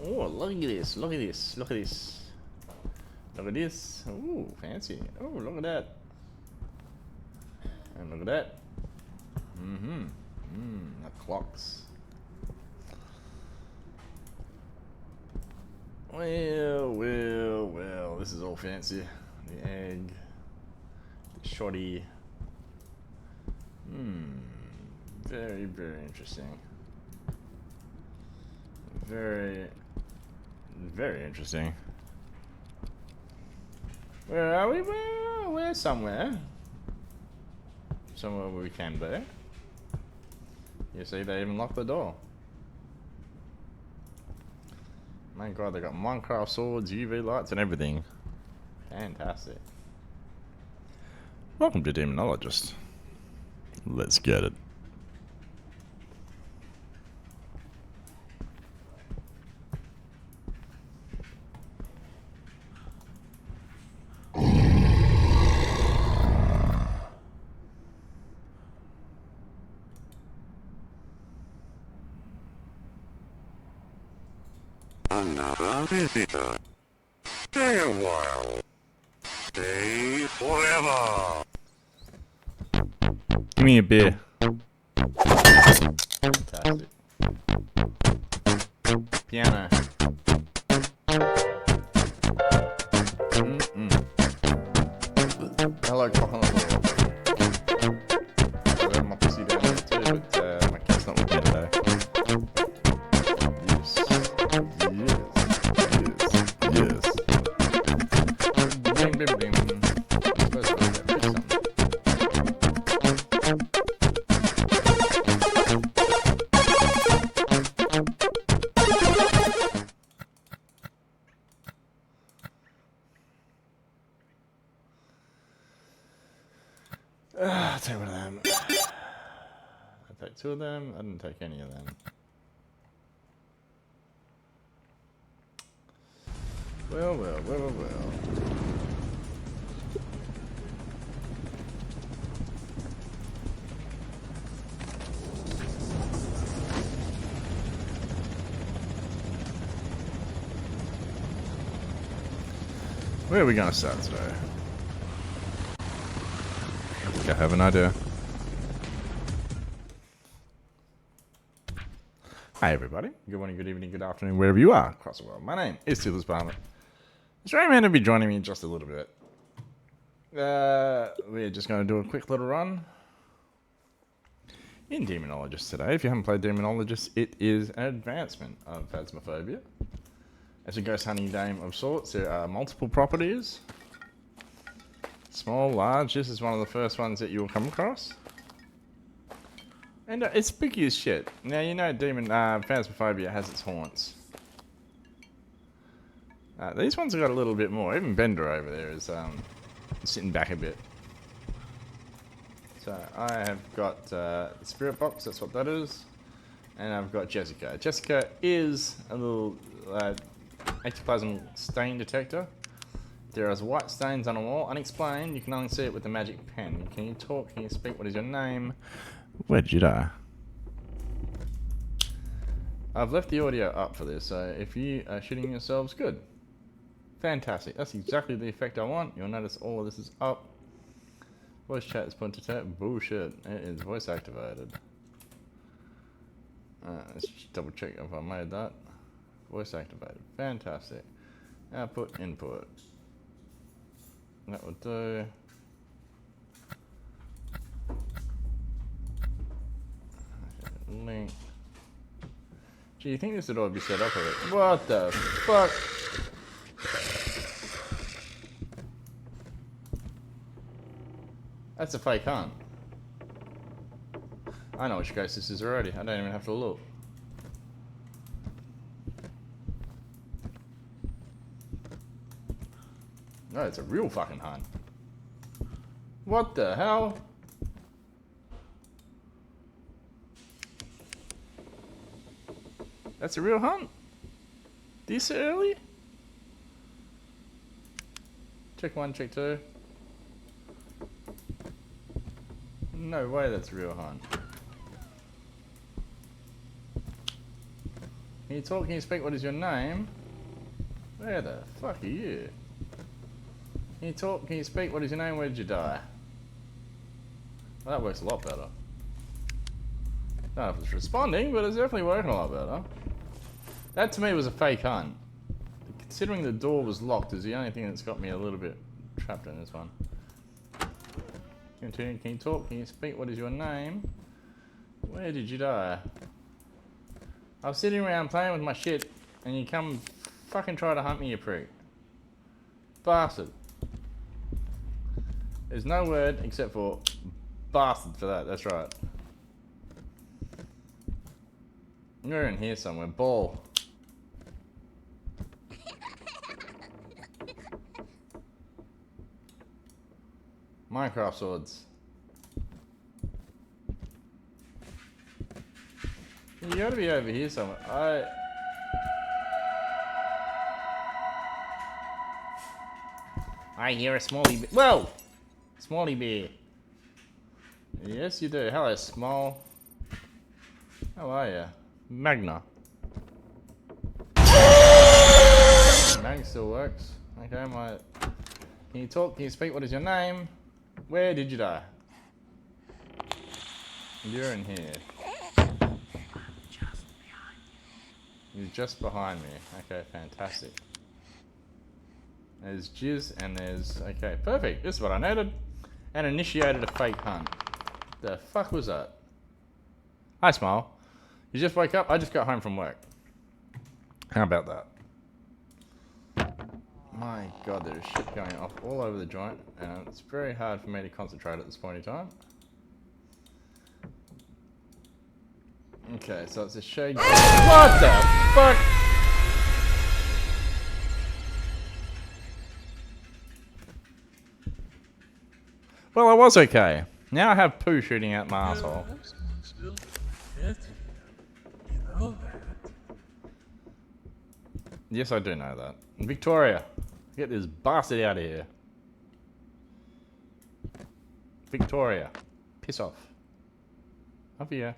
Oh, look at this, look at this, look at this. Look at this. Ooh, fancy. Oh, look at that. And look at that. The clocks. Well, this is all fancy. The egg. The shoddy. Very, very interesting. Very, very interesting. Where are we? Well, we're somewhere. Somewhere where we can be. You see, they even locked the door. My god, they got Minecraft swords, UV lights, and everything. Fantastic. Welcome to Demonologist. Let's get it. Another visitor. Stay a while. Stay forever. Give me a beer. Fantastic. Piano. Hello, cock on the floor. I have my pussy down there too, but my cat's not with me today. Yes. Bing, bing, bing. I suppose I'll have to fix something. I'll take one of them. I'll take two of them. I didn't take any of them. Well. Where are we going to start today? I think I have an idea. Hi everybody, good morning, good evening, good afternoon, wherever you are across the world. My name is Silas Barnett. Australian man to be joining me in just a little bit. We're just going to do a quick little run in Demonologist today. If you haven't played Demonologist, it is an advancement of Phasmophobia. As a ghost hunting game of sorts, there are multiple properties. Small, large, this is one of the first ones that you'll come across. And it's spooky as shit. Now, you know Phasmophobia has its haunts. These ones have got a little bit more. Even Bender over there is sitting back a bit. So, I have got the Spirit Box, that's what that is. And I've got Jessica. Jessica is a little ectoplasm stain detector. There are white stains on a wall, unexplained. You can only see it with the magic pen. Can you talk? Can you speak? What is your name? Where did you die? I've left the audio up for this, so if you are shooting yourselves, good. Fantastic. That's exactly the effect I want. You'll notice all of this is up. Voice chat is put to tap. Bullshit. It is voice activated. Let's just double check if I made that. Voice activated. Fantastic. Output, input. That would do. Link. Gee, you think this would all be set up already? What the fuck? That's a fake hunt. I know which ghost this is already. I don't even have to look. No, it's a real fucking hunt. What the hell? That's a real hunt? This early? Check one, check two. No way that's a real hunt. Can you talk? Can you speak? What is your name? Where the fuck are you? Can you talk? Can you speak? What is your name? Where did you die? Well, that works a lot better. I don't know if it's responding, but it's definitely working a lot better. That to me was a fake hunt. Considering the door was locked is the only thing that's got me a little bit trapped in this one. Continue. Can you talk? Can you speak? What is your name? Where did you die? I was sitting around playing with my shit and you come fucking try to hunt me, you prick. Bastard. There's no word except for bastard for that, that's right. You're in here somewhere. Ball. Minecraft swords. You gotta be over here somewhere. I hear a smally bear. Whoa! Smally bear. Yes, you do. Hello, small. How are you? Magna. Mag still works. Okay, my. Can you talk? Can you speak? What is your name? Where did you die? You're in here. You're just behind me. Okay, fantastic. There's jizz and there's... Okay, perfect. This is what I needed. And initiated a fake hunt. The fuck was that? Hi, Smile. You just woke up? I just got home from work. How about that? My god, there's shit going off all over the joint. And it's very hard for me to concentrate at this point in time. Okay, so it's a shade... What the fuck? Well, I was okay. Now I have poo shooting out my asshole. Yes, I do know that. Victoria, get this bastard out of here. Victoria, piss off. Up here.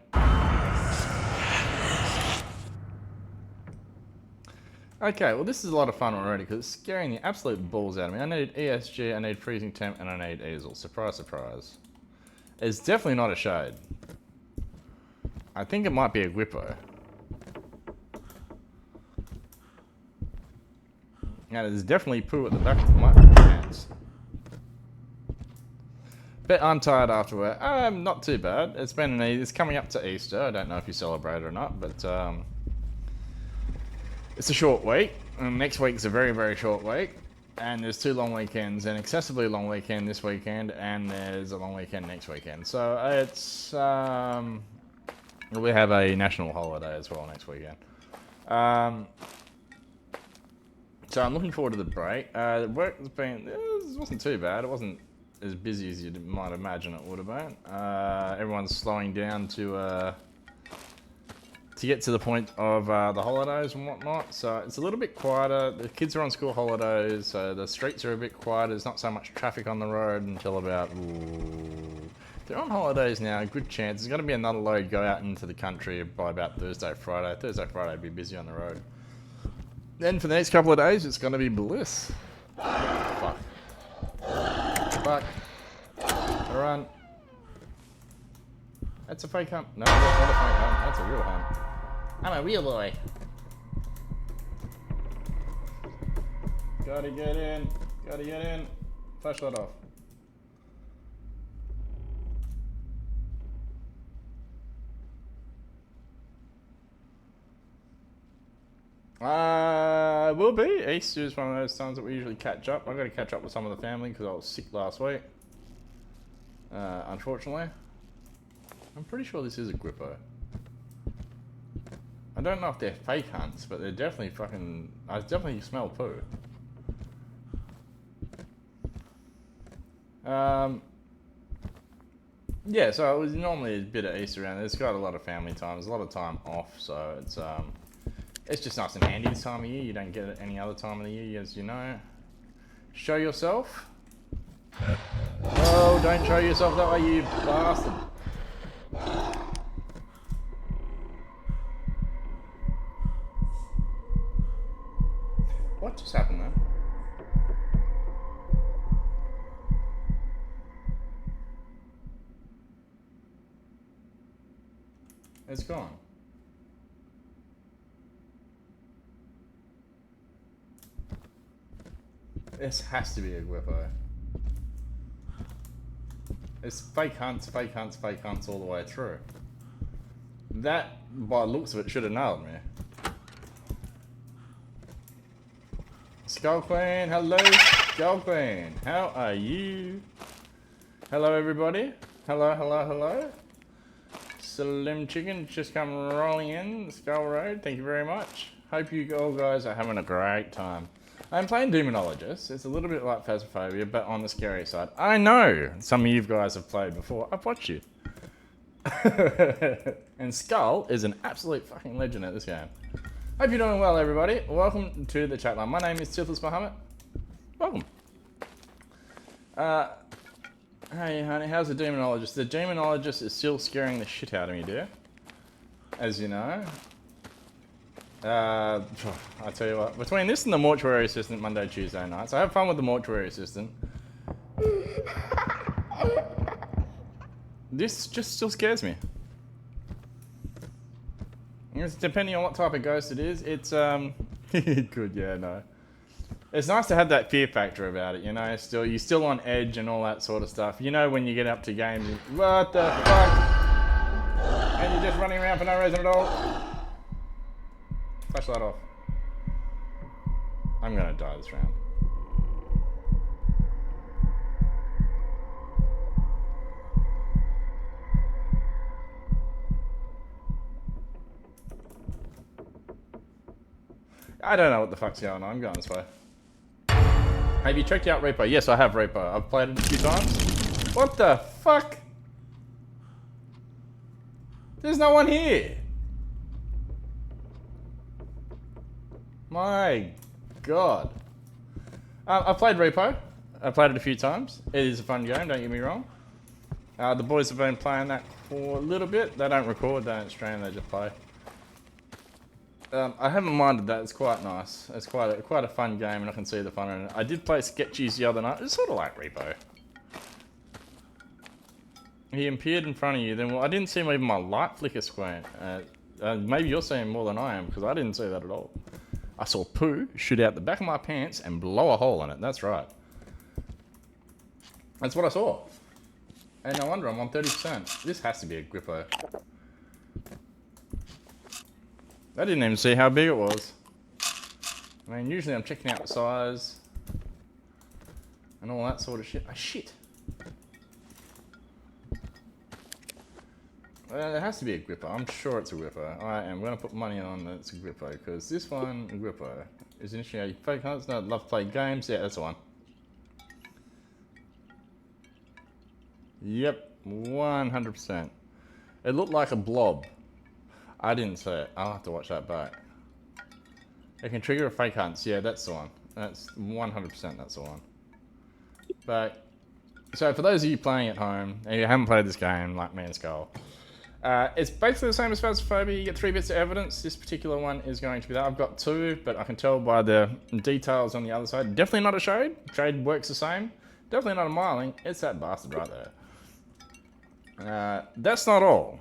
Okay, well this is a lot of fun already because it's scaring the absolute balls out of me. I need ESG, I need freezing temp, and I need easel. Surprise, surprise. It's definitely not a shade. I think it might be a Gwippo. And there's definitely poo at the back of my pants. But I'm tired after work. Not too bad. It's been it's coming up to Easter. I don't know if you celebrate it or not, but it's a short week. And next week's a very, very short week. And there's 2 long weekends, an excessively long weekend this weekend, and there's a long weekend next weekend. So it's we have a national holiday as well next weekend. So I'm looking forward to the break. Work has been, it wasn't too bad. It wasn't as busy as you might imagine it would have been. Everyone's slowing down to get to the point of the holidays and whatnot. So it's a little bit quieter. The kids are on school holidays, so the streets are a bit quieter. There's not so much traffic on the road until about... They're on holidays now, good chance. There's going to be another load go out into the country by about Thursday, Friday. Thursday, Friday will be busy on the road. Then for the next couple of days, it's going to be bliss. Fuck. Fuck. Run. That's a fake hunt. No, that's not a fake hunt. That's a real hunt. I'm a real boy. Gotta get in. Gotta get in. Flashlight off. Will be. Easter is one of those times that we usually catch up. I've got to catch up with some of the family because I was sick last week. Unfortunately. I'm pretty sure this is a Gwippo. I don't know if they're fake hunts, but they're definitely fucking... I definitely smell poo. Yeah, so it was normally a bit of Easter around. It's got a lot of family time. There's a lot of time off, so it's just nice and handy this time of year. You don't get it any other time of the year, as you know. Show yourself. Oh, don't show yourself that way, you bastard. What just happened there? It's gone. This has to be a Gwippo. It's fake hunts, fake hunts, fake hunts all the way through. That, by the looks of it, should have nailed me. Skull Queen, hello Skull Queen. How are you? Hello everybody. Hello, hello, hello. Slim Chicken just come rolling in Skull Road. Thank you very much. Hope you all guys are having a great time. I'm playing Demonologist. It's a little bit like Phasmophobia, but on the scary side. I know some of you guys have played before. I've watched you. And Skull is an absolute fucking legend at this game. Hope you're doing well, everybody. Welcome to the chat line. My name is Toothless Muhammad. Welcome. Hey, honey, how's the Demonologist? The Demonologist is still scaring the shit out of me, dear. As you know. I tell you what, between this and the Mortuary Assistant Monday, Tuesday nights, I have fun with the Mortuary Assistant. This just still scares me. It's depending on what type of ghost it is, it's, good, yeah, no. It's nice to have that fear factor about it, you know, you're still on edge and all that sort of stuff. You know when you get up to games, what the fuck? And you're just running around for no reason at all. Flashlight off. I'm gonna die this round. I don't know what the fuck's going on. I'm going this way. Have you checked out Repo? Yes, I have Repo. I've played it a few times. What the fuck? There's no one here. My God. I've played Repo. I've played it a few times. It is a fun game, don't get me wrong. The boys have been playing that for a little bit. They don't record, they don't stream, they just play. I haven't minded that, it's quite nice. It's quite a fun game and I can see the fun in it. I did play Sketchies the other night. It's sort of like Repo. He appeared in front of you, then well, I didn't see even my light flicker squint. Maybe you're seeing more than I am, because I didn't see that at all. I saw poo shoot out the back of my pants and blow a hole in it, that's right. That's what I saw. And no wonder I'm on 30%. This has to be a Gwippo. I didn't even see how big it was. I mean, usually I'm checking out the size and all that sort of shit. Oh, shit. Well, it has to be a Gwippo. I'm sure it's a Gwippo. I am going to put money on that it's a Gwippo because this one, a Gwippo, is initiating fake hunts. No, love to play games. Yeah, that's the one. Yep, 100%. It looked like a blob. I didn't see it. I'll have to watch that back. It can trigger a fake hunts. Yeah, that's the one. That's 100%. That's the one. But so for those of you playing at home and you haven't played this game, like me and Skull, it's basically the same as Phasmophobia. You get 3 bits of evidence. This particular one is going to be that. I've got 2, but I can tell by the details on the other side. Definitely not a shade. Shade works the same. Definitely not a miling. It's that bastard right there. That's not all.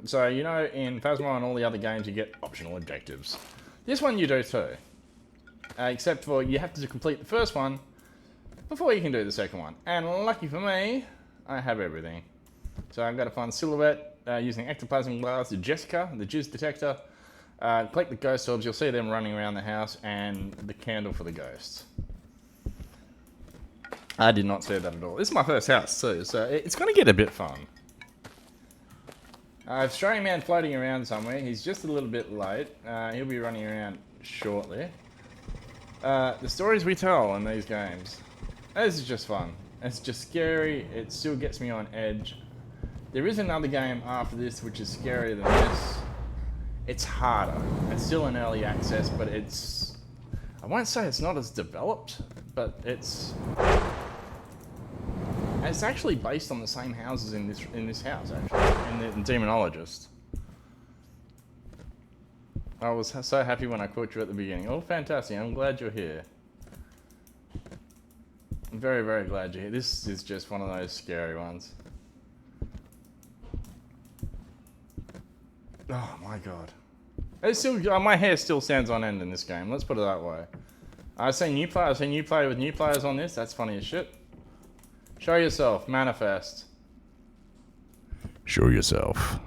So, you know, in Phasmo and all the other games, you get optional objectives. This one you do too. Except for you have to complete the first one before you can do the second one. And lucky for me, I have everything. So I've got to find Silhouette using ectoplasm glass, Jessica, the jizz detector, collect the ghost orbs, you'll see them running around the house, and the candle for the ghosts. I did not see that at all. This is my first house too, so it's going to get a bit fun. Australian man floating around somewhere. He's just a little bit late. He'll be running around shortly. The stories we tell in these games. This is just fun. It's just scary. It still gets me on edge. There is another game after this which is scarier than this. It's harder. It's still in early access, but it's... I won't say it's not as developed, but it's actually based on the same houses in this house, actually, in the Demonologist. I was so happy when I caught you at the beginning. Oh, fantastic. I'm glad you're here. I'm very, very glad you're here. This is just one of those scary ones. Oh my god. It's still, my hair still stands on end in this game. Let's put it that way. I've seen you play with new players on this. That's funny as shit. Show yourself. Manifest. Show yourself.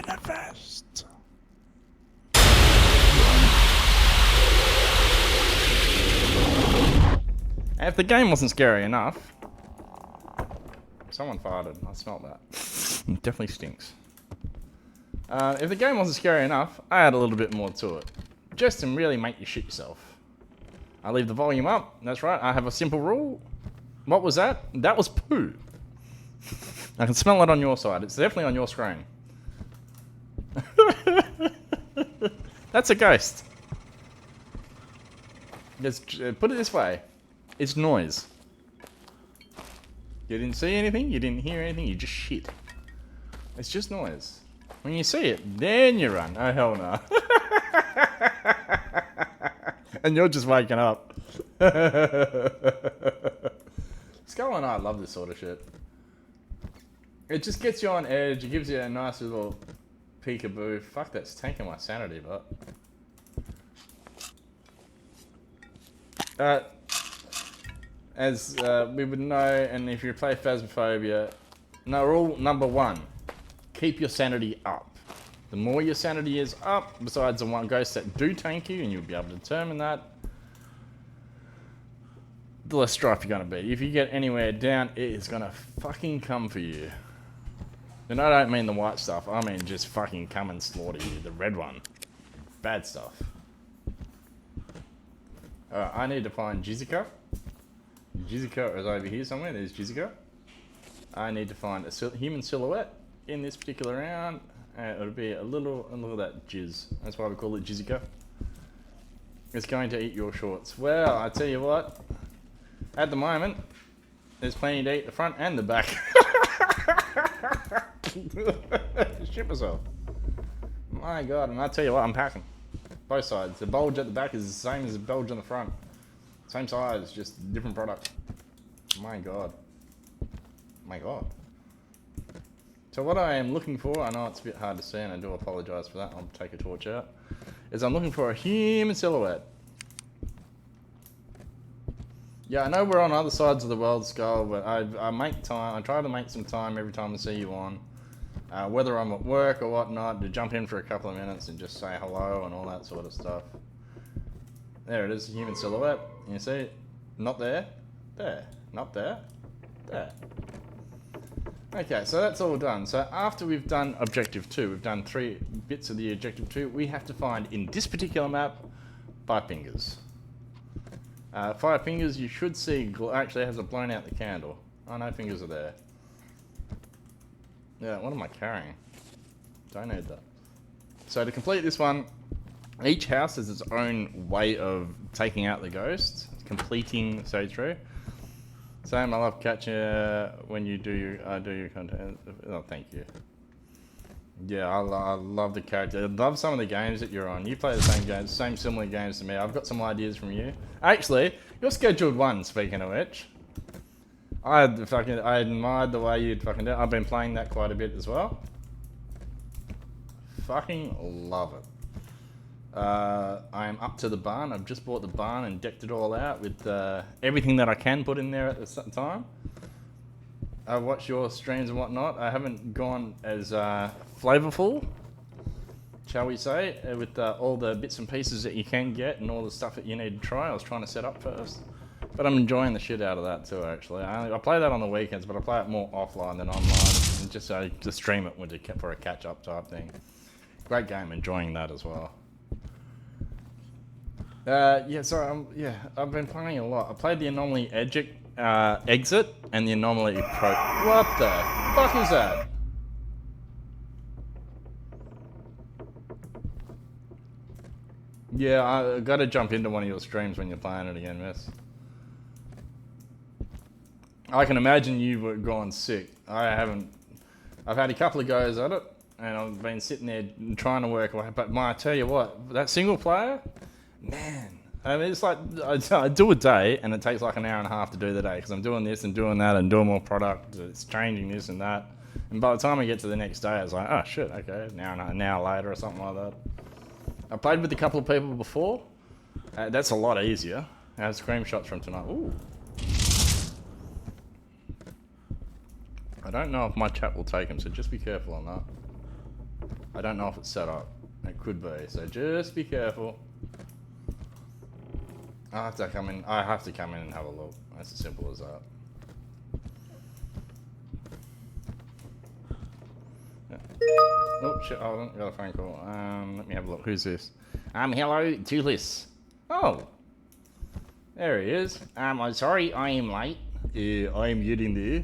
Manifest. And if the game wasn't scary enough... Someone farted. I smelled that. It definitely stinks. If the game wasn't scary enough, I add a little bit more to it. Just to really make you shit yourself. I leave the volume up. That's right. I have a simple rule. What was that? That was poo. I can smell it on your side. It's definitely on your screen. That's a ghost. Just put it this way. It's noise. You didn't see anything, you didn't hear anything, you just shit. It's just noise. When you see it, then you run. Oh, hell no. And you're just waking up. Skull and I love this sort of shit. It just gets you on edge, it gives you a nice little peekaboo. Fuck, that's tanking my sanity, but... As we would know, and if you play Phasmophobia, rule number 1, keep your sanity up. The more your sanity is up, besides the one ghosts that do tank you, and you'll be able to determine that, the less strife you're going to be. If you get anywhere down, it is going to fucking come for you. And I don't mean the white stuff, I mean just fucking come and slaughter you, the red one. Bad stuff. Alright, I need to find Jizika. Jizika is over here somewhere. There's Jizika. I need to find a human silhouette in this particular round. It'll be a little of that jizz. That's why we call it Jizika. It's going to eat your shorts. Well, I tell you what. At the moment, there's plenty to eat the front and the back. Shit myself. My god, and I tell you what, I'm packing. Both sides. The bulge at the back is the same as the bulge on the front. Same size, just different product. My god. My god. So what I am looking for, I know it's a bit hard to see and I do apologise for that, I'll take a torch out, is I'm looking for a human silhouette. Yeah, I know we're on other sides of the world, Skull, but I make time, I try to make some time every time I see you on. Whether I'm at work or whatnot, to jump in for a couple of minutes and just say hello and all that sort of stuff. There it is, human silhouette. You see it? Not there. There. Not there. There. Okay, so that's all done. So after we've done objective 2, we've done 3 bits of the objective 2, we have to find, in this particular map, 5 fingers. 5 fingers you should see, actually has a blown out the candle. Oh, no fingers are there. Yeah, what am I carrying? Don't need that. So to complete this one, each house has its own way of taking out the ghost, completing stage 3. Sam, I love catching when you do your content. Oh, thank you. Yeah, I love the character. I love some of the games that you're on. You play the same games, same similar games to me. I've got some ideas from you. Actually, you're scheduled 1, speaking of which. I admired the way you'd fucking do it. I've been playing that quite a bit as well. Fucking love it. I am up to the barn. I've just bought the barn and decked it all out with everything that I can put in there at the time. I watch your streams and whatnot. I haven't gone as flavorful, shall we say, with all the bits and pieces that you can get and all the stuff that you need to try. I was trying to set up first. But I'm enjoying the shit out of that too, actually. I play that on the weekends, but I play it more offline than online. And just to stream it for a catch-up type thing. Great game, enjoying that as well. Yeah, so I've been playing a lot. I played the Anomaly Exit and the Anomaly Pro. What the fuck is that? Yeah, I gotta jump into one of your streams when you're playing it again, miss. I can imagine you've gone sick. I've had a couple of goes at it. and I've been sitting there trying to work away. But I tell you what, that single player, man. I mean, it's like I do a day, and it takes like an hour and a half to do the day because I'm doing this and doing that and doing more product. It's changing this and that. And by the time I get to the next day, it's like, oh shit, okay, an hour later or something like that. I played with a couple of people before. That's a lot easier. I have screenshots from tonight. Ooh. I don't know if my chat will take them, so just be careful on that. I don't know if it's set up. It could be, so just be careful. I have to come in and have a look. That's as simple as that. Yeah. Oh shit, hold on, got a phone call. Let me have a look. Who's this? Hello, Tulis. Oh. There he is. I'm sorry I am late. I am getting there.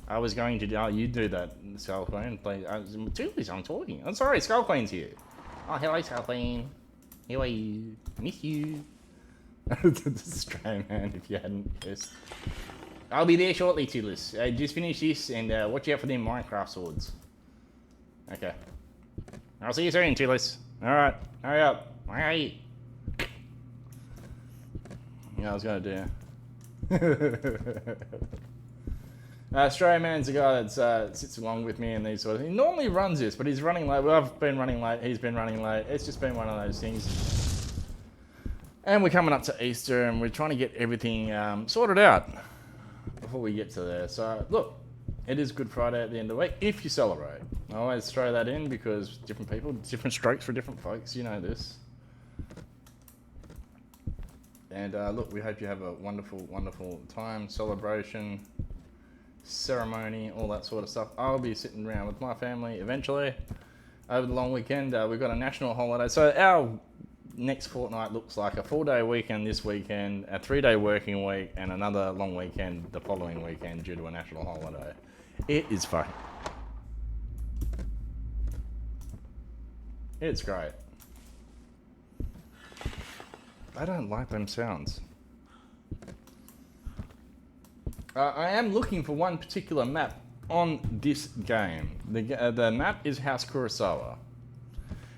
I was going to you do that, Skull Queen. Tulis, I'm talking. I'm sorry, Skull Queen's here. Oh, hello, Skull Queen. How are you? Miss you. Stray man, if you hadn't guessed. I'll be there shortly, Tulis. Just finish this and watch out for them Minecraft swords. Okay. I'll see you soon, Tulis. Alright, hurry up. Hey. Yeah, I was gonna do. Stray man's a guy that sits along with me and these sort of things. He normally runs this, but he's running late. Well, I've been running late, he's been running late. It's just been one of those things. And we're coming up to Easter and we're trying to get everything sorted out before we get to there. So, look, it is Good Friday at the end of the week, if you celebrate. I always throw that in because different people, different strokes for different folks, you know this. And look, we hope you have a wonderful, wonderful time, celebration, ceremony, all that sort of stuff. I'll be sitting around with my family eventually over the long weekend. We've got a national holiday. So our next fortnight looks like a 4-day weekend this weekend, a 3-day working week, and another long weekend the following weekend due to a national holiday. It is fun. It's great. I don't like them sounds. I am looking for one particular map on this game. The map is House Kurosawa.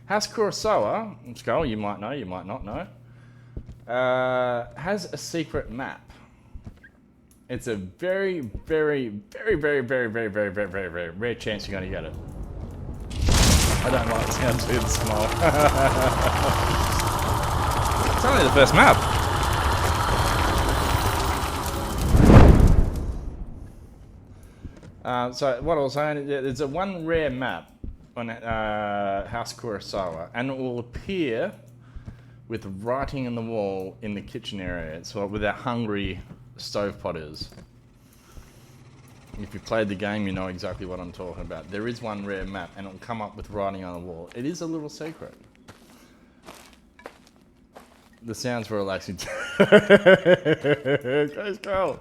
House Kurosawa, Skull, you might know, you might not know, has a secret map. It's a very, very, very, very, very, very, very, very, very, very rare chance you're going to get it. I don't like the sound too, the smile. It's only the first map. So what I was saying, there's a one rare map on House Kurosawa, and it will appear with writing on the wall in the kitchen area. It's where our hungry stovepot is. If you played the game, you know exactly what I'm talking about. There is one rare map, and it'll come up with writing on the wall. It is a little secret. The sounds were relaxing. Go.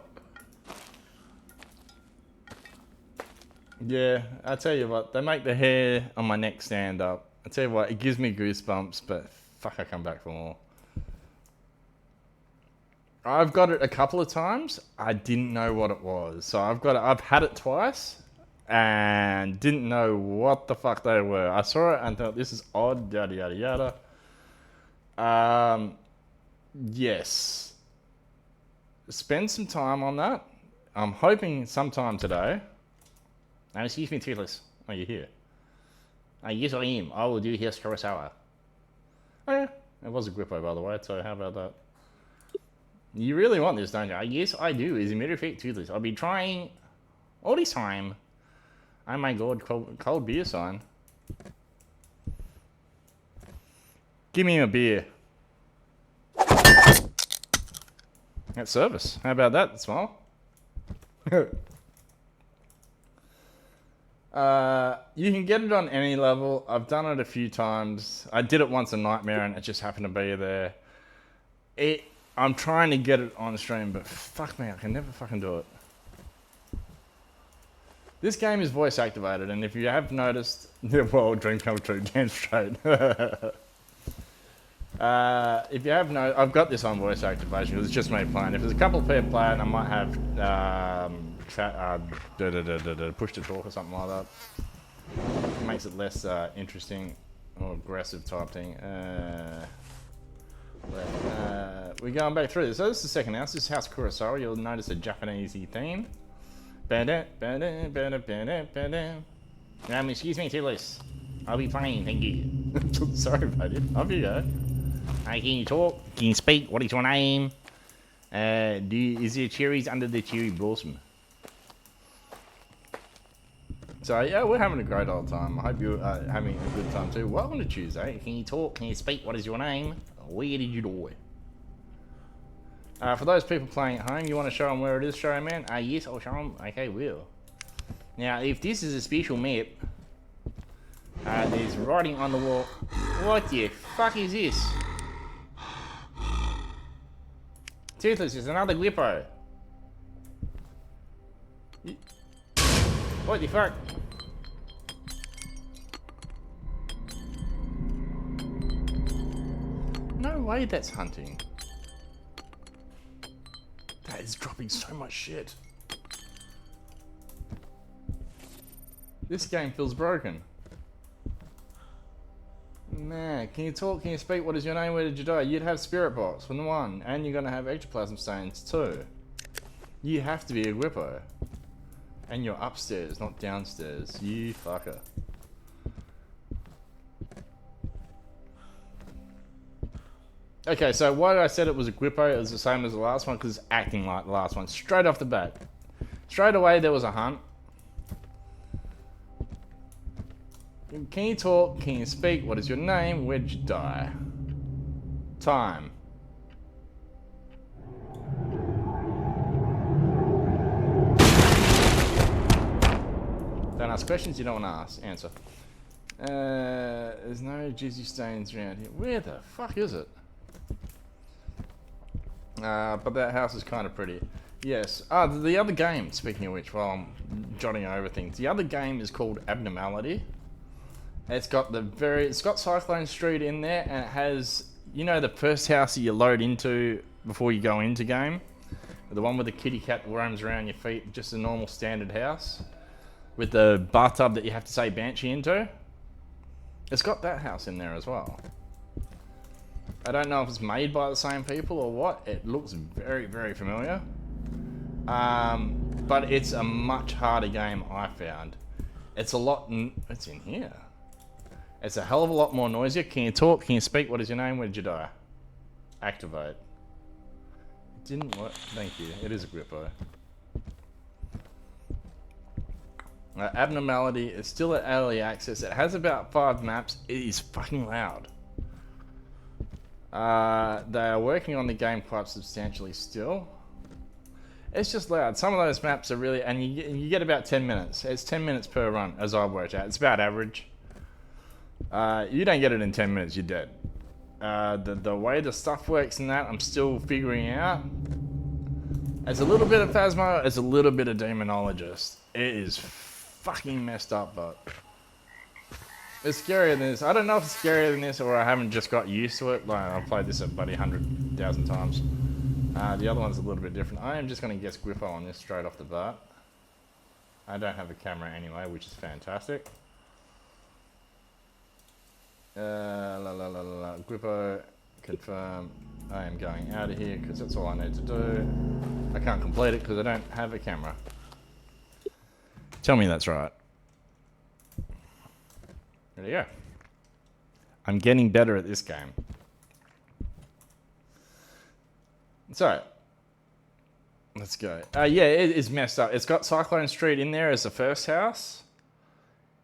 Yeah, I tell you what, they make the hair on my neck stand up. I tell you what, it gives me goosebumps, but fuck, I come back for more. I've got it a couple of times. I didn't know what it was. So I've had it twice and didn't know what the fuck they were. I saw it and thought, this is odd, yada, yada, yada. Yes. Spend some time on that. I'm hoping sometime today. Now, excuse me, Toothless. Oh, you're here. Yes, I am. I will do House Kurosawa. Oh, yeah. It was a Grippo, by the way, so how about that? You really want this, don't you? Yes, I do. As a matter of fact, Toothless, I've been trying all this time. Oh my god, cold beer sign. Give me a beer. That's service. How about that, smile? You can get it on any level. I've done it a few times. I did it once in Nightmare and it just happened to be there. I'm trying to get it on stream, but fuck me, I can never fucking do it. This game is voice activated, and if you have noticed, well, dream come true, damn straight. If you have I've got this on voice activation because it's just me playing. If there's a couple of people playing, I might have push to talk or something like that. Makes it less interesting or aggressive type thing. We're going back through this. So this is the second house. This is House Kurosawa. You'll notice a Japanesey theme. Excuse me, too loose. I'll be fine, thank you. Sorry, buddy. Off you go. Hey, can you talk? Can you speak? What is your name? Is there cherries under the cherry blossom? So yeah, we're having a great old time. I hope you're having a good time too. Welcome to Tuesday. Can you talk? Can you speak? What is your name? Where did you die? For those people playing at home, you want to show them where it is, show them, man? Yes, I'll show them. Okay, will. Now, if this is a special map, there's writing on the wall. What the fuck is this? Toothless is another Glippo. What the fuck? No way that's hunting. That is dropping so much shit. This game feels broken. Man, can you talk? Can you speak? What is your name? Where did you die? You'd have spirit box from the one, and you're gonna have ectoplasm stains too. You have to be a Gwippo. And you're upstairs, not downstairs. You fucker. Okay, so why I said it was a Gwippo, it was the same as the last one, because it's acting like the last one. Straight off the bat. Straight away there was a hunt. Can you talk? Can you speak? What is your name? Where'd you die? Time. Don't ask questions you don't want to ask. Answer. There's no jizzy stains around here. Where the fuck is it? But that house is kind of pretty. Yes. The other game, speaking of which, while I'm jotting over things, the other game is called Abnormality. It's got Cyclone Street in there, and it has, you know, the first house that you load into before you go into game? The one with the kitty cat roams around your feet, just a normal standard house. With the bathtub that you have to say Banshee into. It's got that house in there as well. I don't know if it's made by the same people or what. It looks very, very familiar. But it's a much harder game, I found. It's a lot... It's in here. It's a hell of a lot more noisier. Can you talk? Can you speak? What is your name? Where did you die? Activate. It didn't work. Thank you. It is a Grippo. Abnormality is still at early access. It has about 5 maps. It is fucking loud. They are working on the game quite substantially still. It's just loud. Some of those maps are really... And you get about 10 minutes. It's 10 minutes per run, as I've worked out. It's about average. You don't get it in 10 minutes, you're dead. The way the stuff works and that, I'm still figuring out. It's a little bit of Phasmo, it's a little bit of Demonologist. It is fucking messed up, but it's scarier than this. I don't know if it's scarier than this or I haven't just got used to it. Like, I've played this a bloody 100,000 times. The other one's a little bit different. I am just going to guess Grippo on this straight off the bat. I don't have a camera anyway, which is fantastic. Grippo, confirm. I am going out of here because that's all I need to do. I can't complete it because I don't have a camera. Tell me that's right. There you go. I'm getting better at this game. So, let's go. Yeah, it is messed up. It's got Cyclone Street in there as the first house.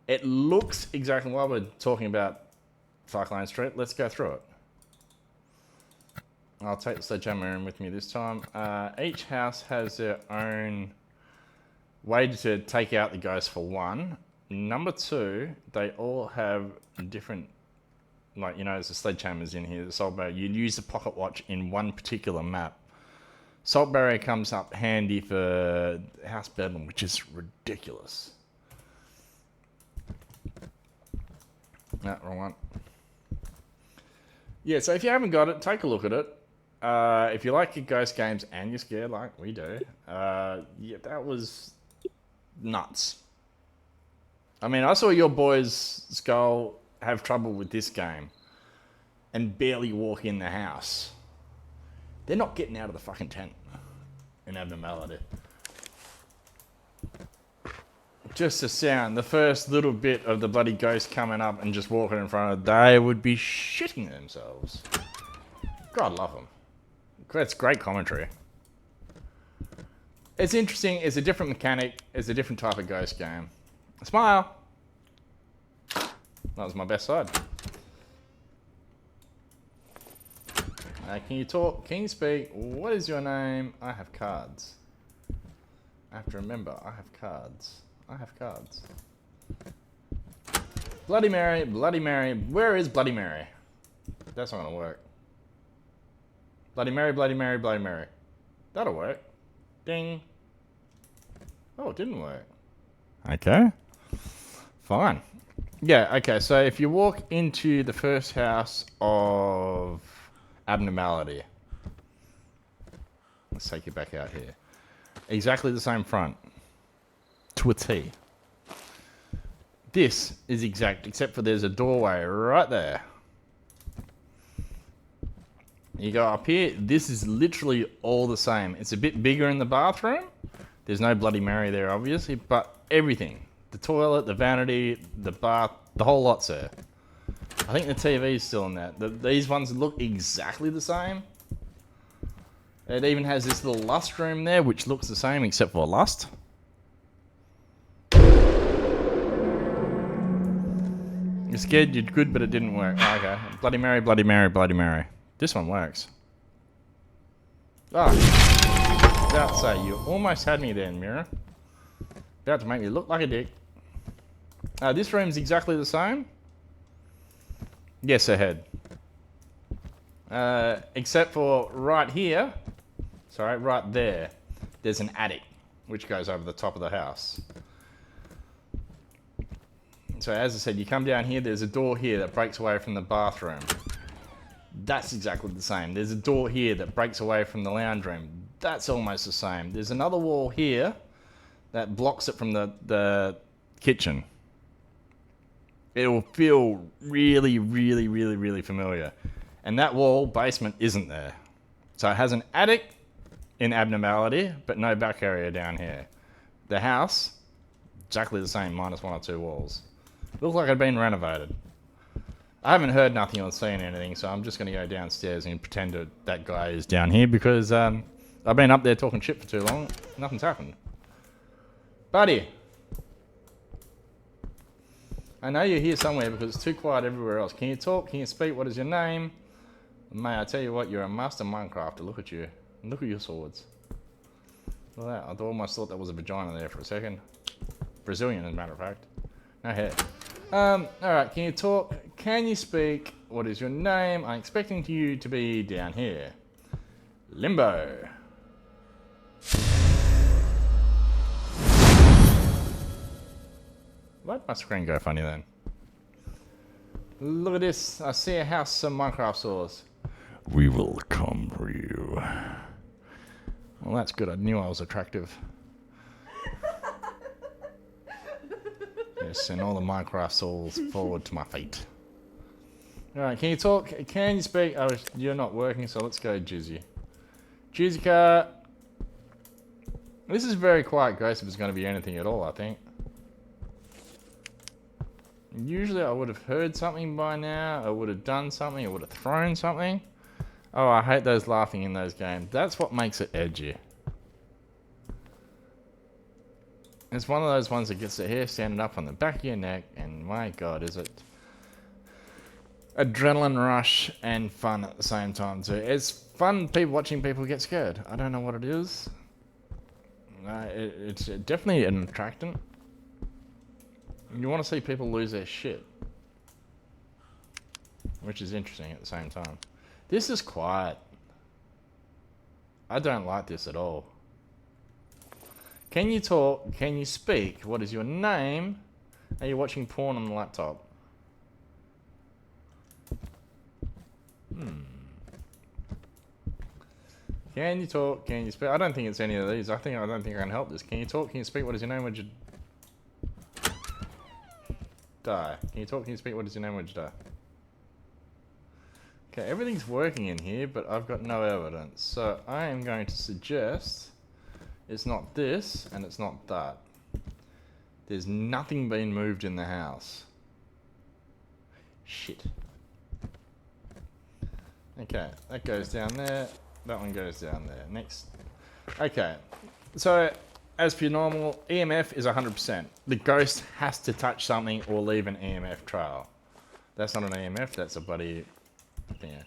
It looks exactly while we're talking about Cyclone Street. Let's go through it. I'll take the sledgehammer in with me this time. Each house has their own way to take out the ghost for one. Number two, they all have different, like, you know, there's the sledgehammers in here, the salt barrier. You'd use the pocket watch in one particular map. Salt barrier comes up handy for House Bedlam, which is ridiculous. No, wrong one. Yeah, so if you haven't got it, take a look at it. If you like your ghost games and you're scared like we do, yeah, that was nuts. I mean, I saw your boys, Skull, have trouble with this game and barely walk in the house. They're not getting out of the fucking tent in Abnormality. Just the sound, the first little bit of the bloody ghost coming up and just walking in front of them, they would be shitting themselves. God love them. That's great commentary. It's interesting, it's a different mechanic, it's a different type of ghost game. Smile! That was my best side. Can you talk? Can you speak? What is your name? I have cards. I have to remember, I have cards. I have cards. Bloody Mary, Bloody Mary. Where is Bloody Mary? That's not gonna work. Bloody Mary, Bloody Mary, Bloody Mary. That'll work. Ding. Oh, it didn't work. Okay. Fine. Yeah, okay, so if you walk into the first house of Abnormality. Let's take you back out here. Exactly the same front. To a T. This is exact, except for there's a doorway right there. You go up here, this is literally all the same. It's a bit bigger in the bathroom. There's no Bloody Mary there, obviously, but everything. The toilet, the vanity, the bath, the whole lot's there. I think the TV's still in that. These ones look exactly the same. It even has this little lust room there, which looks the same except for lust. You're scared you're good, but it didn't work. Oh, okay. Bloody Mary, Bloody Mary, Bloody Mary. This one works. Ah. About to say, you almost had me then, Mirror. About to make me look like a dick. This room's exactly the same. Yes, ahead. Except for right here. Sorry, right there. There's an attic, which goes over the top of the house. So as I said, you come down here, there's a door here that breaks away from the bathroom. That's exactly the same. There's a door here that breaks away from the lounge room. That's almost the same. There's another wall here that blocks it from the kitchen. It'll feel really, really, really, really familiar. And that wall, basement, isn't there. So it has an attic in Abnormality, but no back area down here. The house, exactly the same, minus one or two walls. Looks like it'd been renovated. I haven't heard nothing or seen anything, so I'm just going to go downstairs and pretend that guy is down here because I've been up there talking shit for too long. Nothing's happened. Buddy. I know you're here somewhere because it's too quiet everywhere else. Can you talk? Can you speak? What is your name? Mate, I tell you what, you're a master Minecrafter. Look at you. Look at your swords. Look at that. I almost thought that was a vagina there for a second. Brazilian, as a matter of fact. No hair. Alright, can you talk? Can you speak? What is your name? I'm expecting you to be down here. Limbo. Why did my screen go funny then? Look at this. I see a house, some Minecraft saws. We will come for you. Well, that's good. I knew I was attractive. Yes, and all the Minecraft souls forward to my feet. Alright, can you talk? Can you speak? Oh, you're not working, so let's go Jizzy. Jizzyka. This is a very quiet ghost if it's going to be anything at all, I think. Usually I would have heard something by now, I would have done something, I would have thrown something. Oh, I hate those laughing in those games. That's what makes it edgy. It's one of those ones that gets the hair standing up on the back of your neck, and my god, is it adrenaline rush and fun at the same time too. It's fun watching people get scared. I don't know what it is. It's definitely an attractant. You want to see people lose their shit. Which is interesting at the same time. This is quiet. I don't like this at all. Can you talk? Can you speak? What is your name? Are you watching porn on the laptop? Can you talk? Can you speak? I don't think it's any of these. I don't think I can help this. Can you talk? Can you speak? What is your name? die? Can you talk? Can you speak? What is your name? When did you die? Okay, everything's working in here, but I've got no evidence. So I am going to suggest it's not this, and it's not that. There's nothing being moved in the house. Shit. Okay, that goes down there. That one goes down there. Next. Okay, so as per normal, EMF is 100%. The ghost has to touch something or leave an EMF trail. That's not an EMF, that's a bloody thing.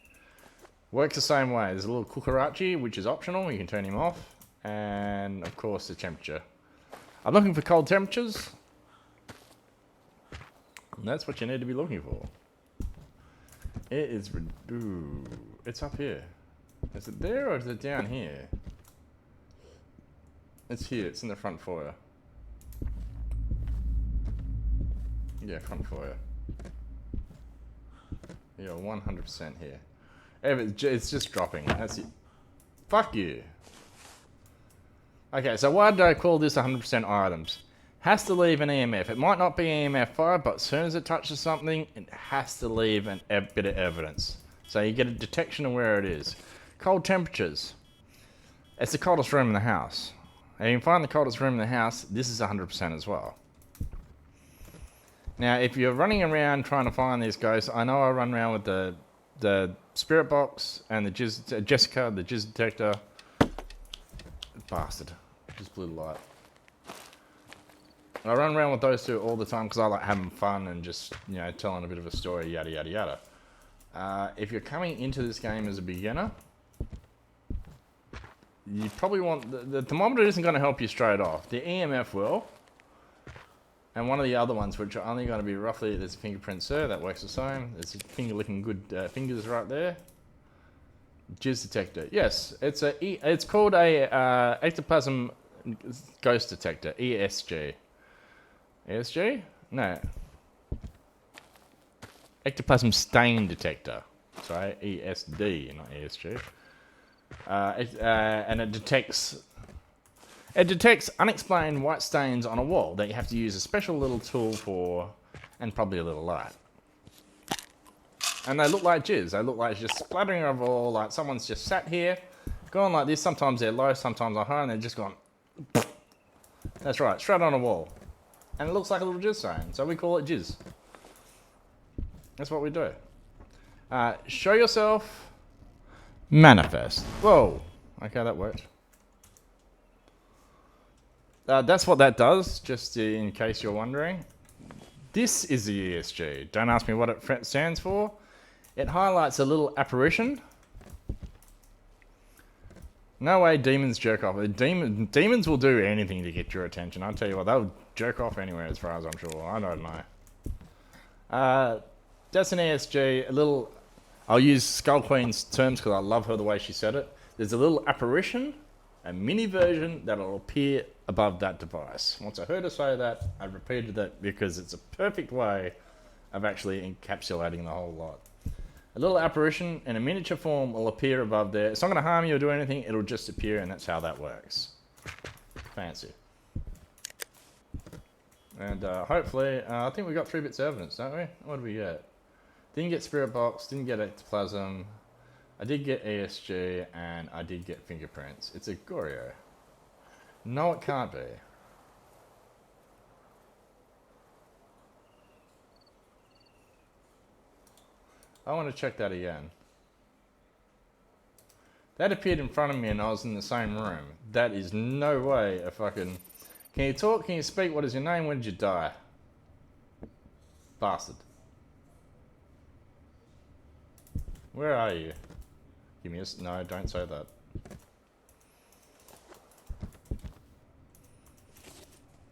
Works the same way. There's a little cucarachi, which is optional. You can turn him off. And, of course, the temperature. I'm looking for cold temperatures. And that's what you need to be looking for. It is... Ooh, it's up here. Is it there or is it down here? It's here. It's in the front foyer. Yeah, front foyer. Yeah, 100% here. It's just dropping. That's it. Fuck you. Okay, so why did I call this 100% items? Has to leave an EMF. It might not be EMF 5, but as soon as it touches something, it has to leave a bit of evidence. So you get a detection of where it is. Cold temperatures. It's the coldest room in the house. And you can find the coldest room in the house, this is 100% as well. Now, if you're running around trying to find these ghosts, I know I run around with the spirit box and the Jessica, the jizz detector. Bastard. Just blew the light. I run around with those two all the time because I like having fun and just, you know, telling a bit of a story, yada, yada, yada. If you're coming into this game as a beginner, you probably want... The thermometer isn't going to help you straight off. The EMF will. And one of the other ones, which are only going to be roughly... There's a fingerprint, sir. That works the same. There's a finger-licking good fingers right there. Jizz detector. Yes, it's called a ectoplasm ghost detector. ESG. ESG? No. Ectoplasm stain detector. Sorry, ESD, not ESG. And it detects unexplained white stains on a wall that you have to use a special little tool for, and probably a little light. And they look like jizz. They look like it's just splattering over all, like someone's just sat here, gone like this. Sometimes they're low, sometimes they're high, and they're just gone. That's right, straight on a wall. And it looks like a little jizz stain, so we call it jizz. That's what we do. Show yourself. Manifest. Whoa. Okay, that worked. That's what that does, just in case you're wondering. This is the ESG. Don't ask me what it stands for. It highlights a little apparition. No way demons jerk off. Demons will do anything to get your attention. I'll tell you what, they'll jerk off anywhere as far as I'm sure. I don't know. That's an ESG. A little... I'll use Skull Queen's terms because I love her the way she said it. There's a little apparition, a mini version that'll appear above that device. Once I heard her say that, I repeated that because it's a perfect way of actually encapsulating the whole lot. A little apparition in a miniature form will appear above there. It's not going to harm you or do anything, it'll just appear, and that's how that works. Fancy. And hopefully, I think we got 3 bits of evidence, don't we? What did we get? Didn't get Spirit Box, didn't get Ectoplasm. I did get ESG, and I did get fingerprints. It's a Goryo. No, it can't be. I want to check that again. That appeared in front of me and I was in the same room. That is no way a fucking... Can you talk? Can you speak? What is your name? When did you die? Bastard. Where are you? Give me a... No, don't say that.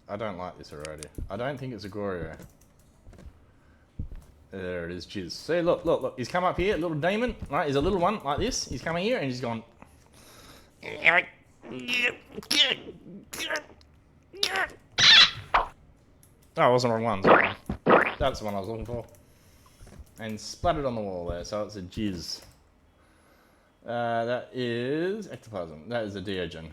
I don't like this already. I don't think it's a Goryo. There it is, jizz. See, look, look, look. He's come up here, little demon, right? He's a little one like this. He's coming here and he's gone. Oh, it wasn't the wrong one. Sorry. That's the one I was looking for. And splattered on the wall there, so it's a jizz. That is ectoplasm. That is a Deogen.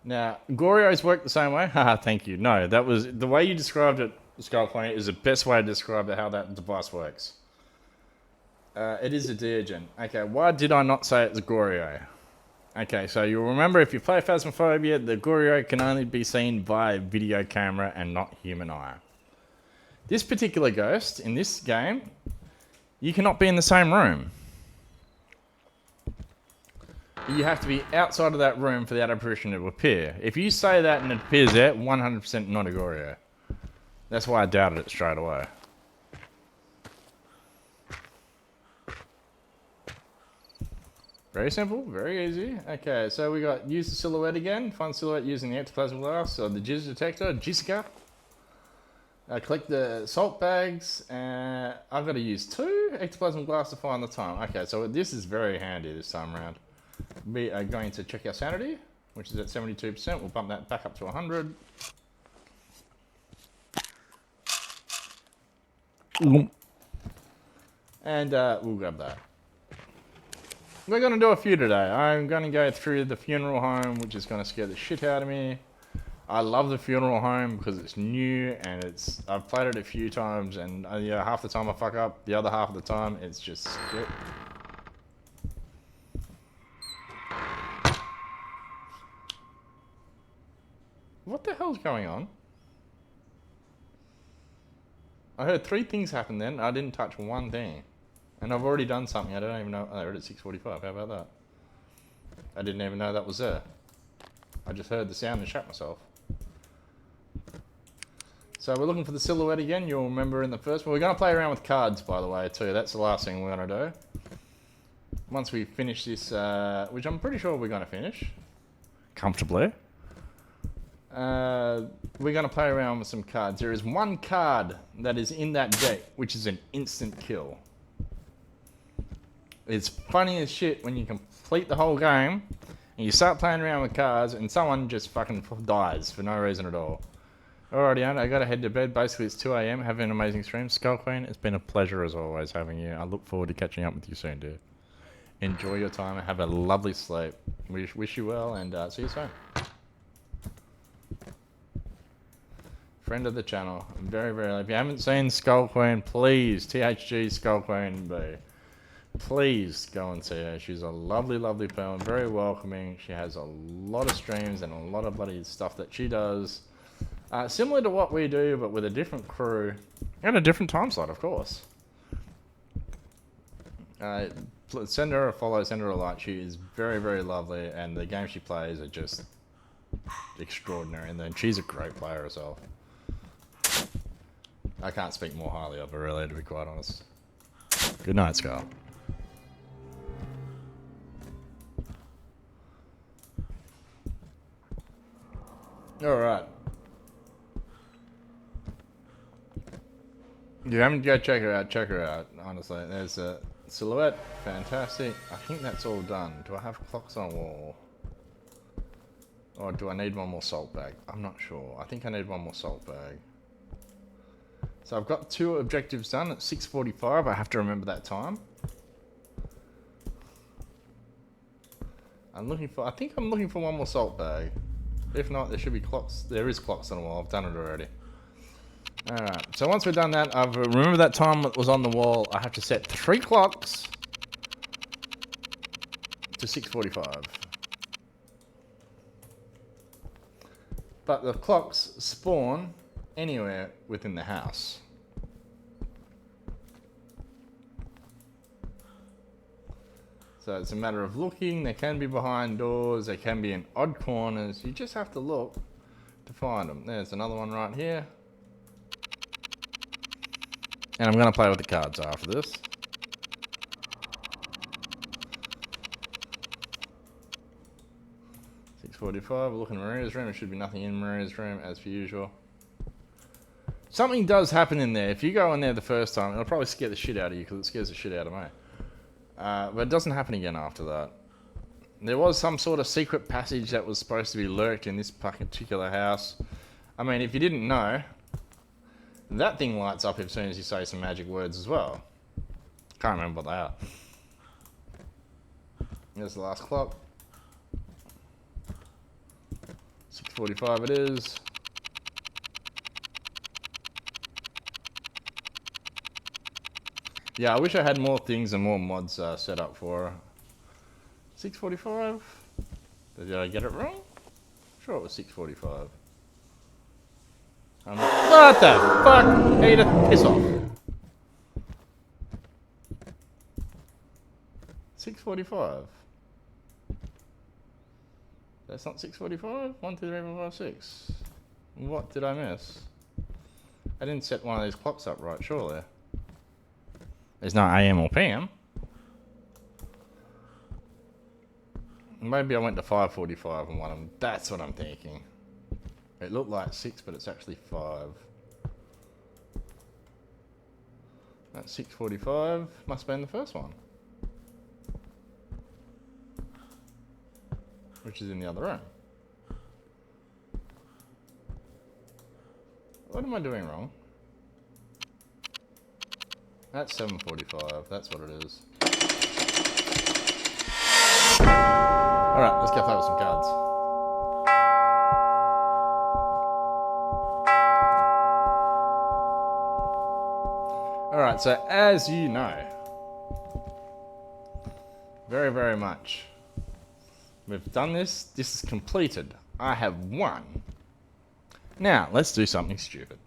Now, Goryo's work the same way? Haha, thank you. No, that was the way you described it skull clone is the best way to describe how that device works. It is a deogen. Okay, why did I not say it's a Goryo? Okay, so you'll remember if you play Phasmophobia, the Goryo can only be seen via video camera and not human eye. This particular ghost in this game, you cannot be in the same room. You have to be outside of that room for that apparition to appear. If you say that and it appears there, 100% not a Goryo. That's why I doubted it straight away. Very simple, very easy. Okay, so we got use the silhouette again. Find silhouette using the ectoplasm glass or the jizz detector, Jessica. Collect the salt bags. I've got to use 2 ectoplasm glass to find the time. Okay, so this is very handy this time around. We are going to check our sanity, which is at 72%. We'll bump that back up to 100. And we'll grab that. We're going to do a few today. I'm going to go through the funeral home, which is going to scare the shit out of me. I love the funeral home because it's new and I've played it a few times and yeah, half the time I fuck up, the other half of the time it's just shit. What the hell's going on? I heard 3 things happen then. I didn't touch one thing. And I've already done something. I don't even know. Oh, they're at 6:45. How about that? I didn't even know that was there. I just heard the sound and shat myself. So we're looking for the silhouette again. You'll remember in the first one. We're going to play around with cards, by the way, too. That's the last thing we're going to do. Once we finish this, which I'm pretty sure we're going to finish. Comfortably. We're going to play around with some cards. There is one card that is in that deck, which is an instant kill. It's funny as shit when you complete the whole game and you start playing around with cards and someone just fucking dies for no reason at all. Alrighty, I gotta head to bed. Basically, it's 2 AM. Have an amazing stream. Skull Queen, it's been a pleasure as always having you. I look forward to catching up with you soon, dude. Enjoy your time and have a lovely sleep. Wish you well and see you soon. Friend of the channel. Very, very. If you haven't seen Skull Queen, please, THG Skull Queen B. Please go and see her. She's a lovely, lovely person, very welcoming. She has a lot of streams and a lot of bloody stuff that she does. Similar to what we do, but with a different crew and a different time slot, of course. Send her a follow, send her a like. She is very, very lovely, and the games she plays are just extraordinary. And then she's a great player herself. I can't speak more highly of her, really, to be quite honest. Good night, Scarl. Alright. If you haven't go check her out, honestly. There's a silhouette, fantastic. I think that's all done. Do I have clocks on a wall? Or do I need one more salt bag? I'm not sure. I think I need one more salt bag. So I've got 2 objectives done at 6:45. I have to remember that time. I think I'm looking for one more salt bag. If not, there should be clocks. There is clocks on the wall. I've done it already. Alright, so once we've done that, I've remembered that time that was on the wall. I have to set 3 clocks to 6:45. But the clocks spawn anywhere within the house. So it's a matter of looking. They can be behind doors. They can be in odd corners. You just have to look to find them. There's another one right here. And I'm going to play with the cards after this. $6.45. We're looking at Maria's room. There should be nothing in Maria's room as per usual. Something does happen in there. If you go in there the first time, it'll probably scare the shit out of you because it scares the shit out of me. But it doesn't happen again after that. There was some sort of secret passage that was supposed to be lurked in this particular house. I mean, if you didn't know, that thing lights up as soon as you say some magic words as well. Can't remember what they are. There's the last clock. 6:45 it is. Yeah, I wish I had more things and more mods set up for her. 6:45? Did I get it wrong? Sure, it was 6:45. What the fuck? Hey, piss off. 6:45. That's not 6:45? 1, 2, 3, 4, 5, 6. What did I miss? I didn't set one of these clocks up right, surely. There's no AM or PM. Maybe I went to 5:45 and one of them. That's what I'm thinking. It looked like 6, but it's actually 5. That's 6:45. Must have been the first one. Which is in the other room. What am I doing wrong? That's 7:45. That's what it is. Alright, let's go play with some cards. Alright, so as you know, very, very much, we've done this. This is completed. I have won. Now, let's do something stupid.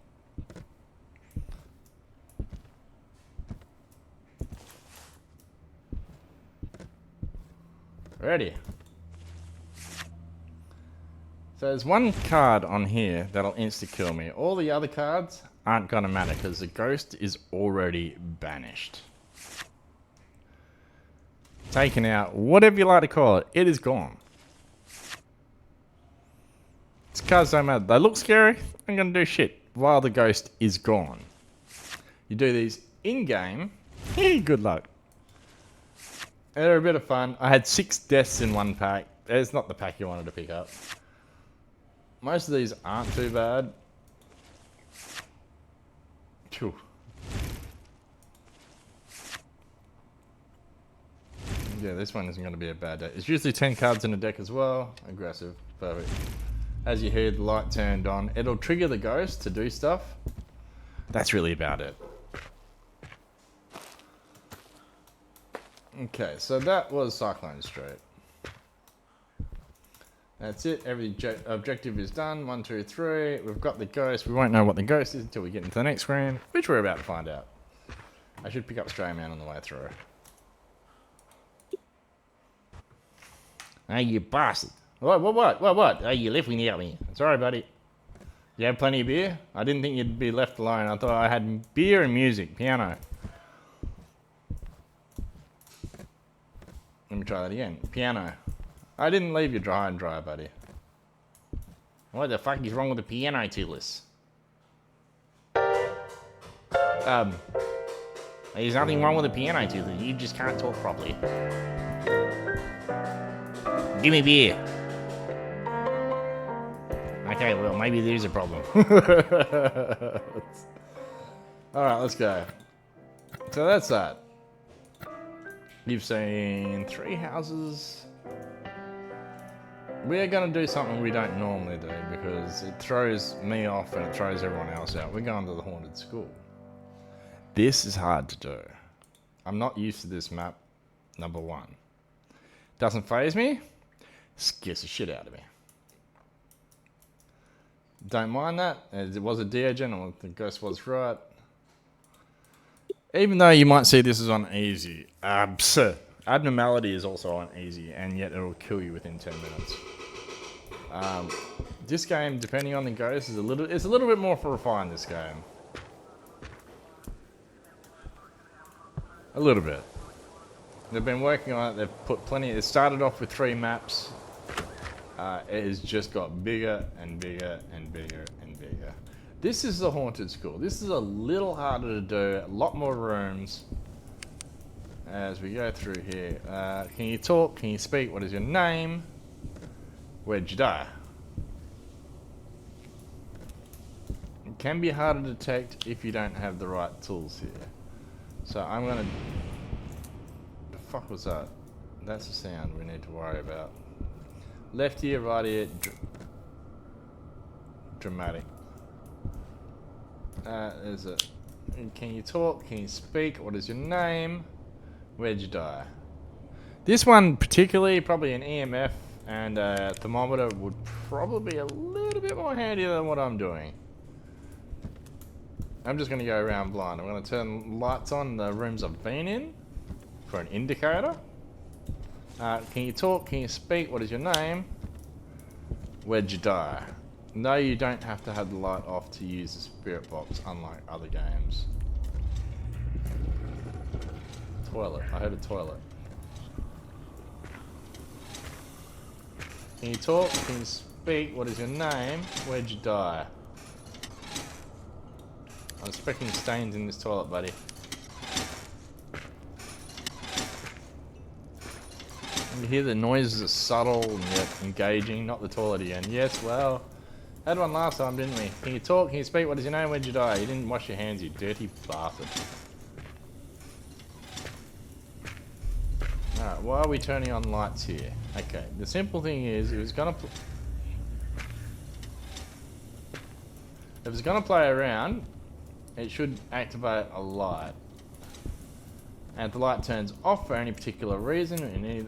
Ready? So there's one card on here that'll insta-kill me. All the other cards aren't gonna matter because the ghost is already banished. Taken out, whatever you like to call it, it is gone. These cards don't matter. They look scary, I'm gonna do shit while the ghost is gone. You do these in-game, good luck. They're a bit of fun. I had 6 deaths in one pack. It's not the pack you wanted to pick up. Most of these aren't too bad. Phew. Yeah, this one isn't going to be a bad deck. It's usually 10 cards in a deck as well. Aggressive. Perfect. As you hear, the light turned on. It'll trigger the ghost to do stuff. That's really about it. Okay, so that was Cyclone Street. That's it. Every objective is done. 1, 2, 3. We've got the ghost. We won't know what the ghost is until we get into the next screen, which we're about to find out. I should pick up Stray Man on the way through. Hey, you bastard. What? Hey, you left me out me. Sorry, buddy. You have plenty of beer? I didn't think you'd be left alone. I thought I had beer and music. Piano. Let me try that again. Piano. I didn't leave you dry and dry, buddy. What the fuck is wrong with the piano, Tillis? There's nothing wrong with the piano, Tillis. You just can't talk properly. Give me beer. Okay, well, maybe there's a problem. Alright, let's go. So that's that. You've seen 3 houses. We're going to do something we don't normally do because it throws me off and it throws everyone else out. We're going to the haunted school. This is hard to do. I'm not used to this map, number 1. Doesn't faze me, scares the shit out of me. Don't mind that. It was a Diogen, and the ghost was right. Even though you might see this is on easy, abnormality is also on easy, and yet it'll kill you within 10 minutes. This game, depending on the ghost, is it's a little bit more refined. This game, a little bit. They've been working on it. They've put plenty. It started off with 3 maps. It has just got bigger and bigger and bigger and bigger. This is the haunted school. This is a little harder to do. A lot more rooms. As we go through here, can you talk? Can you speak? What is your name? Where'd you die? It can be hard to detect if you don't have the right tools here. So I'm gonna. The fuck was that? That's a sound we need to worry about. Left ear, right ear. Dramatic. There's a Can you talk? Can you speak? What is your name? Where'd you die? This one particularly, probably an EMF and a thermometer would probably be a little bit more handy than what I'm doing. I'm just going to go around blind. I'm going to turn lights on the rooms I've been in for an indicator. Can you talk? Can you speak? What is your name? Where'd you die? No, you don't have to have the light off to use the spirit box, unlike other games. Toilet. I heard a toilet. Can you talk? Can you speak? What is your name? Where'd you die? I'm expecting stains in this toilet, buddy. You hear the noises are subtle and yet engaging, not the toilet again. Yes, well, had one last time, didn't we? Can you talk? Can you speak? What is your name? Where'd you die? You didn't wash your hands, you dirty bastard. Alright, why are we turning on lights here? Okay, the simple thing is, if it's gonna play around, it should activate a light. And if the light turns off for any particular reason, in any of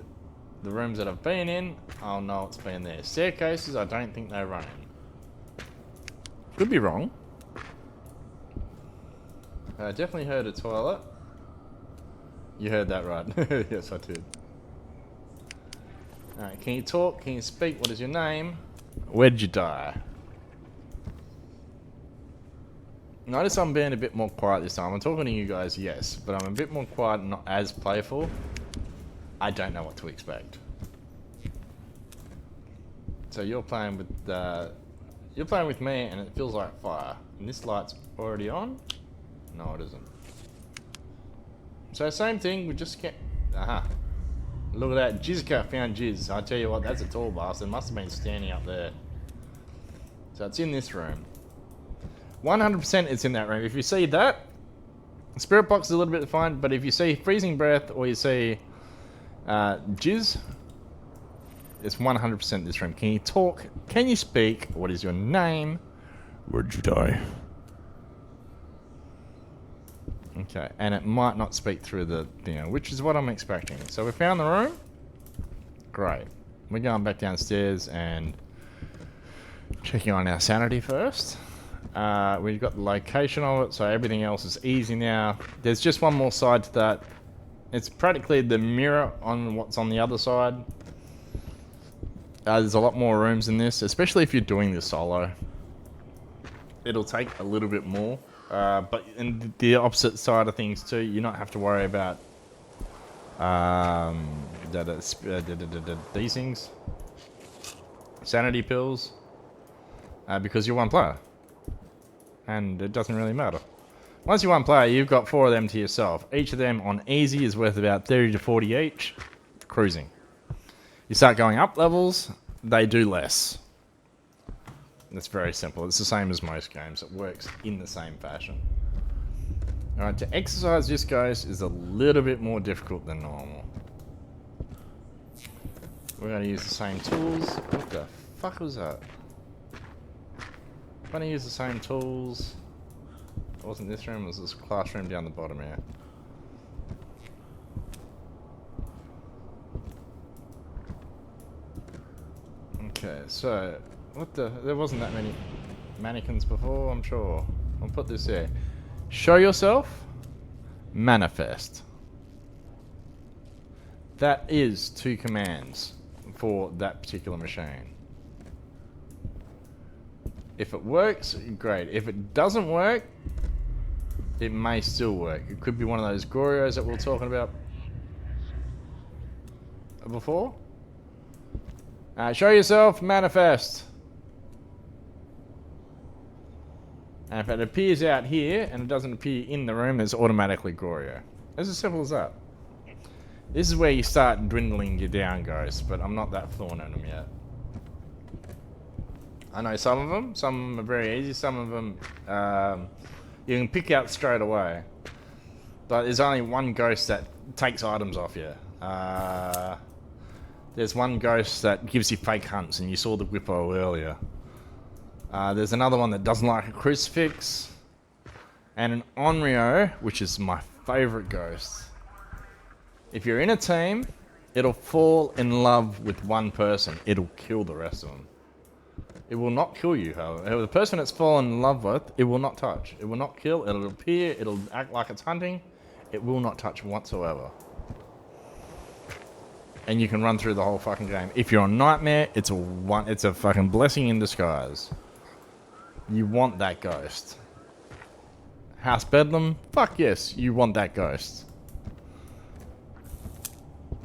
the rooms that I've been in, I'll know it's been there. Staircases, I don't think they're running. Could be wrong. I definitely heard a toilet. You heard that right. Yes, I did. Alright, can you talk? Can you speak? What is your name? Where'd you die? Notice I'm being a bit more quiet this time. I'm talking to you guys, yes, but I'm a bit more quiet and not as playful. I don't know what to expect. So you're playing with me, and it feels like fire. And this light's already on? No, it isn't. So same thing, we just get... Aha. Look at that, Jizzka found Jizz. I tell you what, that's a tall bastard. Must have been standing up there. So it's in this room. 100% it's in that room. If you see that, spirit box is a little bit defined, but if you see freezing breath or you see Jizz, it's 100% this room. Can you talk? Can you speak? What is your name? Where'd you die? Okay, and it might not speak through the thing, which is what I'm expecting. So we found the room. Great. We're going back downstairs and checking on our sanity first. We've got the location of it, so everything else is easy now. There's just one more side to that. It's practically the mirror on what's on the other side. There's a lot more rooms in this, especially if you're doing this solo. It'll take a little bit more. But in the opposite side of things too, you not have to worry about these things, sanity pills, because you're one player, and it doesn't really matter. Once you're one player, you've got 4 of them to yourself. Each of them on easy is worth about 30 to 40 each, cruising. You start going up levels, they do less. It's very simple. It's the same as most games. It works in the same fashion. Alright, to exercise this, guys, is a little bit more difficult than normal. We're going to use the same tools. What the fuck was that? I'm going to use the same tools. It wasn't this room, it was this classroom down the bottom here. Okay, so... What the? There wasn't that many mannequins before, I'm sure. I'll put this here. Show yourself. Manifest. That is 2 commands for that particular machine. If it works, great. If it doesn't work, it may still work. It could be one of those Gorios that we were talking about before. Show yourself. Manifest. And if it appears out here and it doesn't appear in the room, it's automatically Gorio. It's as simple as that. This is where you start dwindling your down ghosts, but I'm not that fluent in them yet. I know some of them are very easy, some of them you can pick out straight away. But there's only one ghost that takes items off you. There's one ghost that gives you fake hunts, and you saw the Whippo earlier. There's another one that doesn't like a crucifix. and an Onryo, which is my favorite ghost. If you're in a team, it'll fall in love with one person. It'll kill the rest of them. It will not kill you, however. The person it's fallen in love with, it will not touch. It will not kill. It'll appear. It'll act like it's hunting. It will not touch whatsoever. And you can run through the whole fucking game. If you're on Nightmare, it's a fucking blessing in disguise. You want that ghost. House Bedlam? Fuck yes, you want that ghost.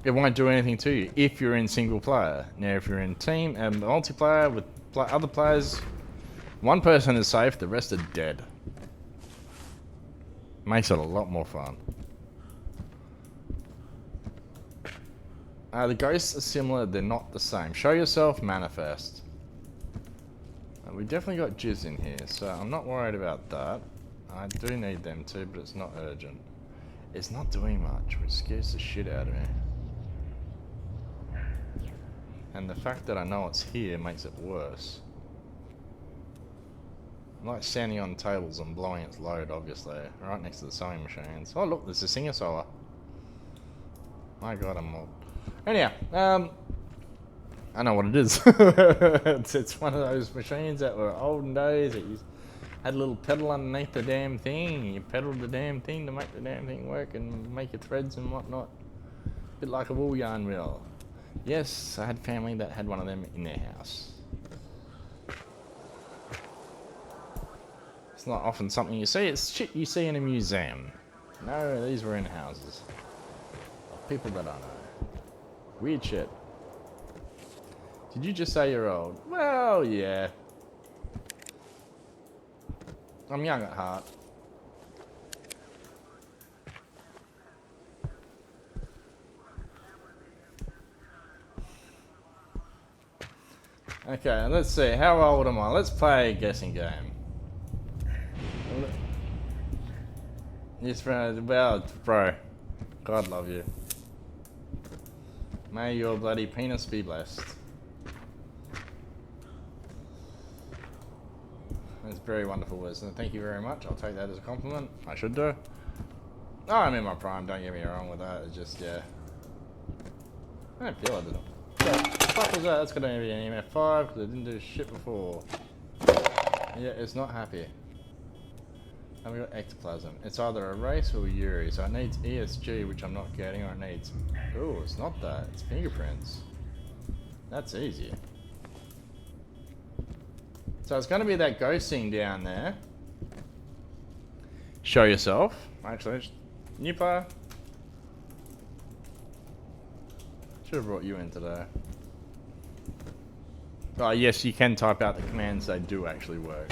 It won't do anything to you if you're in single player. Now, if you're in team and multiplayer with other players, one person is safe, the rest are dead. Makes it a lot more fun. The ghosts are similar, they're not the same. Show yourself, manifest. We definitely got jizz in here, so I'm not worried about that. I do need them too, but it's not urgent. It's not doing much, which scares the shit out of me. And the fact that I know it's here makes it worse. I'm like standing on tables and blowing its load, obviously, right next to the sewing machines. Oh look, there's a singer sewer. My god, I'm old. Anyhow, I know what it is. it's one of those machines that were olden days that you had a little pedal underneath the damn thing, and you pedaled the damn thing to make the damn thing work and make your threads and whatnot. A bit like a wool yarn mill. Yes, I had family that had one of them in their house. It's not often something you see, it's shit you see in a museum. No, these were in houses. Of people that I know. Weird shit. Did you just say you're old? Well, yeah. I'm young at heart. Okay, let's see. How old am I? Let's play a guessing game. Yes, well, bro. God love you. May your bloody penis be blessed. That's very wonderful wisdom. Thank you very much. I'll take that as a compliment. I should do. Oh, I'm in my prime. Don't get me wrong with that. It's just, yeah. I don't feel I did it. What the fuck was that? That's gonna be an EMF5 because I didn't do shit before. Yeah, it's not happy. And we got ectoplasm. It's either a race or a Yuri, so it needs ESG, which I'm not getting, or it needs... Oh, it's not that. It's fingerprints. That's easy. So it's going to be that ghosting down there. Show yourself. Actually, new player. Should have brought you in today. Oh yes, you can type out the commands. They do actually work.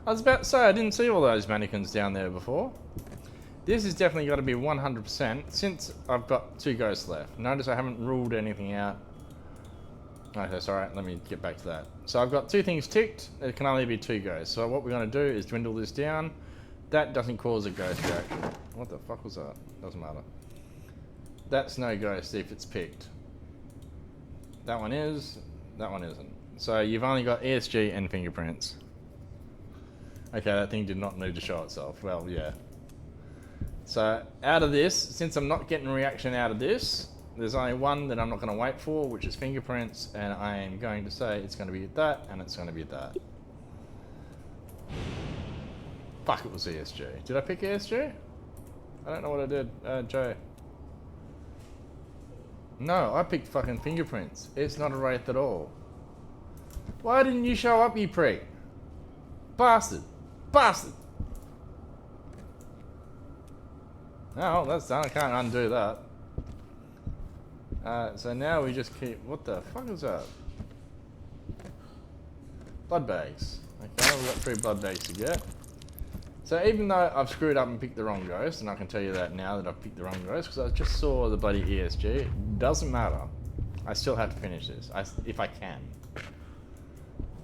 I was about to say, I didn't see all those mannequins down there before. This has definitely got to be 100% since I've got 2 ghosts left. Notice I haven't ruled anything out. Okay, sorry, let me get back to that. So I've got 2 things ticked. There can only be 2 ghosts. So what we're going to do is dwindle this down. That doesn't cause a ghost reaction. What the fuck was that? Doesn't matter. That's no ghost if it's picked. That one is, that one isn't. So you've only got ESG and fingerprints. Okay, that thing did not need to show itself. Well, yeah. So out of this, since I'm not getting a reaction out of this, there's only one that I'm not going to wait for, which is fingerprints, and I am going to say it's going to be that, and it's going to be that. Fuck, it was ESG. Did I pick ESG? I don't know what I did. Joe. No, I picked fucking fingerprints. It's not a wraith at all. Why didn't you show up, you prick? Bastard. Bastard! Oh, that's done. I can't undo that. So now we just keep... What the fuck is that? Blood bags. Okay, we've got 3 blood bags to get. So even though I've screwed up and picked the wrong ghost, and I can tell you that now that I've picked the wrong ghost, because I just saw the bloody ESG, it doesn't matter. I still have to finish this, if I can.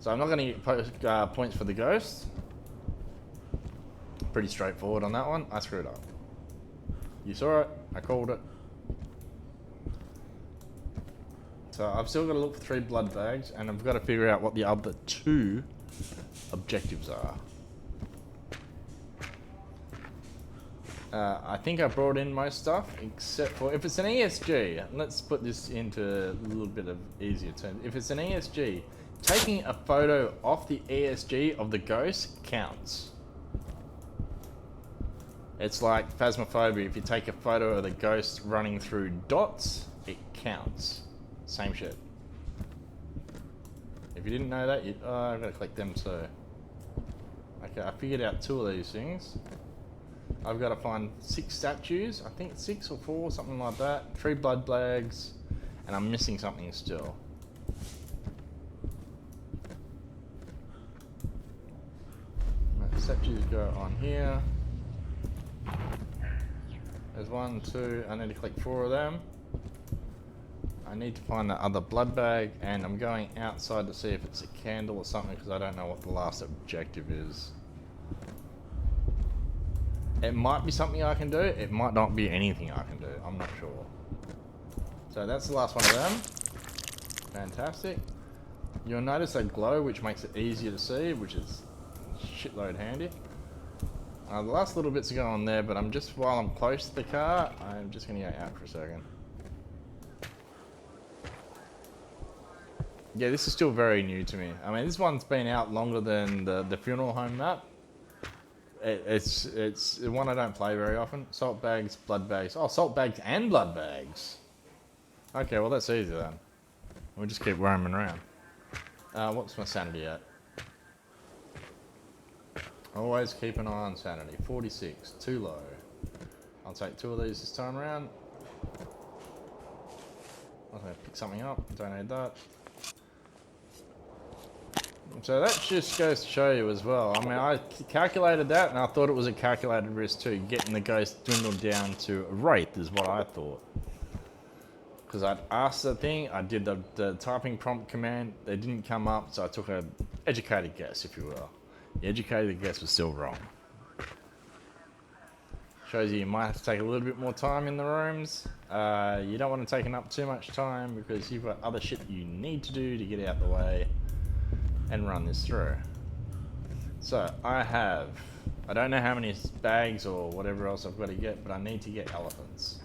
So I'm not going to get points for the ghost. Pretty straightforward on that one. I screwed up. You saw it. I called it. So I've still got to look for 3 blood bags, and I've got to figure out what the other 2 objectives are. I think I brought in most stuff, except for if it's an ESG. Let's put this into a little bit of easier terms. If it's an ESG, taking a photo off the ESG of the ghost counts. It's like Phasmophobia. If you take a photo of the ghost running through dots, it counts. Same shit. If you didn't know that, I've got to collect them too. Okay, I figured out 2 of these things. I've got to find 6 statues. I think 6 or 4, something like that. 3 blood bags, and I'm missing something still. Right, statues go on here. There's 1, 2. I need to collect 4 of them. I need to find the other blood bag, and I'm going outside to see if it's a candle or something because I don't know what the last objective is. It might be something I can do, it might not be anything I can do, I'm not sure. So that's the last one of them. Fantastic. You'll notice a glow which makes it easier to see, which is shitload handy. The last little bits are going there, but while I'm close to the car, I'm just going to go out for a second. Yeah, this is still very new to me. I mean, this one's been out longer than the funeral home map. It's one I don't play very often. Salt bags, blood bags. Oh, salt bags and blood bags. Okay, well that's easy then. We'll just keep roaming around. What's my sanity at? Always keep an eye on sanity. 46, too low. I'll take 2 of these this time around. I'm gonna pick something up. Don't need that. So that just goes to show you as well. I mean, I calculated that and I thought it was a calculated risk too. Getting the ghost dwindled down to a wraith is what I thought. Because I'd asked the thing, I did the typing prompt command, they didn't come up, so I took an educated guess, if you will. The educated guess was still wrong. Shows you might have to take a little bit more time in the rooms. You don't want to take up too much time because you've got other shit that you need to do to get out the way and run this through. So I don't know how many bags or whatever else I've got to get, but I need to get elephants.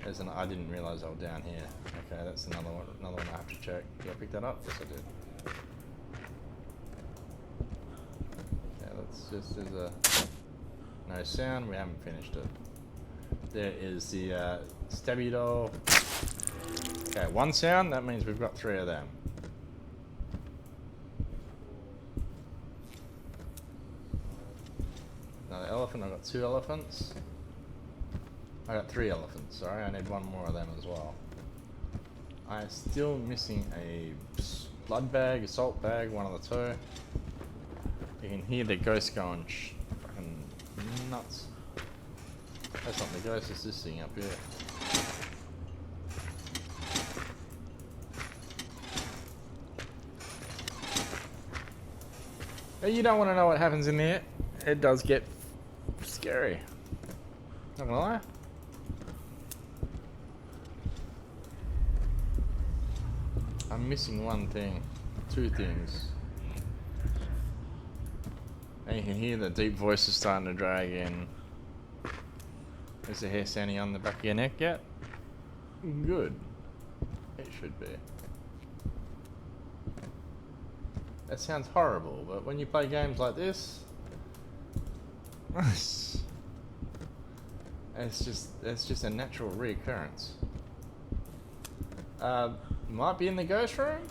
I didn't realise they were down here. Okay, that's another one I have to check. Did I pick that up? Yes, I did. Okay, there's no sound. We haven't finished it. There is the stabby doll. Okay, 1 sound. That means we've got 3 of them. Another elephant. I've got 2 elephants. I got 3 elephants, sorry. I need 1 more of them as well. I'm still missing a blood bag, a salt bag, one of the 2. You can hear the ghost going fucking nuts. That's not the ghost, it's this thing up here. You don't want to know what happens in there. It does get scary. Not gonna lie. I'm missing 1 thing. 2 things. And you can hear the deep voices starting to drag in. Is the hair standing on the back of your neck yet? Good. It should be. That sounds horrible, but when you play games like this, it's just a natural reoccurrence. Might be in the ghost room.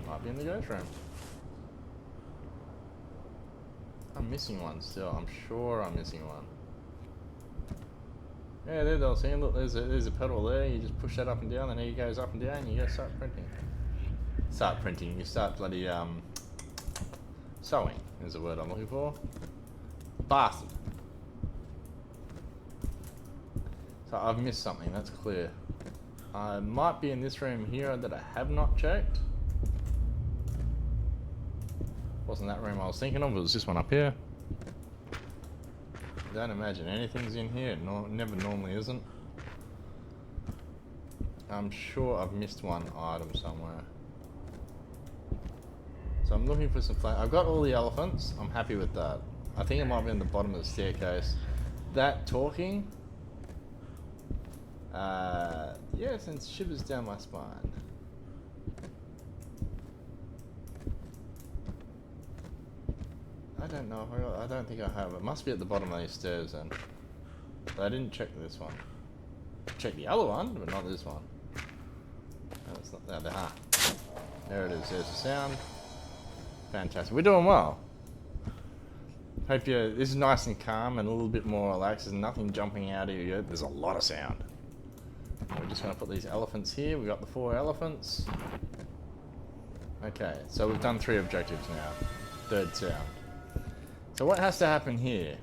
Might be in the ghost room. I'm missing 1 still. I'm sure I'm missing 1. Yeah, there they'll see. Look, there's a pedal there. You just push that up and down, and it goes up and down. And you go start printing. Start printing. You start bloody sewing. Is the word I'm looking for. Bastard. So I've missed something. That's clear. I might be in this room here that I have not checked. Wasn't that room I was thinking of, it was this one up here. Don't imagine anything's in here, never normally isn't. I'm sure I've missed one item somewhere. So I'm looking for some flame. I've got all the elephants. I'm happy with that. I think it might be in the bottom of the staircase. That talking, yeah, sends shivers down my spine. I don't know if I don't think I have. It must be at the bottom of these stairs then. But I didn't check this one. Check the other one, but not this one. No, it's not there. Ah, there it is. There's the sound. Fantastic. We're doing well. Hope you. This is nice and calm and a little bit more relaxed. There's nothing jumping out at you. There's a lot of sound. We're just going to put these elephants here. We've got the 4 elephants. Okay, so we've done 3 objectives now. Third sound. So what has to happen here?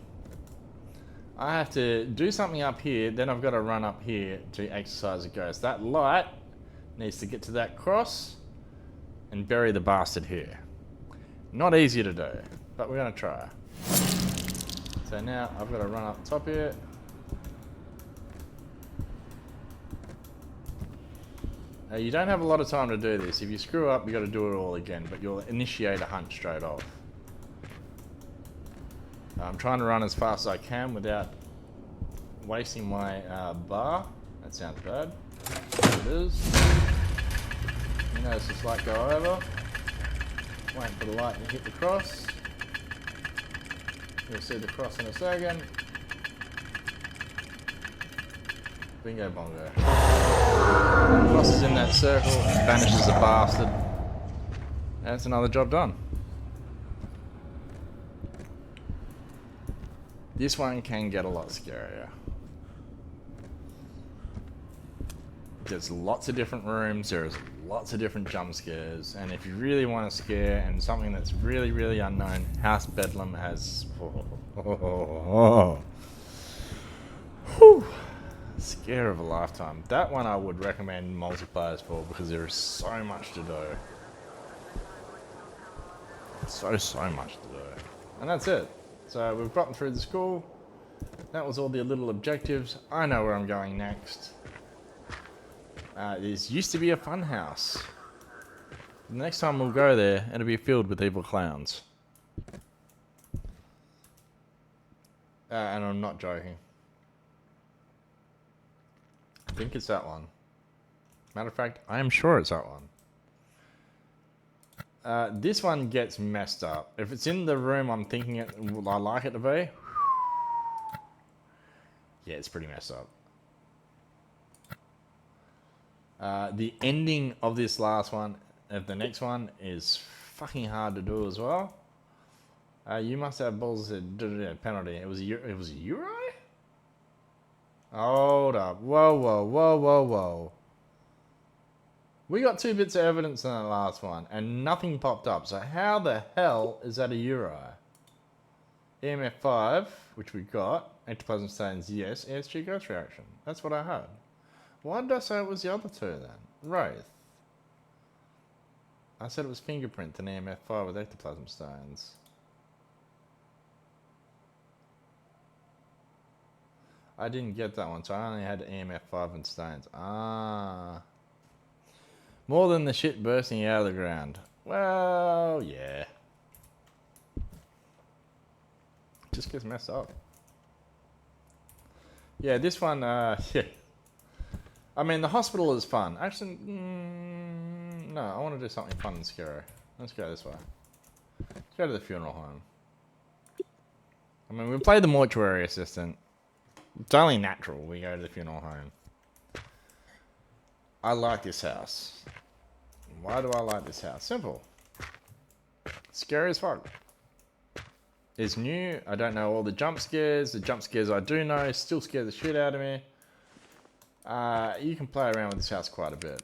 I have to do something up here, then I've got to run up here to exercise a ghost. That light needs to get to that cross and bury the bastard here. Not easy to do, but we're going to try. So now I've got to run up top here. Now you don't have a lot of time to do this. If you screw up, you've got to do it all again, but you'll initiate a hunt straight off. I'm trying to run as fast as I can without wasting my bar. That sounds bad. There it is. You notice this light go over. Waiting for the light to hit the cross. You'll see the cross in a second. Bingo bongo. Crosses in that circle, banishes the bastard. That's another job done. This one can get a lot scarier. There's lots of different rooms, there's lots of different jump scares, and if you really want to scare and something that's really, really unknown, House Bedlam has... Whew. Scare of a lifetime. That one I would recommend multiplayers for because there is so much to do. So much to do. And that's it. So we've gotten through the school. That was all the little objectives. I know where I'm going next. This used to be a fun house. The next time we'll go there, it'll be filled with evil clowns. And I'm not joking. I think it's that one. Matter of fact, I am sure it's that one. This one gets messed up. If it's in the room I'm thinking I like it to be, yeah, it's pretty messed up. The ending of this last one, of the next one, is fucking hard to do as well. You must have balls to do penalty. It was a Euro? Hold up. Whoa. We got 2 bits of evidence in that last one, and nothing popped up. So how the hell is that a Euro? EMF 5, which we got. Ectoplasm stains, yes. ESG ghost reaction. That's what I had. Why did I say it was the other 2 then? Wraith. I said it was fingerprint and EMF 5 with ectoplasm stains. I didn't get that one, so I only had EMF 5 and stains. Ah. More than the shit bursting out of the ground. Well, yeah. Just gets messed up. Yeah, this one, yeah. I mean, the hospital is fun. Actually, no, I want to do something fun and scary. Let's go this way. Let's go to the funeral home. I mean, we play the mortuary assistant. It's only natural we go to the funeral home. I like this house. Why do I like this house? Simple. Scary as fuck. It's new. I don't know all the jump scares. The jump scares I do know still scare the shit out of me. You can play around with this house quite a bit.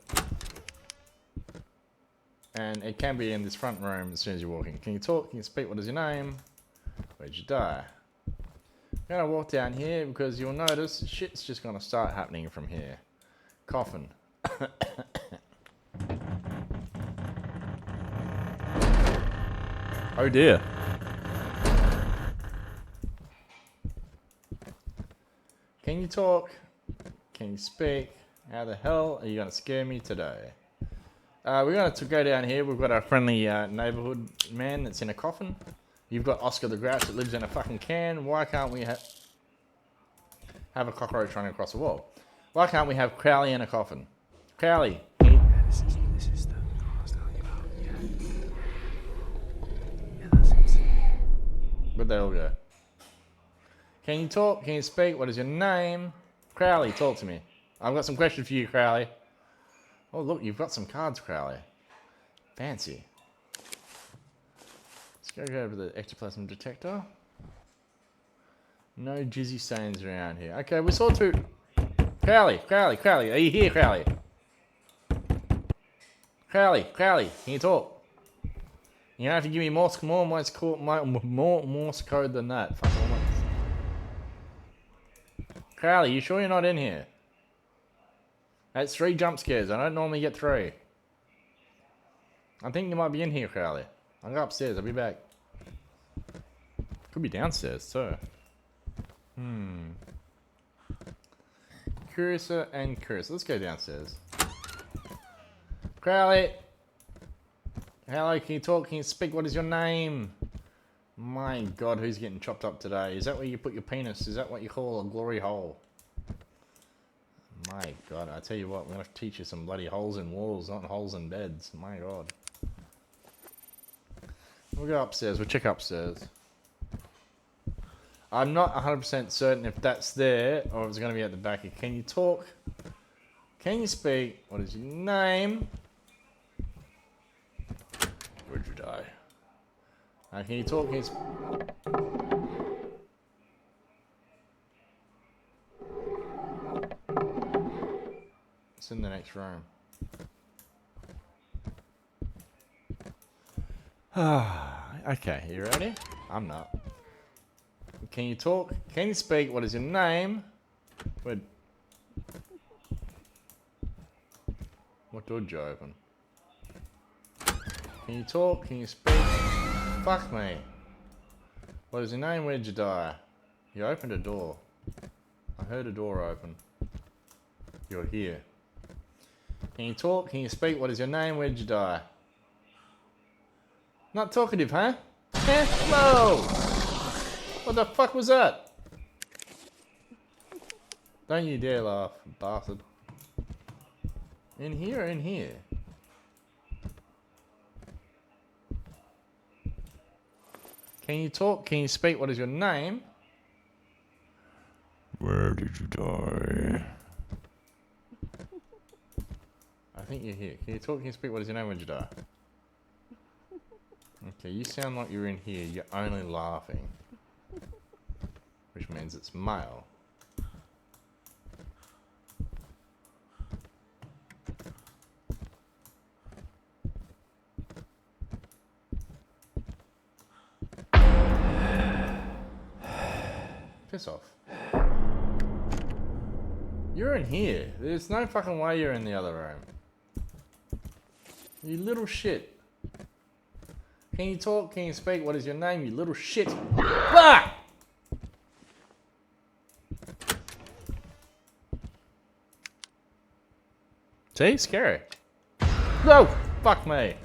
And it can be in this front room as soon as you're walking. Can you talk? Can you speak? What is your name? Where'd you die? I'm going to walk down here because you'll notice shit's just going to start happening from here. Coffin. Oh dear. Can you talk? Can you speak? How the hell are you gonna scare me today? We're going to go down here. We've got our friendly neighborhood man that's in a coffin. You've got Oscar the Grouch that lives in a fucking can. Why can't we have a cockroach running across the wall? Why can't we have Crowley in a coffin? Crowley. This is the I was telling you about. Yeah, that seems. Where'd they all go? Can you talk? Can you speak? What is your name? Crowley, talk to me. I've got some questions for you, Crowley. Oh, look, you've got some cards, Crowley. Fancy. Let's go over the ectoplasm detector. No jizzy stains around here. Okay, we saw two. Crowley, are you here, Crowley? Crowley, can you talk? You don't have to give me more Morse code than that. Fuck all. Crowley, you sure you're not in here? That's 3 jump scares. I don't normally get 3. I think you might be in here, Crowley. I'll go upstairs. I'll be back. Could be downstairs too. Curiouser and curious. Let's go downstairs. Crowley. Hello, can you talk? Can you speak? What is your name? My God, who's getting chopped up today? Is that where you put your penis? Is that what you call a glory hole? My God, I tell you what, we're going to teach you some bloody holes in walls, not holes in beds. My God. We'll go upstairs. We'll check upstairs. I'm not 100% certain if that's there or if it's going to be at the back. Can you talk? Can you speak? What is your name? Where'd you die? Can you talk? Can you speak? It's in the next room. Okay, you ready? I'm not. Can you talk? Can you speak? What is your name? What door did you open? Can you talk? Can you speak? Fuck me. What is your name? Where'd you die? You opened a door. I heard a door open. You're here. Can you talk? Can you speak? What is your name? Where'd you die? Not talkative, huh? Hello! What the fuck was that? Don't you dare laugh, bastard. In here or in here? Can you talk? Can you speak? What is your name? Where did you die? I think you're here. Can you talk? Can you speak? What is your name? Where did you die? Okay, you sound like you're in here. You're only laughing. Which means it's male. Piss off. You're in here. There's no fucking way you're in the other room. You little shit. Can you talk? Can you speak? What is your name, you little shit? Ah! See? Scary. No! Fuck me.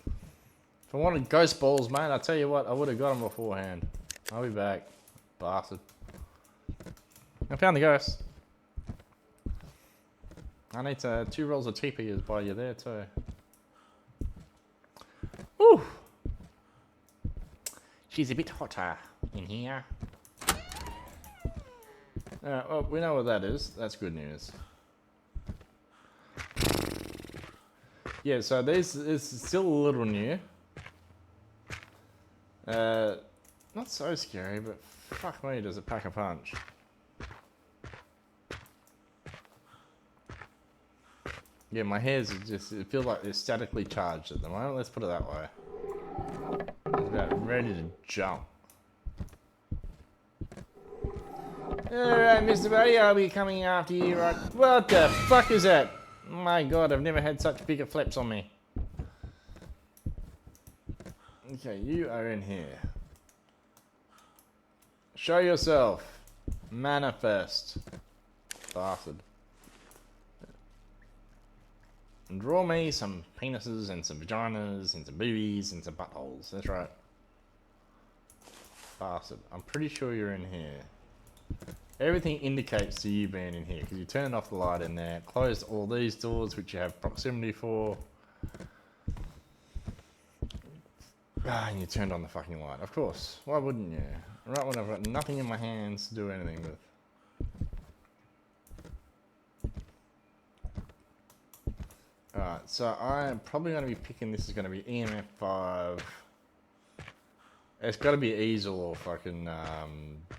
If I wanted ghost balls, man, I tell you what, I would have got them beforehand. I'll be back. Bastard. I found the ghost. I need 2 rolls of TP while you're there too. Ooh! She's a bit hotter in here. Well, we know what that is. That's good news. Yeah, so this is still a little new. Not so scary, but fuck me, does it pack a punch. Yeah, my hairs are just, it feels like they're statically charged at the moment, let's put it that way. It's about ready to jump. Alright, Mr. Buddy, I'll be coming after you right... What the fuck is that? My God, I've never had such bigger flaps on me. Okay, you are in here. Show yourself. Manifest. Bastard. And draw me some penises and some vaginas and some boobies and some buttholes. That's right. Bastard. I'm pretty sure you're in here. Everything indicates to you being in here because you turned off the light in there, closed all these doors which you have proximity for. And you turned on the fucking light. Of course. Why wouldn't you? Right when I've got nothing in my hands to do anything with. Alright, so I'm probably going to be picking this is going to be EMF 5. It's got to be easel or fucking,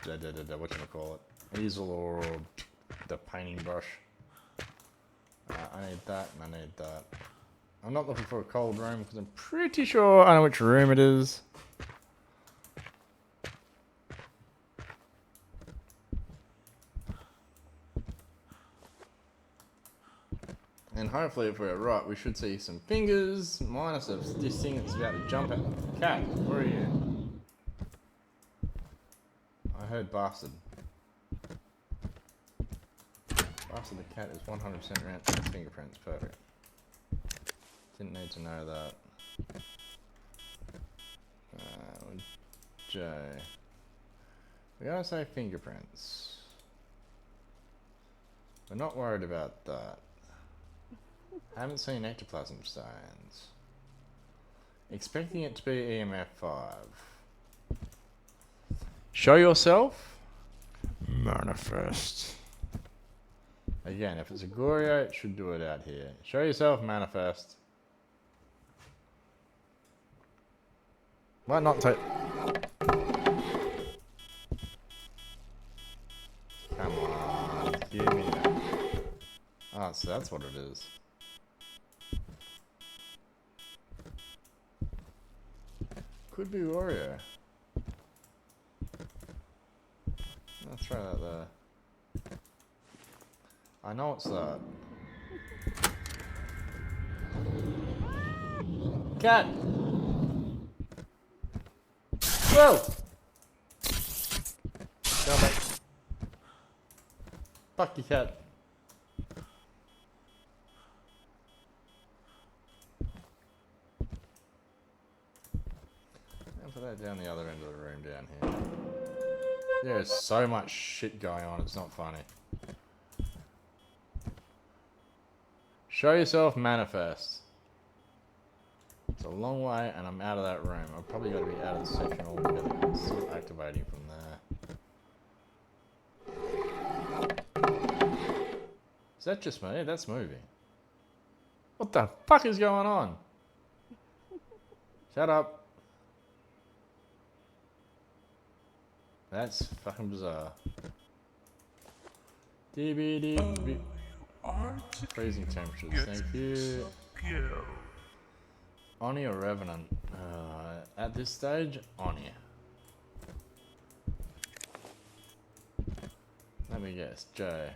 whatchamacallit? Easel or the painting brush. I need that and I need that. I'm not looking for a cold room because I'm pretty sure I know which room it is. And hopefully if we're right, we should see some fingers, minus this thing that's about to jump at the cat. Where are you? I heard bastard. Bastard the cat is 100% around its fingerprints. Perfect. Didn't need to know that. J. We gotta say fingerprints. We're not worried about that. Haven't seen ectoplasm stains. Expecting it to be EMF 5. Show yourself. Manifest. Again, if it's a Gorio, it should do it out here. Show yourself, manifest. Might not take. Come on, give me that. Oh, so that's what it is. Could be Wario. I'll try that there. I know it's that. Cat! Whoa! Go back. Fuck you, cat. And put that down the other end of the room down here. There's so much shit going on, it's not funny. Show yourself, manifest. It's a long way and I'm out of that room. I've probably got to be out of the section altogether. It's still activating from there. Is that just me? That's moving. What the fuck is going on? Shut up. That's fucking bizarre. DBD. Freezing temperatures, thank you. Oni or Revenant? At this stage, Oni. Let me guess, J.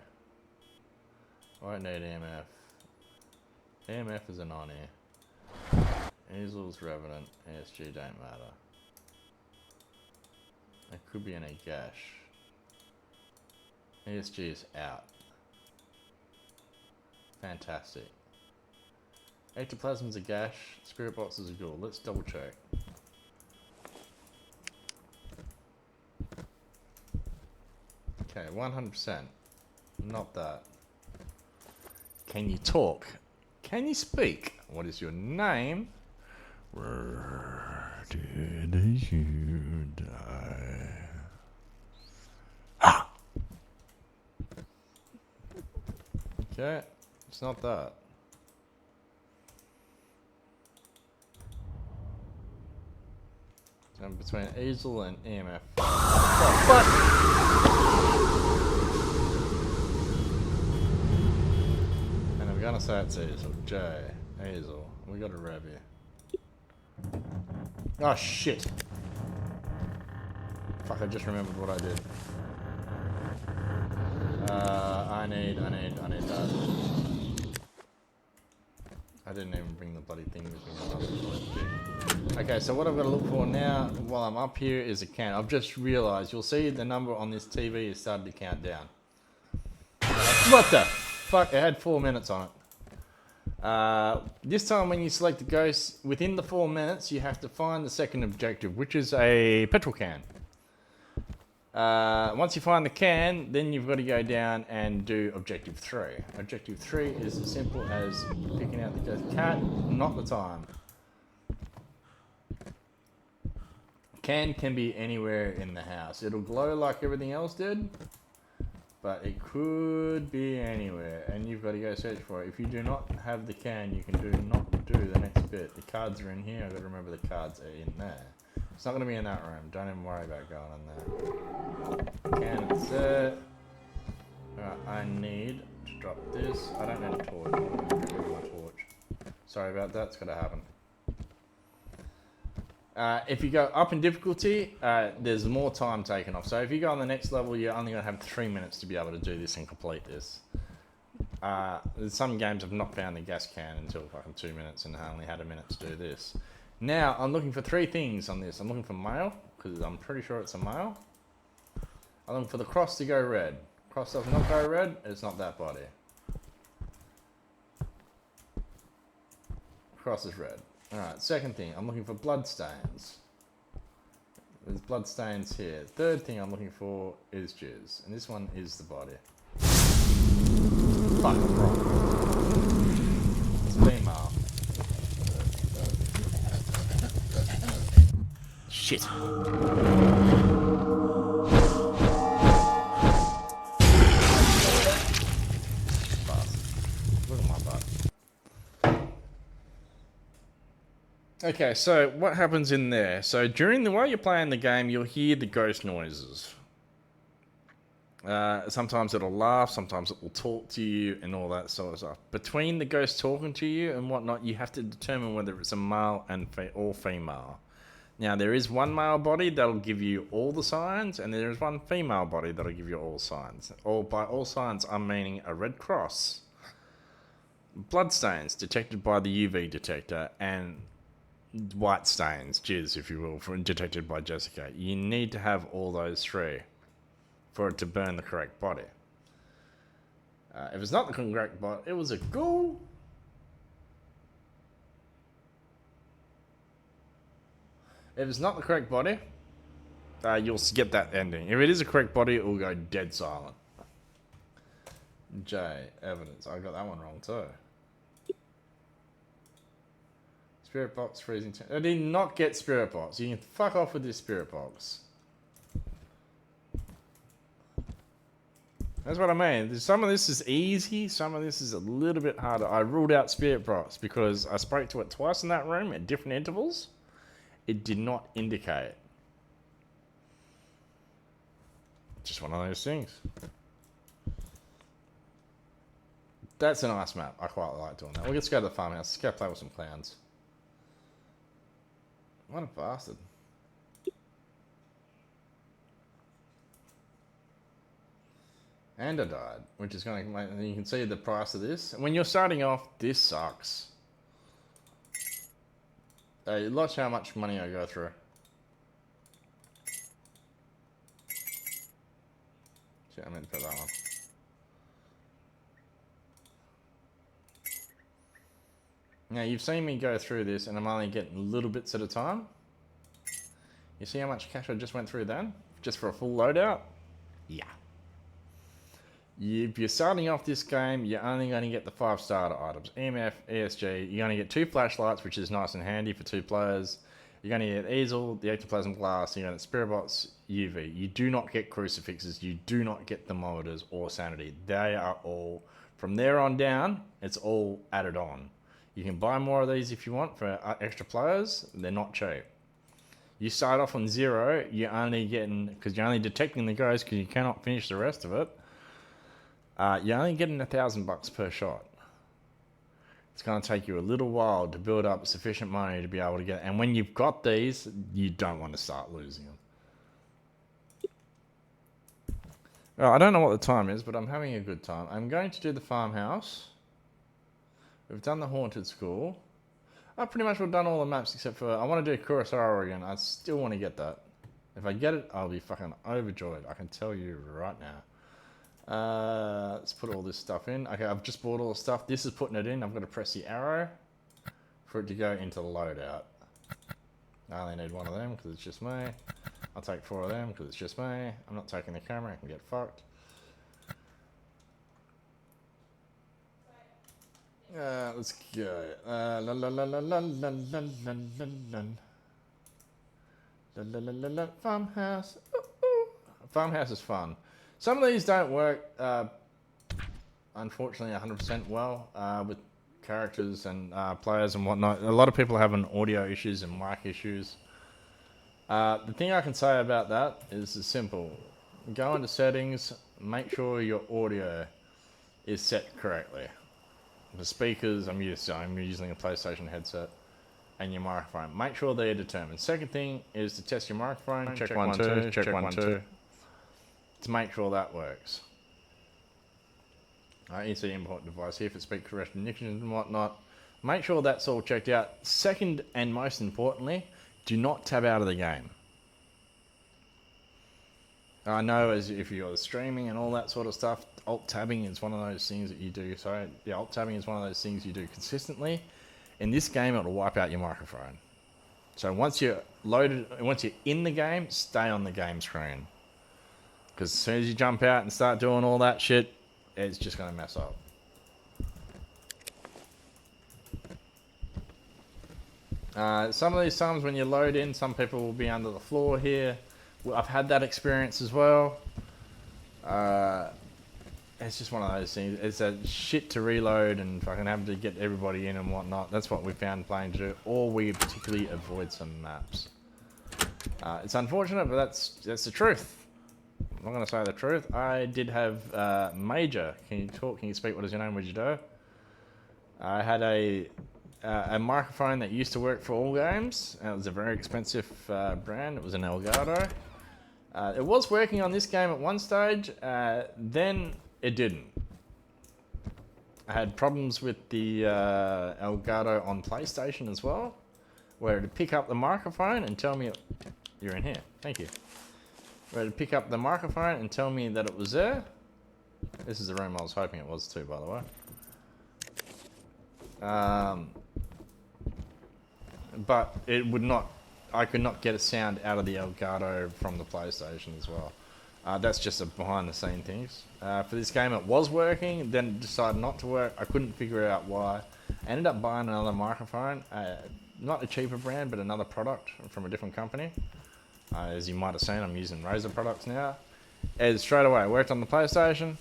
Won't need EMF. EMF is an Oni. Easel's Revenant, ESG don't matter. It could be in a gash. ESG is out. Fantastic. Ectoplasm's a gash, spirit box is a ghoul. Let's double check. Okay, 100%. Not that. Can you talk? Can you speak? What is your name? Where did you die? Ah! Okay, it's not that. So I'm between easel and EMF. What? And I'm gonna say it's easel. J. Easel. We got a rev here. Oh shit. Fuck, I just remembered what I did. I need that. I didn't even bring the bloody thing with me. Okay, so what I've got to look for now while I'm up here is a count. I've just realised, you'll see the number on this TV has started to count down. What the fuck? It had 4 minutes on it. This time when you select the ghost, within the 4 minutes, you have to find the second objective, which is a petrol can. Once you find the can, then you've got to go down and do objective 3. Objective 3 is as simple as picking out the ghost cat, not the time. Can be anywhere in the house. It'll glow like everything else did, but it could be anywhere, and you've got to go search for it. If you do not have the can, you can not do the next bit. The cards are in here. I've got to remember the cards are in there. It's not going to be in that room. Don't even worry about going in there. Can is there. Alright, I need to drop this. I don't need a torch. I'm going to get rid of my torch. Sorry about that. It's got to happen. If you go up in difficulty, there's more time taken off. So if you go on the next level, you're only going to have 3 minutes to be able to do this and complete this. Some games have not found the gas can until fucking 2 minutes and only had a minute to do this. Now, I'm looking for 3 things on this. I'm looking for male, because I'm pretty sure it's a male. I'm looking for the cross to go red. Cross does not go red, it's not that body. Cross is red. Alright, second thing, I'm looking for blood stains. There's blood stains here. Third thing I'm looking for is jizz. And this one is the body. Fuck, I'm wrong. It's female. Shit. Look at my butt. Okay, so what happens in there? So while you're playing the game, you'll hear the ghost noises. Sometimes it'll laugh, sometimes it will talk to you and all that sort of stuff. Between the ghost talking to you and whatnot, you have to determine whether it's a male or female. Now, there is one male body that'll give you all the signs, and there is one female body that'll give you all signs. By all signs, I'm meaning a red cross, bloodstains detected by the UV detector, and white stains, jizz, if you will, detected by Jessica. You need to have all those 3 for it to burn the correct body. If it's not the correct body, it was a ghoul. If it's not the correct body, you'll get that ending. If it is a correct body, it will go dead silent. J, evidence. I got that one wrong too. Spirit box, freezing. I did not get spirit box. You can fuck off with this spirit box. That's what I mean. Some of this is easy, some of this is a little bit harder. I ruled out spirit box because I spoke to it twice in that room at different intervals. It did not indicate. Just one of those things. That's a nice map. I quite like doing that. Well, let's go to the farmhouse. Let's go play with some clowns. What a bastard. And I died, which is going to make, you can see the price of this. When you're starting off, this sucks. Watch how much money I go through. Shit, I meant to put that one. Now, you've seen me go through this, and I'm only getting little bits at a time. You see how much cash I just went through then? Just for a full loadout? Yeah. If you're starting off this game, you're only going to get the 5 starter items. EMF, ESG, you're going to get 2 flashlights, which is nice and handy for 2 players. You're going to get easel, the ectoplasm glass, you're going to get spirit box, UV. You do not get crucifixes, you do not get thermometers or sanity. They are all, from there on down, it's all added on. You can buy more of these if you want for extra players. They're not cheap. You start off on 0, you're only getting, because you're only detecting the ghost because you cannot finish the rest of it. You're only getting $1,000 per shot. It's going to take you a little while to build up sufficient money to be able to get, and when you've got these, you don't want to start losing them. Well, I don't know what the time is, but I'm having a good time. I'm going to do the farmhouse. We've done the haunted school. I've pretty much done all the maps except for, I want to do Kurosawa again. I still want to get that. If I get it, I'll be fucking overjoyed. I can tell you right now. Let's put all this stuff in. Okay, I've just bought all the stuff. This is putting it in. I'm going to press the arrow for it to go into the loadout. I only need one of them because it's just me. I'll take 4 of them because it's just me. I'm not taking the camera. I can get fucked. Let's go. La la la la la la la la la la. Farmhouse. Ooh, ooh. Farmhouse is fun. Some of these don't work, unfortunately, 100% well with characters and players and whatnot. A lot of people are having audio issues and mic issues. The thing I can say about that is simple. Go into settings, make sure your audio is set correctly. The speakers, I'm using a PlayStation headset, and your microphone. Make sure they're determined. Second thing is to test your microphone. Check 1, 2, check 1, 2. To make sure that works. It's the import device here for speaker recognition and whatnot. Make sure that's all checked out. Second and most importantly, do not tab out of the game. I know as if you're streaming and all that sort of stuff, alt tabbing is one of those things that you do. Alt tabbing is one of those things you do consistently. In this game, it'll wipe out your microphone. So once you're in the game, stay on the game screen. Because as soon as you jump out and start doing all that shit, it's just going to mess up. Some of these times when you load in, some people will be under the floor here. I've had that experience as well. It's just one of those things. It's a shit to reload and fucking have to get everybody in and whatnot. That's what we found playing to do. Or we particularly avoid some maps. It's unfortunate, but that's the truth. I'm not going to say the truth. I did have Major. Can you talk? Can you speak? What is your name? What did you do? I had a microphone that used to work for all games. It was a very expensive brand. It was an Elgato. It was working on this game at one stage. Then it didn't. I had problems with the Elgato on PlayStation as well, where it'd pick up the microphone and tell me you're in here. Thank you. Where it'd pick up the microphone and tell me that it was there. This is the room I was hoping it was too, by the way. But it would not. I could not get a sound out of the Elgato from the PlayStation as well. That's just a behind the scene things. For this game it was working, then it decided not to work. I couldn't figure out why. I ended up buying another microphone, not a cheaper brand but another product from a different company. As you might have seen, I'm using Razer products now. Straight away, it worked on the PlayStation,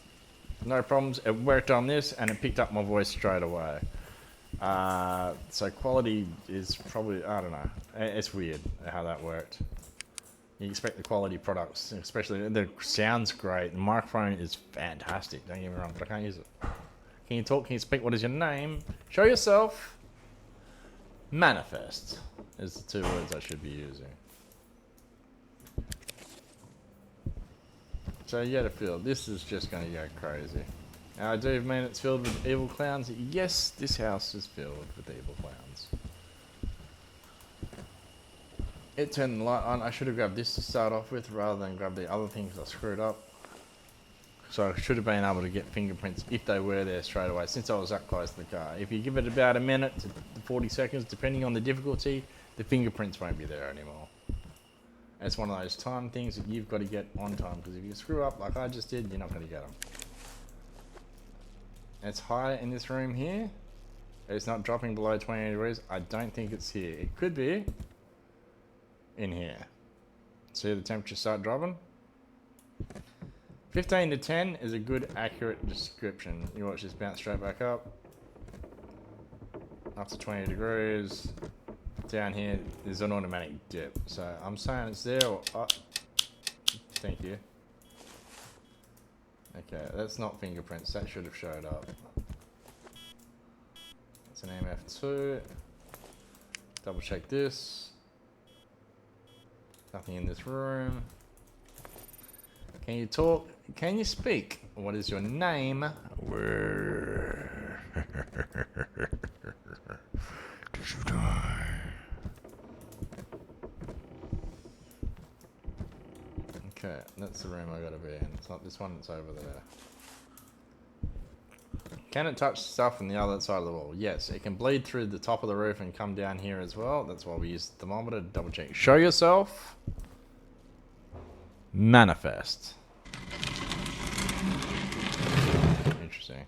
no problems. It worked on this and it picked up my voice straight away. So quality is probably, I don't know, it's weird how that worked. You expect the quality products, especially the sound's great. The microphone is fantastic, don't get me wrong, but I can't use it. Can you talk? Can you speak? What is your name? Show yourself. Manifest is the 2 words I should be using. So you get a feel. This is just going to go crazy. Now, I do mean it's filled with evil clowns. Yes, this house is filled with evil clowns. It turned the light on. I should have grabbed this to start off with rather than grab the other things I screwed up. So I should have been able to get fingerprints if they were there straight away since I was that close to the car. If you give it about a minute to 40 seconds, depending on the difficulty, the fingerprints won't be there anymore. And it's one of those time things that you've got to get on time, because if you screw up like I just did, you're not going to get them. It's high in this room here. It's not dropping below 20 degrees. I don't think it's here. It could be in here. See the temperature start dropping? 15 to 10 is a good, accurate description. You watch this bounce straight back up. Up to 20 degrees. Down here, there's an automatic dip. So I'm saying it's there or up. Thank you. Okay, that's not fingerprints. That should have showed up. It's an MF2. Double check this. Nothing in this room. Can you talk? Can you speak? What is your name? Where did you die? Okay, that's the room I gotta be in. It's not this one, it's over there. Can it touch stuff on the other side of the wall? Yes, it can bleed through the top of the roof and come down here as well. That's why we use the thermometer to double check. Show yourself. Manifest. Interesting.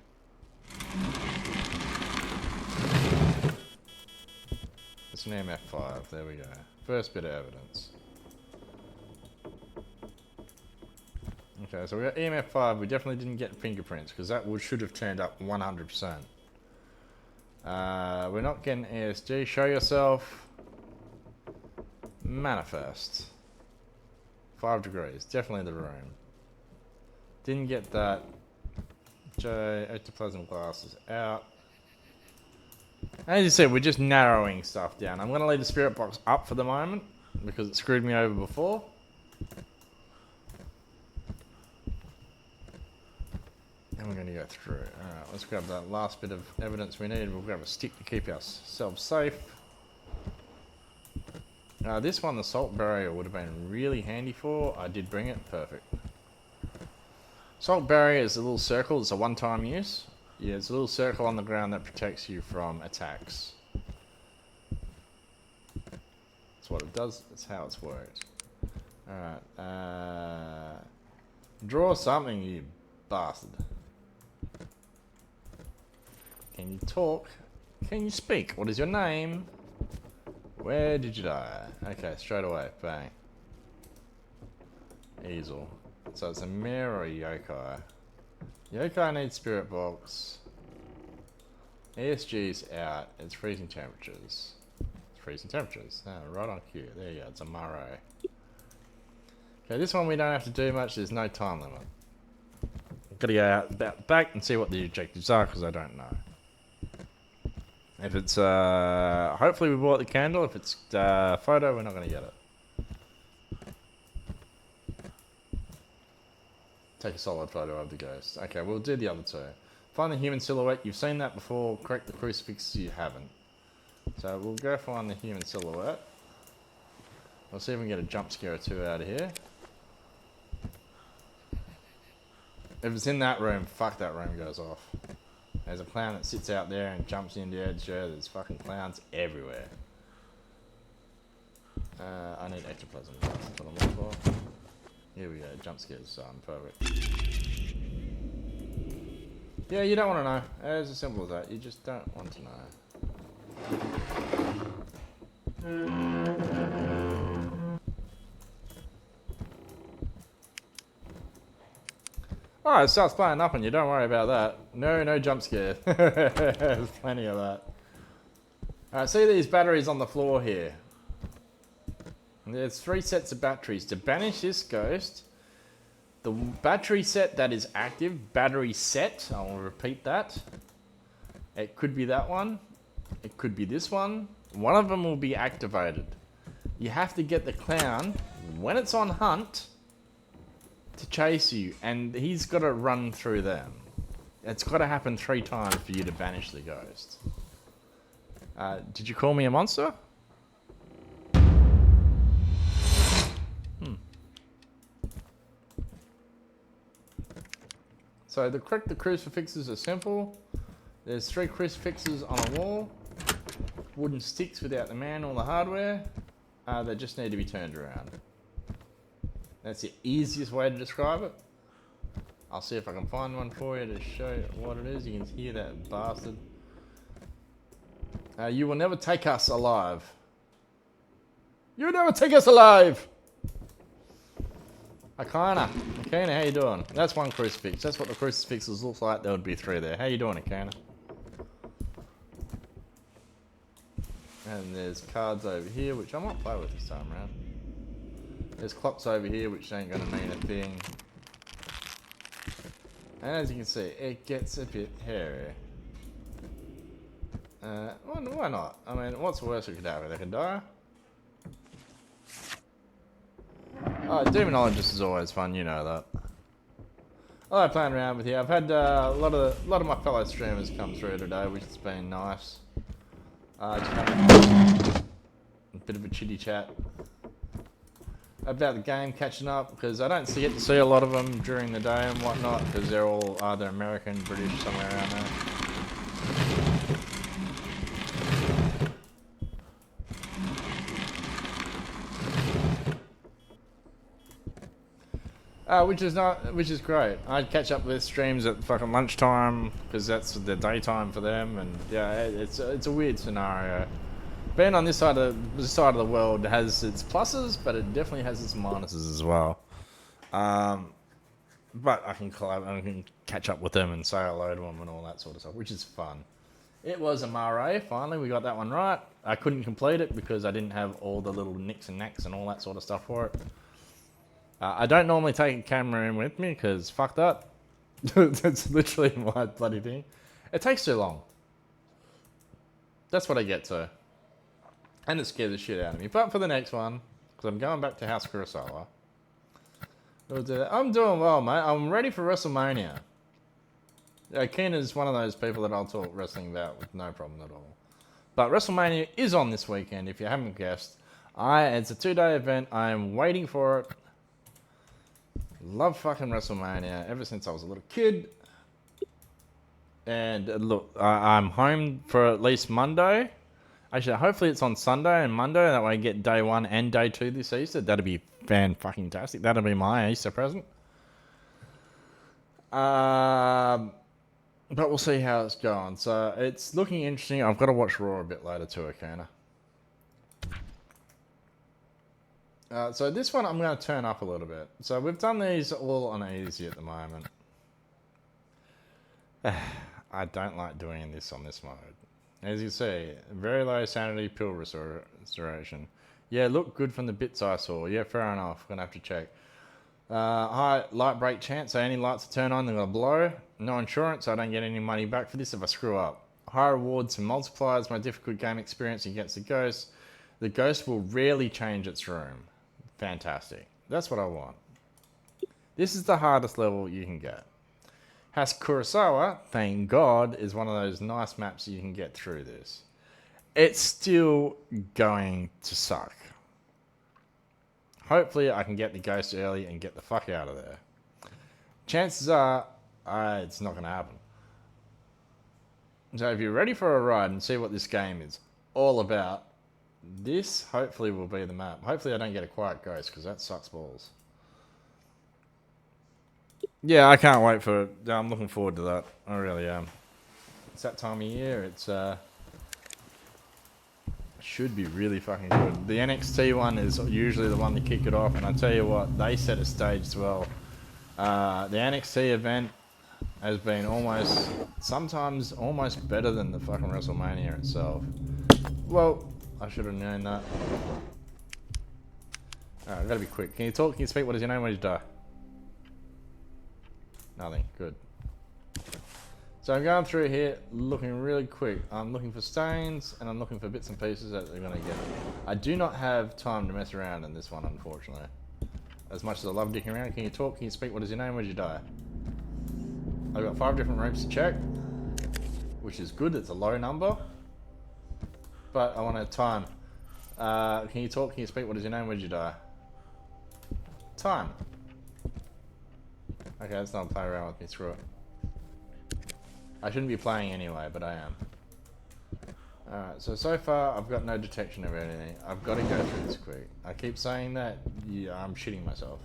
It's an EMF5. There we go. First bit of evidence. Okay, so we got EMF5. We definitely didn't get fingerprints because that should have turned up 100%. We're not getting ASG. Show yourself. Manifest. 5 degrees. Definitely the room. Didn't get that. J. Ectoplasm glass is out. As you said, we're just narrowing stuff down. I'm going to leave the spirit box up for the moment because it screwed me over before. And we're going to go through. Alright, let's grab that last bit of evidence we need. We'll grab a stick to keep ourselves safe. This one, the salt barrier, would have been really handy for. I did bring it. Perfect. Salt barrier is a little circle. It's a one-time use. Yeah, it's a little circle on the ground that protects you from attacks. That's what it does. That's how it's worked. Alright. Draw something, you bastard. Can you talk? Can you speak? What is your name? Where did you die? Okay, straight away. Bang. Easel. So it's a mirror or a yokai? Yokai needs spirit box. ESG's out. It's freezing temperatures. It's freezing temperatures. Oh, right on cue. There you go. It's a Murray. Okay, this one we don't have to do much. There's no time limit. Gotta go out back and see what the objectives are because I don't know. If it's hopefully we bought the candle. If it's photo, we're not gonna get it. Take a solid photo of the ghost. Okay, we'll do the other two. Find the human silhouette. You've seen that before. Correct the crucifix. You haven't. So we'll go find the human silhouette. We'll see if we can get a jump scare or two out of here. If it's in that room, fuck, that room goes off. There's a clown that sits out there and jumps into the edge. There's fucking clowns everywhere. I need ectoplasm. That's what I'm looking for. Here we go. Jump scares. Perfect. Yeah, you don't want to know. It's as simple as that. You just don't want to know. Alright, it starts playing up and you don't worry about that. No jump scare. There's plenty of that. Alright, see these batteries on the floor here. There's 3 sets of batteries. To banish this ghost, the battery set that is active, battery set, I'll repeat that. It could be that one. It could be this one. One of them will be activated. You have to get the clown, when it's on hunt, to chase you, and he's got to run through them. It's got to happen 3 times for you to banish the ghost. Did you call me a monster? So the crucifixes are simple. There's 3 crucifixes on a wall. Wooden sticks without the man or the hardware. They just need to be turned around. That's the easiest way to describe it. I'll see if I can find one for you to show you what it is. You can hear that bastard. You will never take us alive. You will never take us alive! Akana, how you doing? That's 1 crucifix. That's what the crucifixes look like. There would be 3 there. How you doing, Akana? And there's cards over here, which I might play with this time around. There's clocks over here, which ain't gonna mean a thing. And as you can see, it gets a bit hairy. Why not? I mean, what's the worst that could happen? They can die. Oh, Demonologist is always fun, you know that. I like playing around with you. I've had a lot of my fellow streamers come through today, which has been nice. Just having a bit of a chitty chat about the game, catching up, because I don't get to see a lot of them during the day and whatnot, because they're all either American, British, somewhere around there. which is great. I'd catch up with streams at fucking lunchtime because that's the daytime for them, and yeah, it's a weird scenario. Being on this side of the world has its pluses, but it definitely has its minuses as well. But I can catch up with them and say hello to them and all that sort of stuff, which is fun. It was a mare. Finally, we got that one right. I couldn't complete it because I didn't have all the little nicks and knacks and all that sort of stuff for it. I don't normally take a camera in with me because fuck that. That's literally my bloody thing. It takes too long. That's what I get to. And it scares the shit out of me. But for the next one, because I'm going back to House Kurosawa, I'm doing well, mate. I'm ready for WrestleMania. Keen is one of those people that I'll talk wrestling about with no problem at all. But WrestleMania is on this weekend, if you haven't guessed. It's a 2-day event. I'm waiting for it. Love fucking WrestleMania ever since I was a little kid. And look, I'm home for at least Monday. Actually, hopefully it's on Sunday and Monday. That way I get day 1 and day 2 this Easter. That'd be fan-fucking-tastic. That'll be my Easter present. But we'll see how it's going. So it's looking interesting. I've got to watch Raw a bit later too, Akana. So this one I'm going to turn up a little bit. So we've done these all on easy at the moment. I don't like doing this on this mode. As you see, very low sanity pill restoration. Yeah, look good from the bits I saw. Yeah, fair enough. Gonna have to check. High light break chance. So any lights to turn on, they're gonna blow. No insurance, so I don't get any money back for this if I screw up. High rewards and multipliers. My difficult game experience against the ghost. The ghost will rarely change its room. Fantastic. That's what I want. This is the hardest level you can get. House Kurosawa, thank God, is one of those nice maps you can get through this. It's still going to suck. Hopefully I can get the ghost early and get the fuck out of there. Chances are, it's not going to happen. So if you're ready for a ride and see what this game is all about, this hopefully will be the map. Hopefully I don't get a quiet ghost because that sucks balls. Yeah, I can't wait for it. I'm looking forward to that. I really am. It's that time of year. It's should be really fucking good. The NXT one is usually the one to kick it off, and I tell you what, they set a stage as well. The NXT event has been sometimes almost better than the fucking WrestleMania itself. Well, I should have known that. Alright, I've got to be quick. Can you talk? Can you speak? What is your name? Where did you die? Nothing. Good. So I'm going through here looking really quick. I'm looking for stains and I'm looking for bits and pieces that they're going to get. I do not have time to mess around in this one, unfortunately. As much as I love dicking around. Can you talk? Can you speak? What is your name? Where did you die? I've got 5 different ropes to check, which is good. It's a low number. But I want to time. Can you talk? Can you speak? What is your name? Where did you die? Time. Okay, let's not play around with me. Screw it. I shouldn't be playing anyway, but I am. Alright, so far I've got no detection of anything. I've got to go through this quick. I keep saying that. Yeah, I'm shitting myself.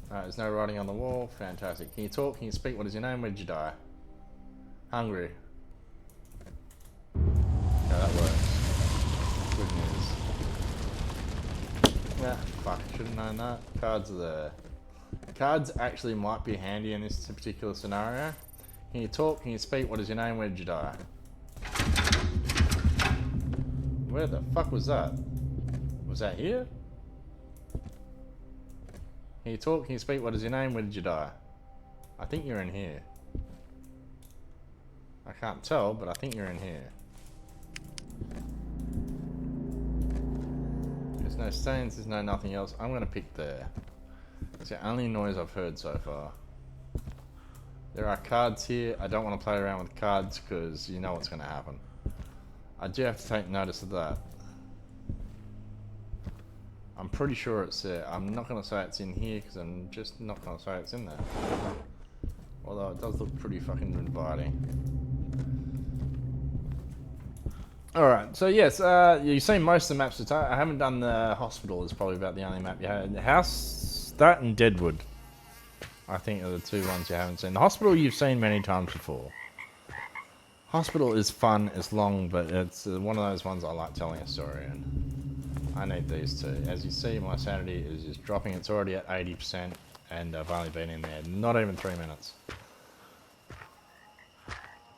Alright, there's no writing on the wall. Fantastic. Can you talk? Can you speak? What is your name? Where did you die? Hungry. Yeah, that works. Good news. Yeah, fuck. Should have known that. Cards are there. Cards actually might be handy in this particular scenario. Can you talk? Can you speak? What is your name? Where did you die? Where the fuck was that? Was that here? Can you talk? Can you speak? What is your name? Where did you die? I think you're in here. I can't tell, but I think you're in here. There's no stains, there's no nothing else. I'm gonna pick there. It's the only noise I've heard so far. There are cards here. I don't want to play around with cards because you know what's going to happen. I do have to take notice of that. I'm pretty sure it's there. I'm not going to say it's in here because I'm just not going to say it's in there. Although it does look pretty fucking inviting. Alright, so yes, you've seen most of the maps. I haven't done the hospital. Is probably about the only map you had. The house That and Deadwood, I think, are the two ones you haven't seen. The hospital you've seen many times before. Hospital is fun, it's long, but it's one of those ones I like telling a story in. I need these two. As you see, my sanity is just dropping. It's already at 80%, and I've only been in there not even 3 minutes.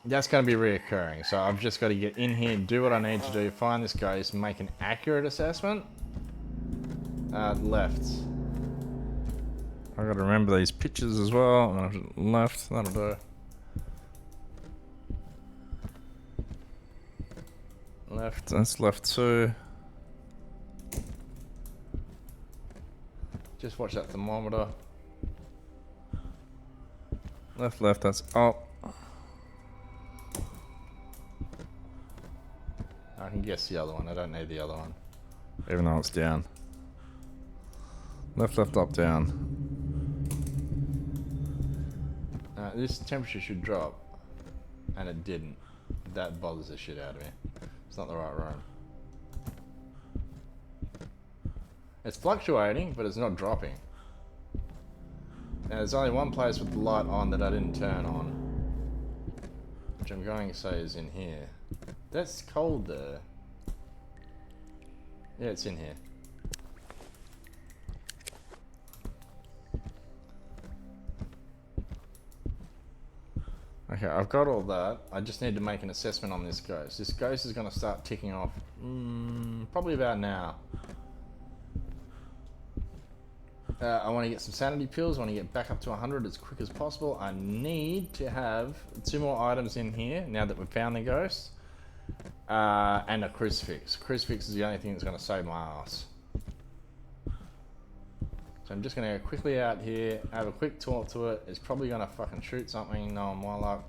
That's going to be reoccurring, so I've just got to get in here, do what I need to do, find this ghost, make an accurate assessment. Left. I've got to remember these pictures as well. Left, that'll do. Left, that's left 2. Just watch that thermometer. Left, left, that's up. I can guess the other one, I don't need the other one. Even though it's down. Left, left, up, down. This temperature should drop. And it didn't. That bothers the shit out of me. It's not the right room. It's fluctuating, but it's not dropping. Now, there's only one place with the light on that I didn't turn on. Which I'm going to say is in here. That's cold there. Yeah, it's in here. Okay, I've got all that. I just need to make an assessment on this ghost. This ghost is going to start ticking off probably about now. I want to get some sanity pills. I want to get back up to 100 as quick as possible. I need to have 2 more items in here now that we've found the ghost. And a crucifix. Crucifix is the only thing that's going to save my ass. So I'm just going to go quickly out here, have a quick talk to it. It's probably going to fucking shoot something, knowing my luck.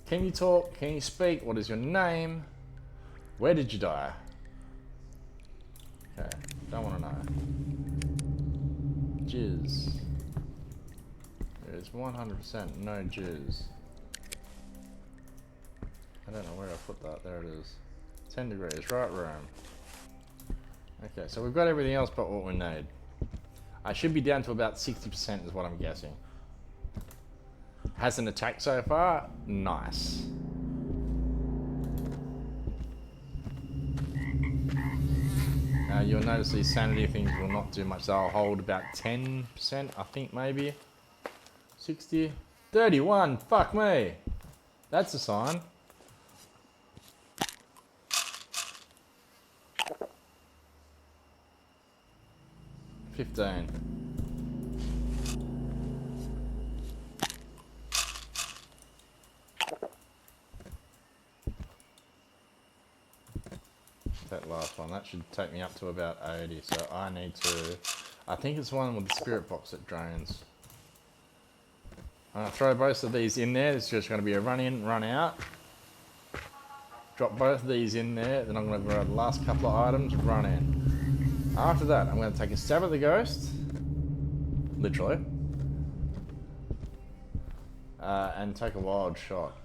Can you talk? Can you speak? What is your name? Where did you die? Okay, don't want to know. Jizz. There's 100% no jizz. I don't know where I put that. There it is. 10 degrees, right room. Okay, so we've got everything else but what we need. I should be down to about 60% is what I'm guessing. Hasn't attacked so far? Nice. You'll notice these sanity things will not do much. They'll hold about 10%, I think maybe. 60. 31, fuck me. That's a sign. 15. That last one, that should take me up to about 80, so I need to... I think it's the one with the spirit box that drains. I'm going to throw both of these in there. It's just going to be a run in, run out. Drop both of these in there, then I'm going to grab the last couple of items, run in. After that, I'm going to take a stab at the ghost. Literally. And take a wild shot.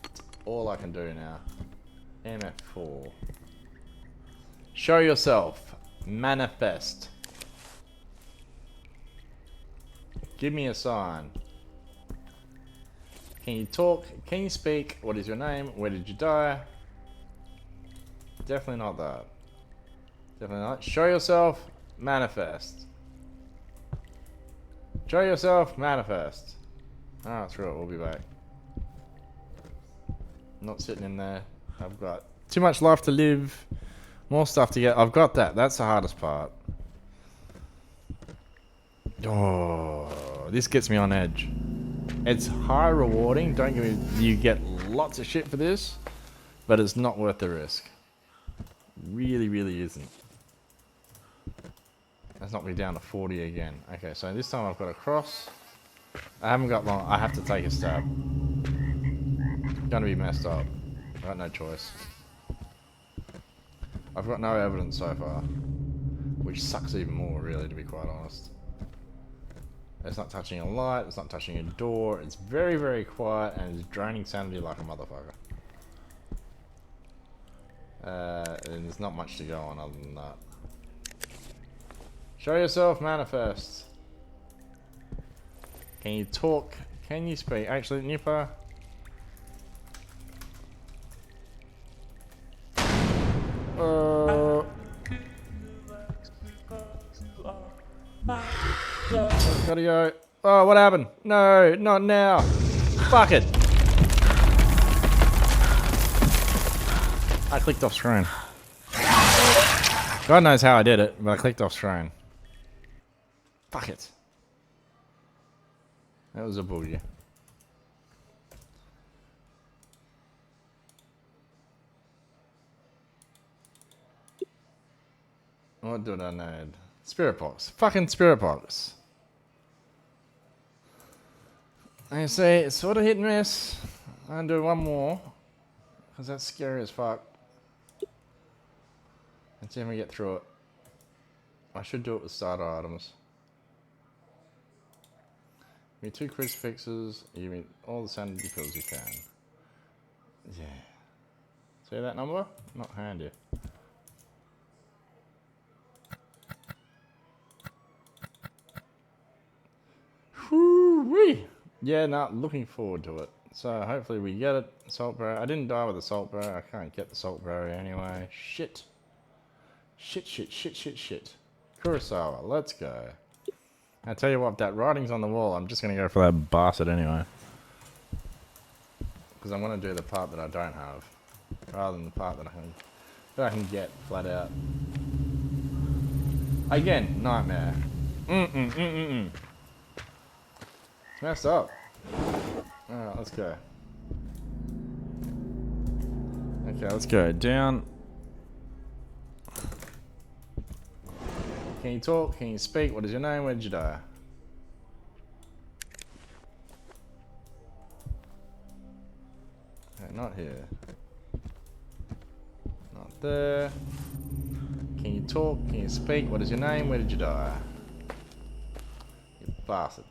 That's all I can do now. MF4. Show yourself. Manifest. Give me a sign. Can you talk? Can you speak? What is your name? Where did you die? Definitely not that. Definitely not. Show yourself. Manifest. Show yourself. Manifest. Alright, screw it. We'll be back. Not sitting in there. I've got too much life to live. More stuff to get. I've got that. That's the hardest part. Oh, this gets me on edge. It's high rewarding. Don't get me. You get lots of shit for this, but it's not worth the risk. Really, really isn't. Let's knock me down to 40 again. Okay, so this time I've got a cross. I haven't got long. I have to take a stab. Gonna be messed up. I've got no choice. I've got no evidence so far, which sucks even more, really, to be quite honest. It's not touching a light, it's not touching a door, it's very, very quiet, and it's draining sanity like a motherfucker. And there's not much to go on other than that. Show yourself, manifest. Can you talk? Can you speak? Actually, Nipper. Gotta go. Oh, what happened? No, not now. Fuck it. I clicked off screen. God knows how I did it, but I clicked off screen. Fuck it. That was a boogie. What did I need? Spirit box. Fucking spirit box. I say it's sort of hit and miss. I'm gonna do one more. Because that's scary as fuck. Let's see if we get through it. I should do it with starter items. Give me 2 crucifixes. Give me all the sanity pills you can. Yeah. See that number? Not handy. Whoo-wee! Yeah, looking forward to it. So hopefully we get it. Salt barrier. I didn't die with the salt barrier. I can't get the salt barrier anyway. Shit. Shit. Kurosawa, let's go. I tell you what, that writing's on the wall. I'm just gonna go for that bastard anyway. Because I want to do the part that I don't have. Rather than the part that I can get flat out. Again, nightmare. It's messed up. Alright, let's go. Okay, let's go. Down. Can you talk? Can you speak? What is your name? Where did you die? Okay, not here. Not there. Can you talk? Can you speak? What is your name? Where did you die? You bastard.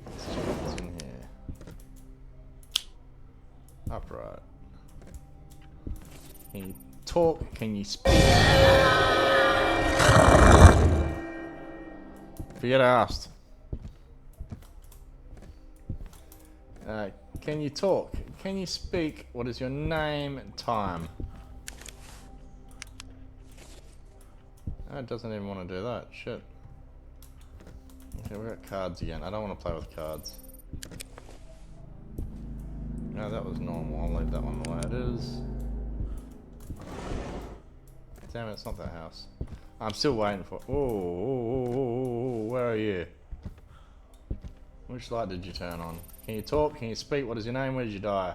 Let's check what's in here. Upright. Can you talk? Can you speak? Forget I asked. Can you talk? Can you speak? What is your name and time? Oh, it doesn't even want to do that. Shit. Okay, we got cards again. I don't want to play with cards. No, that was normal. I'll leave that one the way it is. Damn it, it's not that house. I'm still waiting for... Oh, where are you? Which light did you turn on? Can you talk? Can you speak? What is your name? Where did you die?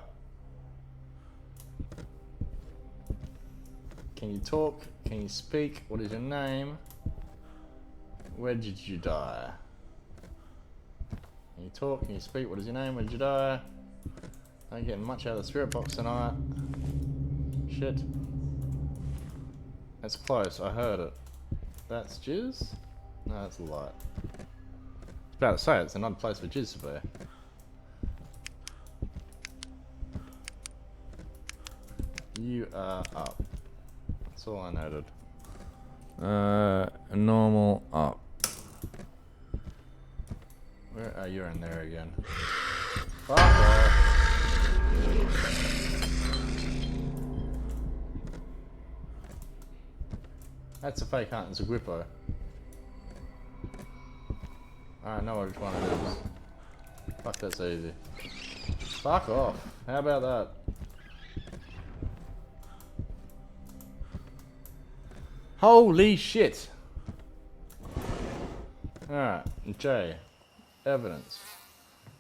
Can you talk? Can you speak? What is your name? Where did you die? Can you talk? Can you speak? What is your name? Where did you die? I ain't getting much out of the spirit box tonight. Shit. That's close, I heard it. That's jizz? No, that's a light. I was about to say, it's another place for jizz to be. You are up. That's all I noted. Normal up. Where are you in there again? Fuck off. That's a fake hunt, it's a grippo. I know which one it is. Fuck, that's easy. Fuck off. How about that? Holy shit! Alright, J. Evidence.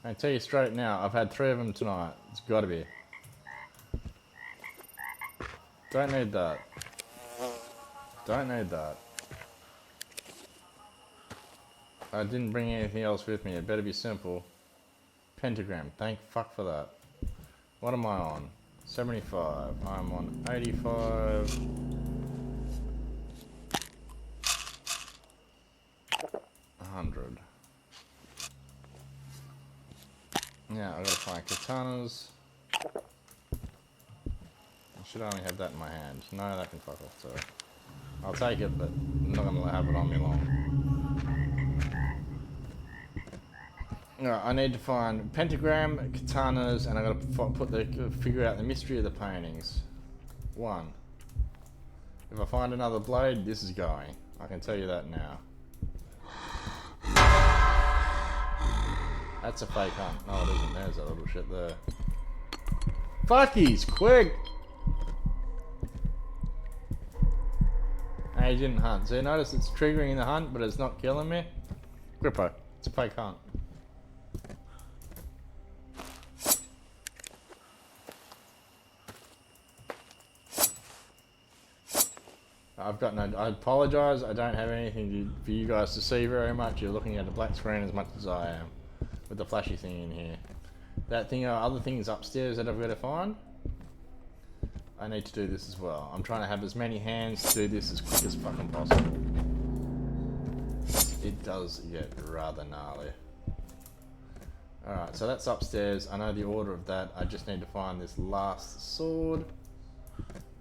I tell you straight now, I've had 3 of them tonight. It's gotta be. Don't need that. Don't need that. I didn't bring anything else with me. It better be simple. Pentagram. Thank fuck for that. What am I on? 75. I'm on 85. 100. Yeah, I gotta find katanas. I should only have that in my hand. No, that can fuck off too. I'll take it, but I'm not gonna have it on me long. Alright, I need to find pentagram, katanas, and I gotta figure out the mystery of the paintings. 1. If I find another blade, this is going. I can tell you that now. That's a fake hunt. No, it isn't. There's that little shit there. Fuckies, quick! Hey, he didn't hunt. So you notice it's triggering the hunt, but it's not killing me? Grippo. It's a fake hunt. I've got no... I apologise. I don't have anything for you guys to see very much. You're looking at a black screen as much as I am. With the flashy thing in here. That thing, other things upstairs that I've got to find. I need to do this as well. I'm trying to have as many hands to do this as quick as fucking possible. It does get rather gnarly. Alright, so that's upstairs. I know the order of that. I just need to find this last sword.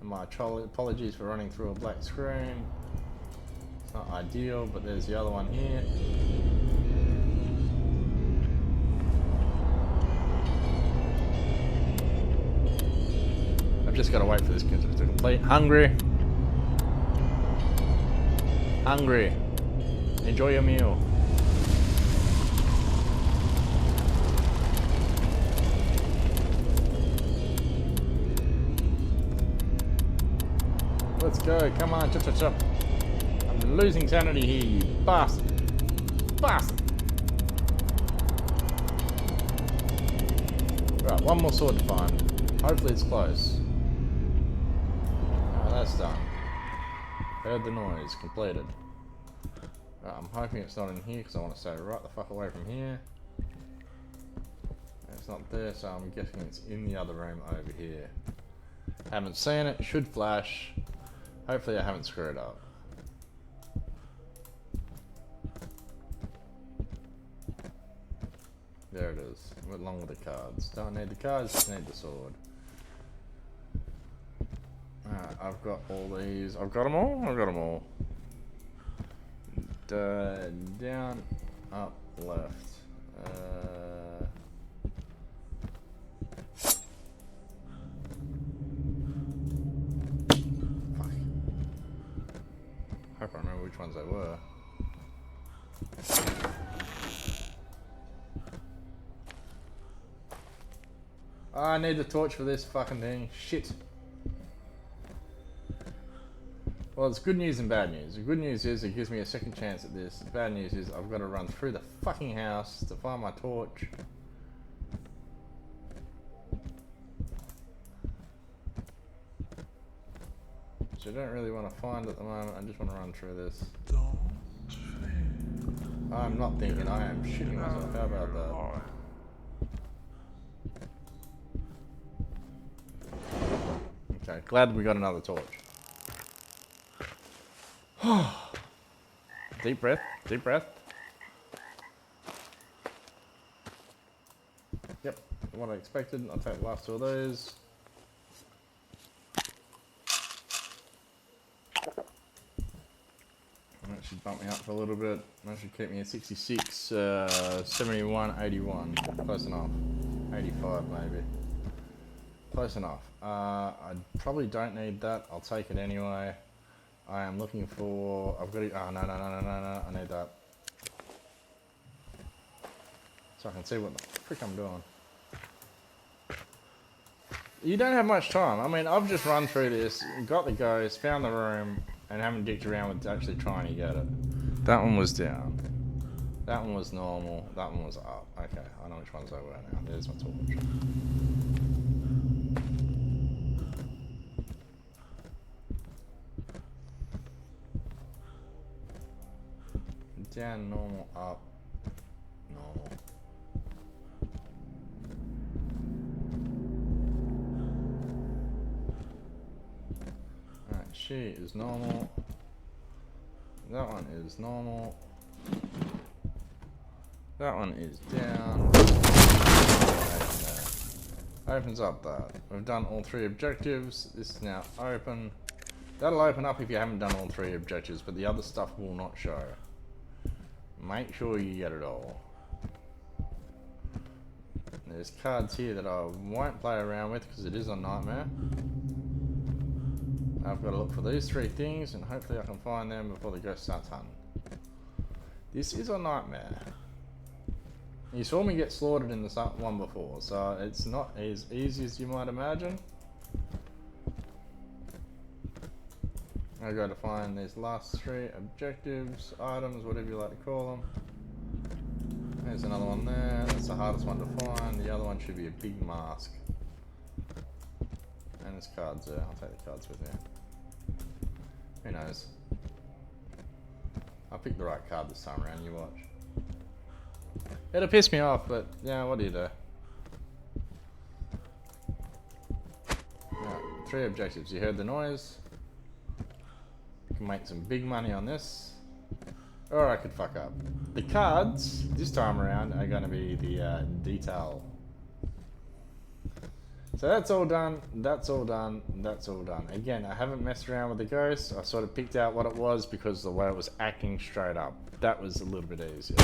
And my apologies for running through a black screen. It's not ideal, but there's the other one here. I've just got to wait for this to complete. Hungry. Hungry. Enjoy your meal. Let's go. Come on. Chop, chop, chop. I'm losing sanity here, you bastard. Bastard. Right, one more sword to find. Hopefully it's close. Oh, that's done. Heard the noise. Completed. Right, I'm hoping it's not in here because I want to stay right the fuck away from here. It's not there, so I'm guessing it's in the other room over here. Haven't seen it. Should flash. Hopefully I haven't screwed up. There it is. Along with the cards. Don't need the cards, just need the sword. Alright, I've got all these. I've got them all? I've got them all. Down, up, left. Fuck. Hope I remember which ones they were. Oh, I need the torch for this fucking thing. Shit. Well, it's good news and bad news. The good news is it gives me a second chance at this. The bad news is I've got to run through the fucking house to find my torch. Which I don't really want to find at the moment. I just want to run through this. I'm not thinking. I am shitting myself. How about that? Okay, glad we got another torch. Deep breath, deep breath. Yep, what I expected. I'll take the last two of those. That should bump me up for a little bit. That should keep me at 66, 71, 81. Close enough. 85 maybe. Close enough. I probably don't need that. I'll take it anyway. I am looking for... I've got it... Oh, no. I need that. So I can see what the frick I'm doing. You don't have much time. I mean, I've just run through this, got the ghost, found the room, and haven't dicked around with actually trying to get it. That one was down. That one was normal. That one was up. Okay, I know which ones they were now. There's my torch. Down, normal, up, normal. Alright, she is normal. That one is normal. That one is down. Opens up that. We've done all three objectives. This is now open. That'll open up if you haven't done all 3 objectives, but the other stuff will not show. Make sure you get it all. There's cards here that I won't play around with because it is a nightmare. I've got to look for these 3 things and hopefully I can find them before the ghost starts hunting. This is a nightmare. You saw me get slaughtered in the one before, so it's not as easy as you might imagine. I got to find these last 3 objectives, items, whatever you like to call them. There's another one there. That's the hardest one to find. The other one should be a big mask. And there's cards there. I'll take the cards with me. Who knows? I'll pick the right card this time around, you watch. It'll piss me off, but yeah, what do you do? Right, 3 objectives. You heard the noise. You can make some big money on this. Or I could fuck up. The cards, this time around, are going to be the detail. So that's all done, that's all done, that's all done. Again, I haven't messed around with the ghost. I sort of picked out what it was because the way it was acting straight up. That was a little bit easier.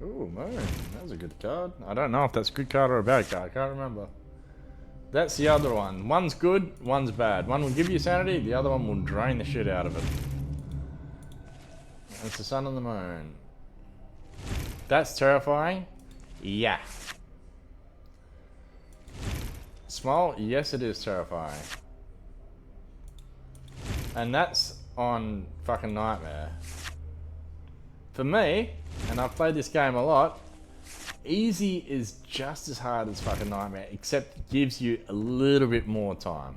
Ooh, Moon. That was a good card. I don't know if that's a good card or a bad card. I can't remember. That's the other one. One's good, one's bad. One will give you sanity, the other one will drain the shit out of it. That's the sun and the moon. That's terrifying? Yeah. Small? Yes, it is terrifying. And that's on fucking Nightmare. For me, and I've played this game a lot, easy is just as hard as fucking Nightmare, except it gives you a little bit more time.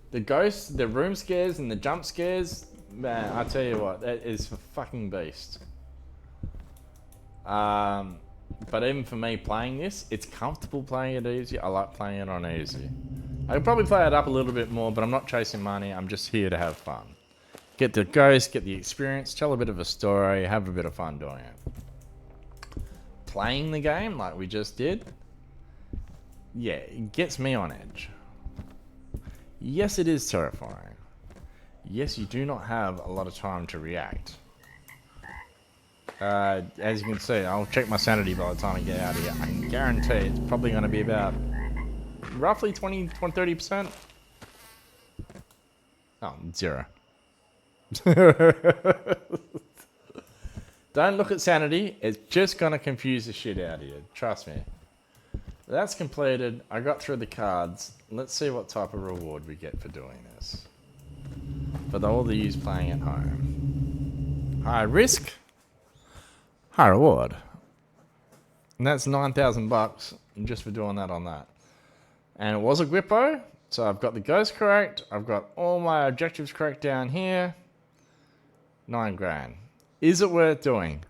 The ghosts, the room scares and the jump scares, man, I tell you what, that is a fucking beast. But even for me playing this, it's comfortable playing it easy. I like playing it on easy. I could probably play it up a little bit more, but I'm not chasing money. I'm just here to have fun. Get the ghost, get the experience, tell a bit of a story, have a bit of fun doing it. Playing the game like we just did, yeah, it gets me on edge. Yes, it is terrifying. Yes, you do not have a lot of time to react. As you can see, I'll check my sanity by the time I get out of here. I can guarantee it's probably going to be about roughly 30%. Oh, 0. Don't look at sanity. It's just going to confuse the shit out of you. Trust me. That's completed. I got through the cards. Let's see what type of reward we get for doing this. For all the yous playing at home. High risk. High reward. And that's $9,000 just for doing that on that. And it was a Gwippo. So I've got the ghost correct. I've got all my objectives correct down here. 9 grand. Is it worth doing?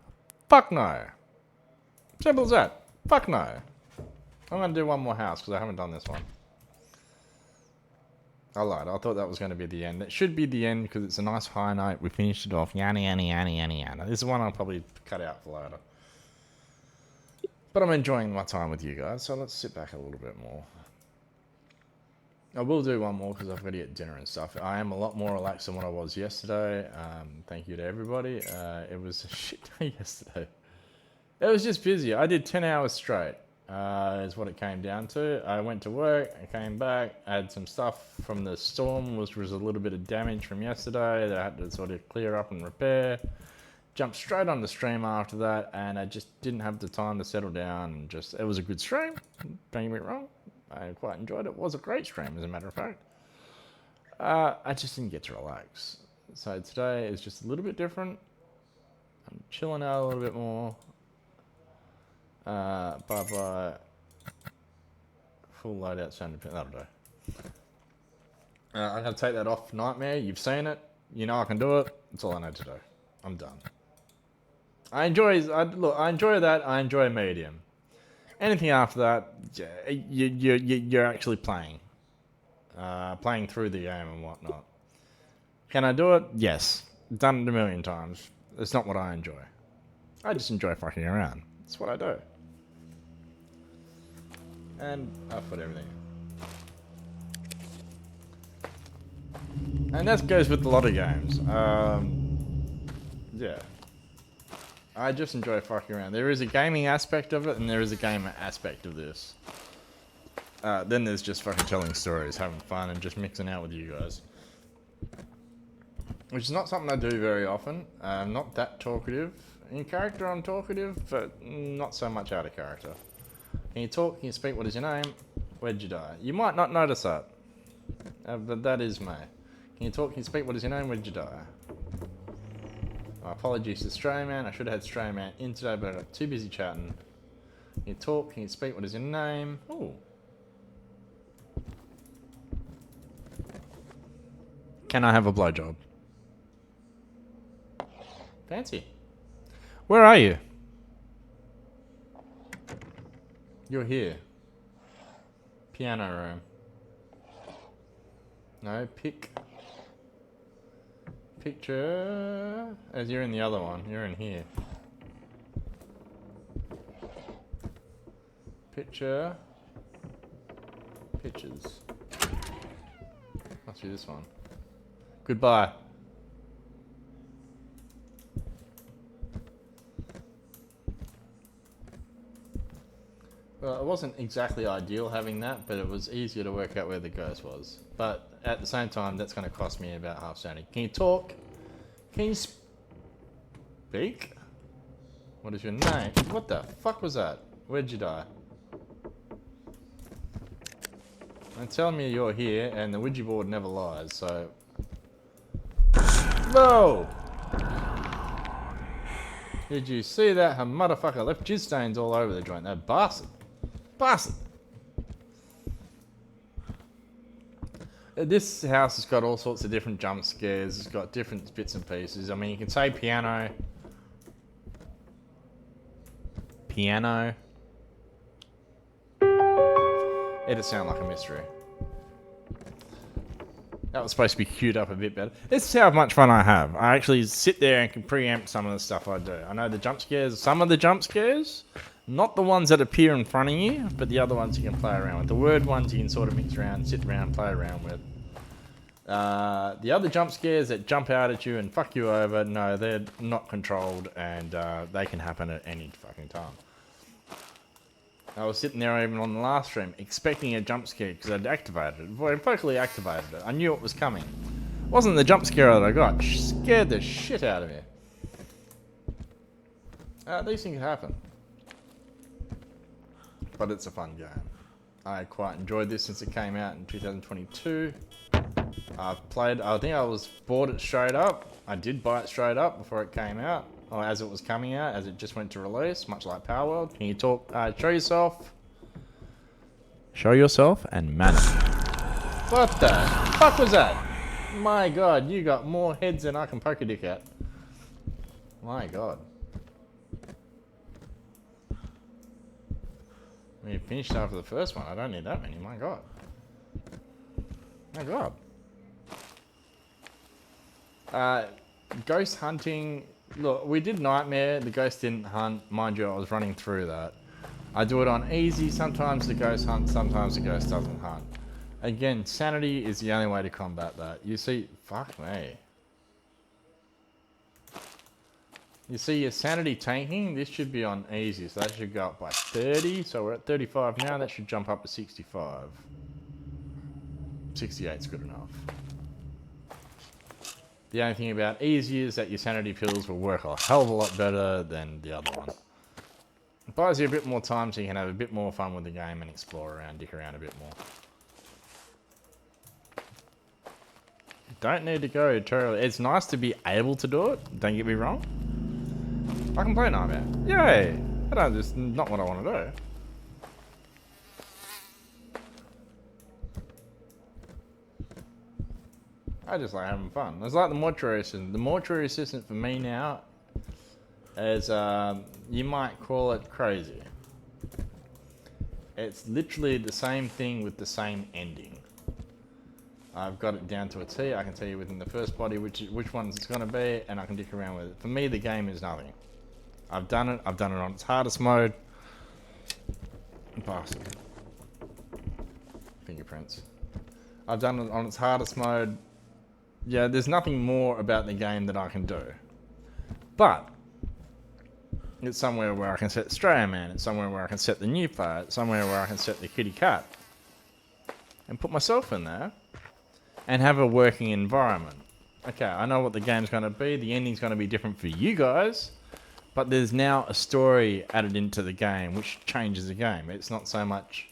Fuck no. Simple as that. Fuck no. I'm going to do one more house because I haven't done this one. I lied. I thought that was going to be the end. That should be the end because it's a nice high note. We finished it off. Yanny, yanny, yanny, yanny, yanny. This is one I'll probably cut out for later. But I'm enjoying my time with you guys, so let's sit back a little bit more. I will do one more because I've got to get dinner and stuff. I am a lot more relaxed than what I was yesterday. Thank you to everybody. It was a shit day yesterday. It was just busy. I did 10 hours straight, is what it came down to. I went to work, I came back, I had some stuff from the storm, which was a little bit of damage from yesterday that I had to sort of clear up and repair. Jumped straight on the stream after that, and I just didn't have the time to settle down. And it was a good stream, don't get me wrong. I quite enjoyed it. It was a great stream, as a matter of fact. I just didn't get to relax. So today is just a little bit different. I'm chilling out a little bit more. Bye-bye. Full loadout sound. That'll do. I'm going to take that off Nightmare. You've seen it. You know I can do it. That's all I need to do. I'm done. I enjoy that. I enjoy medium. Anything after that, you're actually playing. playing through the game and whatnot. Can I do it? Yes. Done it a million times. It's not what I enjoy. I just enjoy fucking around. That's what I do. And I've put everything in. And that goes with a lot of games. Yeah. I just enjoy fucking around. There is a gaming aspect of it, and there is a gamer aspect of this. Then there's just fucking telling stories, having fun, and just mixing out with you guys. Which is not something I do very often. I'm not that talkative. In character, I'm talkative, but not so much out of character. Can you talk? Can you speak? What is your name? Where'd you die? You might not notice that. But that is me. Can you talk? Can you speak? What is your name? Where'd you die? Apologies to Stray Man. I should have had Stray Man in today, but I got too busy chatting. Can you talk? Can you speak? What is your name? Ooh. Can I have a blowjob? Fancy. Where are you? You're here. Piano room. No, picture. As you're in the other one, you're in here. Picture. Pictures. Must be this one. Goodbye. Well, it wasn't exactly ideal having that, but it was easier to work out where the ghost was. But at the same time, that's going to cost me about half sanity. Can you talk? Can you speak? What is your name? What the fuck was that? Where'd you die? And tell me you're here, and the Ouija board never lies, so... No! Did you see that? Her motherfucker left jizz stains all over the joint. That bastard. Bastard! This house has got all sorts of different jump scares. It's got different bits and pieces. I mean, you can say piano. Piano. It'd sound like a mystery. That was supposed to be queued up a bit better. This is how much fun I have. I actually sit there and can preempt some of the stuff I do. I know the jump scares, some of the jump scares, not the ones that appear in front of you, but the other ones you can play around with. The word ones you can sort of mix around, sit around, play around with. The other jump scares that jump out at you and fuck you over, no, they're not controlled, and they can happen at any fucking time. I was sitting there even on the last stream expecting a jump scare because I'd activated it. Before I perfectly activated it, I knew it was coming. It wasn't the jump scare that I got. It scared the shit out of me. These things happen. But it's a fun game. I quite enjoyed this since it came out in 2022. I've played, I think I bought it straight up. I did buy it straight up before it came out. Or as it was coming out, as it just went to release, much like Power World. Can you talk, show yourself? Show yourself and manner. What the fuck was that? My god, you got more heads than I can poke a dick at. My god. I mean, finished after the first one. I don't need that many, my god. My god. Ghost hunting. Look, we did Nightmare. The ghost didn't hunt. Mind you, I was running through that. I do it on easy. Sometimes the ghost hunts, sometimes the ghost doesn't hunt. Again, sanity is the only way to combat that. You see, fuck me. You see your sanity tanking, this should be on easy. So that should go up by 30. So we're at 35 now. That should jump up to 65. 68's good enough. The only thing about easy is that your sanity pills will work a hell of a lot better than the other one. It buys you a bit more time so you can have a bit more fun with the game and explore around, dick around a bit more. Don't need to go terribly. It's nice to be able to do it, don't get me wrong. I can play Nightmare. Yay! It's not what I want to do. I just like having fun. It's like the mortuary assistant. The mortuary assistant for me now is, you might call it crazy. It's literally the same thing with the same ending. I've got it down to a T. I can tell you within the first body which ones it's going to be, and I can dick around with it. For me, the game is nothing. I've done it. I've done it on its hardest mode. Bastard. Fingerprints. I've done it on its hardest mode. Yeah, there's nothing more about the game that I can do. But it's somewhere where I can set Australia Man. It's somewhere where I can set the new player. It's somewhere where I can set the kitty cat. And put myself in there. And have a working environment. Okay, I know what the game's going to be. The ending's going to be different for you guys. But there's now a story added into the game, which changes the game. It's not so much...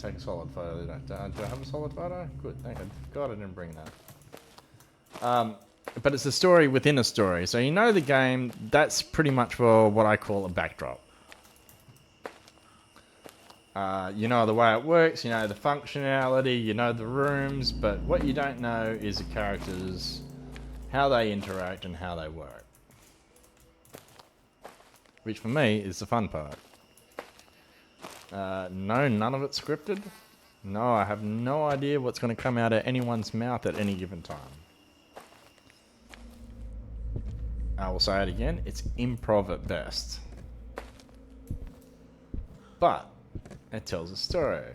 Take a solid photo. Do I have a solid photo? Good, thank God I didn't bring that. But it's a story within a story. So you know the game, that's pretty much for what I call a backdrop. You know the way it works, you know the functionality, you know the rooms, but what you don't know is the characters, how they interact and how they work. Which for me is the fun part. No, none of it's scripted. No, I have no idea what's going to come out of anyone's mouth at any given time. I will say it again, it's improv at best. But it tells a story.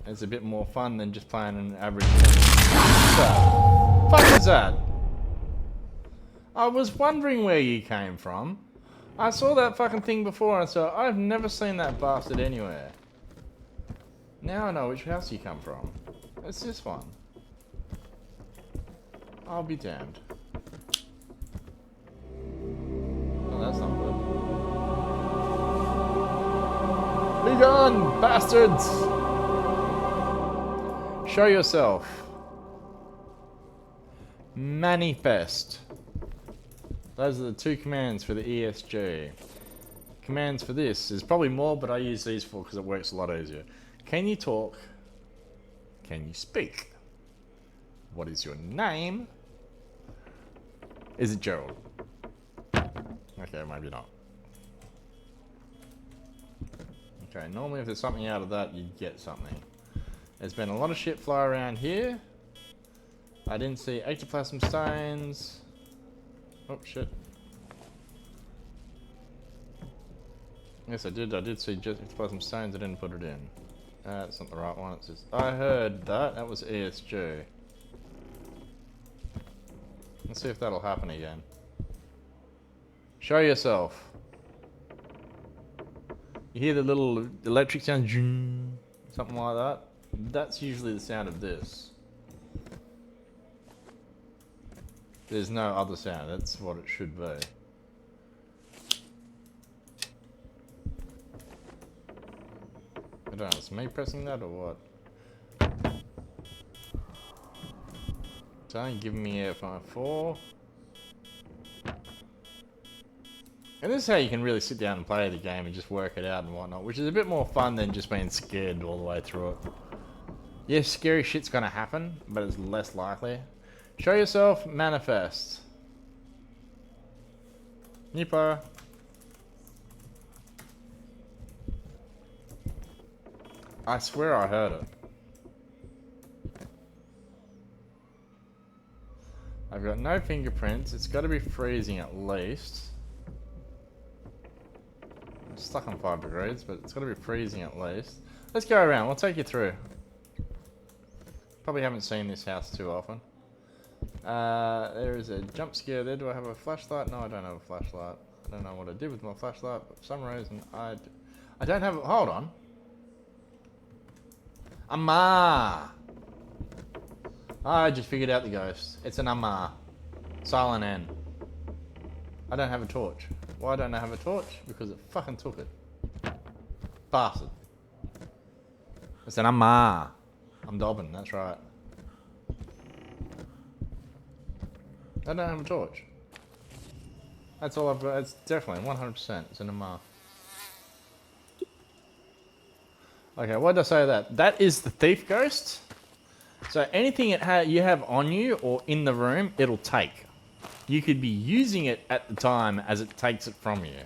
It's a bit more fun than just playing an average... What the fuck is that? I was wondering where you came from. I saw that fucking thing before and so I've never seen that bastard anywhere. Now I know which house you come from. It's this one. I'll be damned. Oh, that's not good. Be gone, bastards! Show yourself. Manifest. Those are the two commands for the ESG. Commands for this is probably more, but I use these for because it works a lot easier. Can you talk? Can you speak? What is your name? Is it Gerald? Okay, maybe not. Okay, normally if there's something out of that, you get something. There's been a lot of shit fly around here. I didn't see ectoplasm stones. Oh, shit. Yes, I did see ectoplasm stones. I didn't put it in. That's not the right one. It says, I heard that. That was ESG. Let's see if that'll happen again. Show yourself. You hear the little electric sound, something like that. That's usually the sound of this. There's no other sound. That's what it should be. I don't know. It's me pressing that or what? It's only giving me F4. And this is how you can really sit down and play the game and just work it out and whatnot, which is a bit more fun than just being scared all the way through it. Yes, scary shit's gonna happen, but it's less likely. Show yourself, manifest. New player. I swear I heard it. I've got no fingerprints. It's got to be freezing at least. I'm stuck on 5 degrees, but it's got to be freezing at least. Let's go around. We'll take you through. Probably haven't seen this house too often. There is a jump scare there. Do I have a flashlight? No, I don't have a flashlight. I don't know what I did with my flashlight, but for some reason I don't have it. Hold on. Amma! I just figured out the ghost. It's an Amma. Silent N. I don't have a torch. Why don't I have a torch? Because it fucking took it. Bastard. It's an Amma. I'm dobbing, that's right. I don't have a torch. That's all I've got. It's definitely 100%. It's an Amma. Okay, what did I say to that? That is the thief ghost. So anything you have on you or in the room, it'll take. You could be using it at the time as it takes it from you.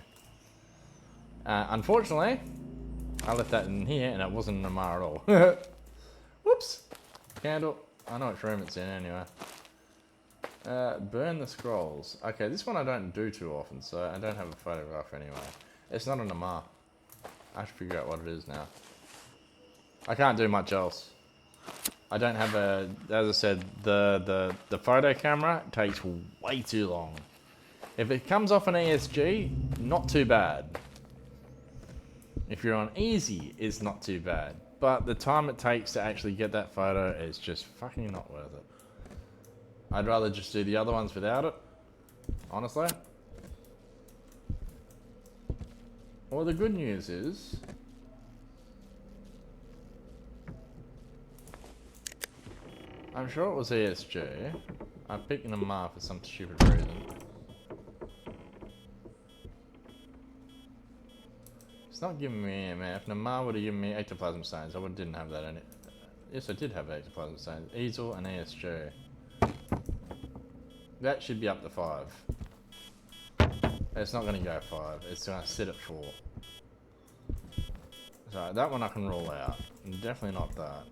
Unfortunately, I left that in here and it wasn't an Amma at all. Whoops. Candle. I know which room it's in anyway. Burn the scrolls. Okay, this one I don't do too often, so I don't have a photograph anyway. It's not an Amar. I have to figure out what it is now. I can't do much else. I don't have a, as I said, the photo camera takes way too long. If it comes off an ESG, not too bad. If you're on easy, it's not too bad. But the time it takes to actually get that photo is just fucking not worth it. I'd rather just do the other ones without it, honestly. Well, the good news is, I'm sure it was ESG. I'm picking them up for some stupid reason. It's not giving me EMF. Namar would have given me ectoplasm stones. I didn't have that in it. Yes, I did have ectoplasm stones. Easel and ESG. That should be up to 5. It's not going to go 5. It's going to sit at 4. So that one I can rule out. Definitely not that.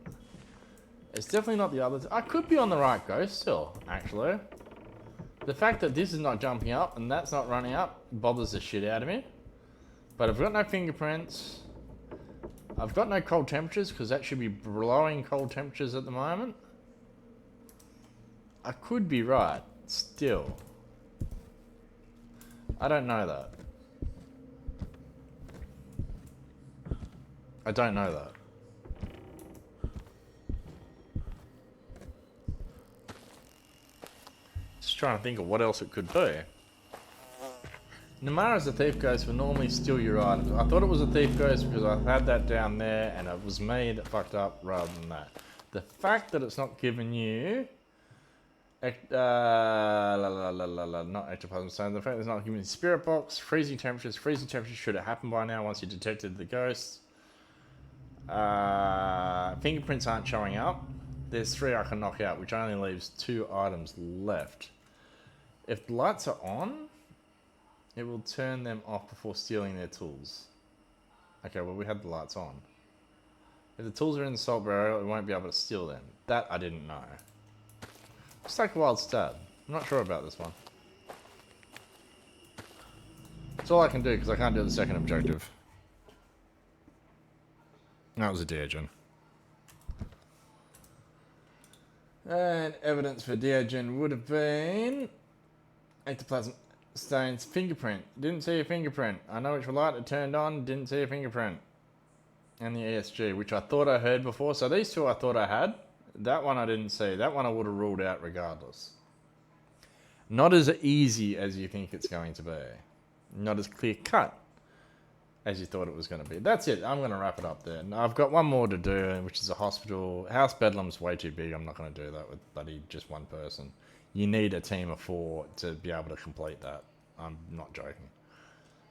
It's definitely not the others. I could be on the right ghost still, actually. The fact that this is not jumping up and that's not running up bothers the shit out of me. But I've got no fingerprints. I've got no cold temperatures because that should be blowing cold temperatures at the moment. I could be right, still. I don't know that. I don't know that. Just trying to think of what else it could be. Namara's a thief ghost will normally steal your items. I thought it was a thief ghost because I had that down there and it was me that fucked up rather than that. The fact that it's not giving you not ectoplasm stone, the fact that it's not giving you spirit box, freezing temperatures should have happened by now once you detected the ghost. Fingerprints aren't showing up. There's 3 I can knock out, which only leaves 2 items left. If the lights are on, it will turn them off before stealing their tools. Okay, well we had the lights on. If the tools are in the salt barrel, it won't be able to steal them. That I didn't know. Let's take a wild stab. I'm not sure about this one. It's all I can do because I can't do the second objective. That was a Diogen. And evidence for Diogen would have been ectoplasm stones fingerprint. Didn't see a fingerprint. I know which light it turned on. Didn't see a fingerprint. And the ESG, which I thought I heard before. So these 2 I thought I had. That one I didn't see. That one I would have ruled out regardless. Not as easy as you think it's going to be. Not as clear cut as you thought it was going to be. That's it. I'm going to wrap it up there. Now, I've got one more to do, which is a hospital. House Bedlam's way too big. I'm not going to do that with bloody just one person. You need a team of 4 to be able to complete that. I'm not joking.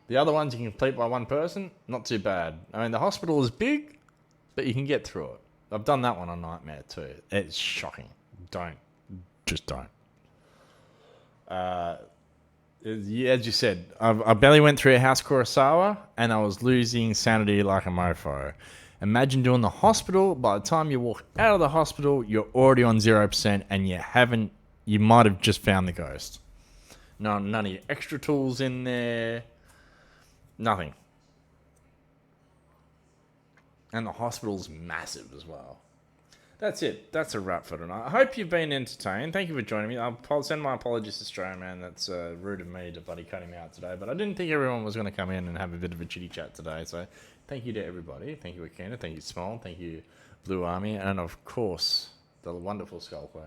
The other ones you can complete by one person, not too bad. I mean, the hospital is big, but you can get through it. I've done that one on Nightmare too. It's shocking. Just don't. As you said, I barely went through a House Kurosawa, and I was losing sanity like a mofo. Imagine doing the hospital. By the time you walk out of the hospital, you're already on 0%, and you might have just found the ghost. None of your extra tools in there. Nothing. And the hospital's massive as well. That's it. That's a wrap for tonight. I hope you've been entertained. Thank you for joining me. I'll send my apologies to Australia, man. That's rude of me to bloody cut him out today. But I didn't think everyone was going to come in and have a bit of a chitty chat today. So thank you to everybody. Thank you, Akina. Thank you, Small. Thank you, Blue Army. And of course, the wonderful Skull Queen.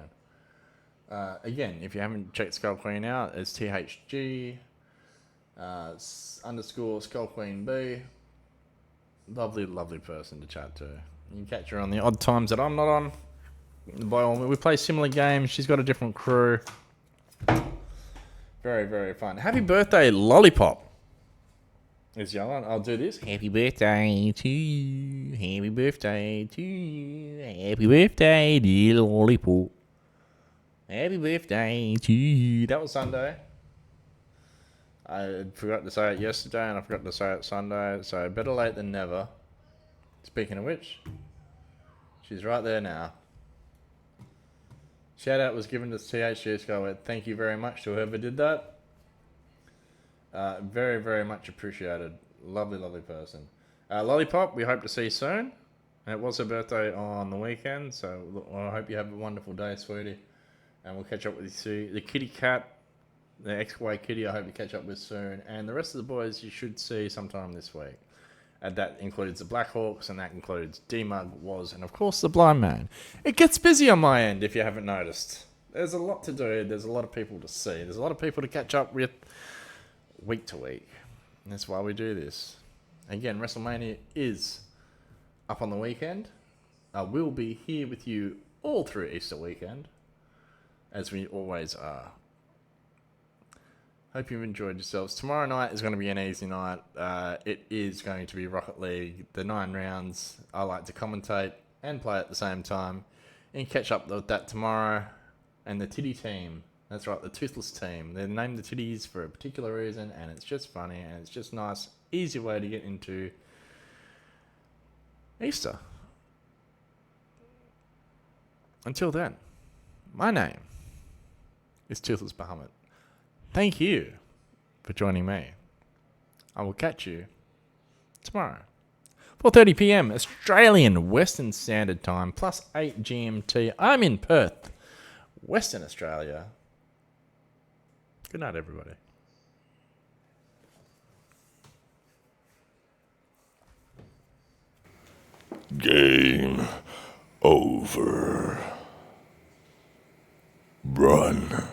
Again, if you haven't checked Skull Queen out, it's THG _ Skull Queen B. Lovely, lovely person to chat to. You can catch her on the odd times that I'm not on. By all means, we play similar games. She's got a different crew. Very, very fun. Happy birthday, Lollipop. Is yelling. I'll do this. Happy birthday to you. Happy birthday to you. Happy birthday, dear Lollipop. Happy birthday to you. That was Sunday. I forgot to say it yesterday and I forgot to say it Sunday, so better late than never. Speaking of which, She's right there now. Shout out was given to THG Skyway. Thank you very much to whoever did that. Very, very much appreciated. Lovely, lovely person. Lollipop, we hope to see you soon. It was her birthday on the weekend, so I hope you have a wonderful day, sweetie. And we'll catch up with you soon. The kitty cat, the XY kitty, I hope you catch up with soon. And the rest of the boys you should see sometime this week. And that includes the Blackhawks, and that includes D-Mug, Was, and of course the Blind Man. It gets busy on my end, if you haven't noticed. There's a lot to do. There's a lot of people to see. There's a lot of people to catch up with week to week. And that's why we do this. Again, WrestleMania is up on the weekend. I will be here with you all through Easter weekend, as we always are. Hope you've enjoyed yourselves. Tomorrow night is going to be an easy night. It is going to be Rocket League, the 9 rounds. I like to commentate and play at the same time. And catch up with that tomorrow. And the Titty team. That's right, the Toothless team. They're named the Titties for a particular reason, and it's just funny, and it's just nice, easy way to get into Easter. Until then, my name is Toothless Bahamut. Thank you for joining me. I will catch you tomorrow. 4:30 p.m. Australian Western Standard Time, plus 8 GMT. I'm in Perth, Western Australia. Good night, everybody. Game over. Run.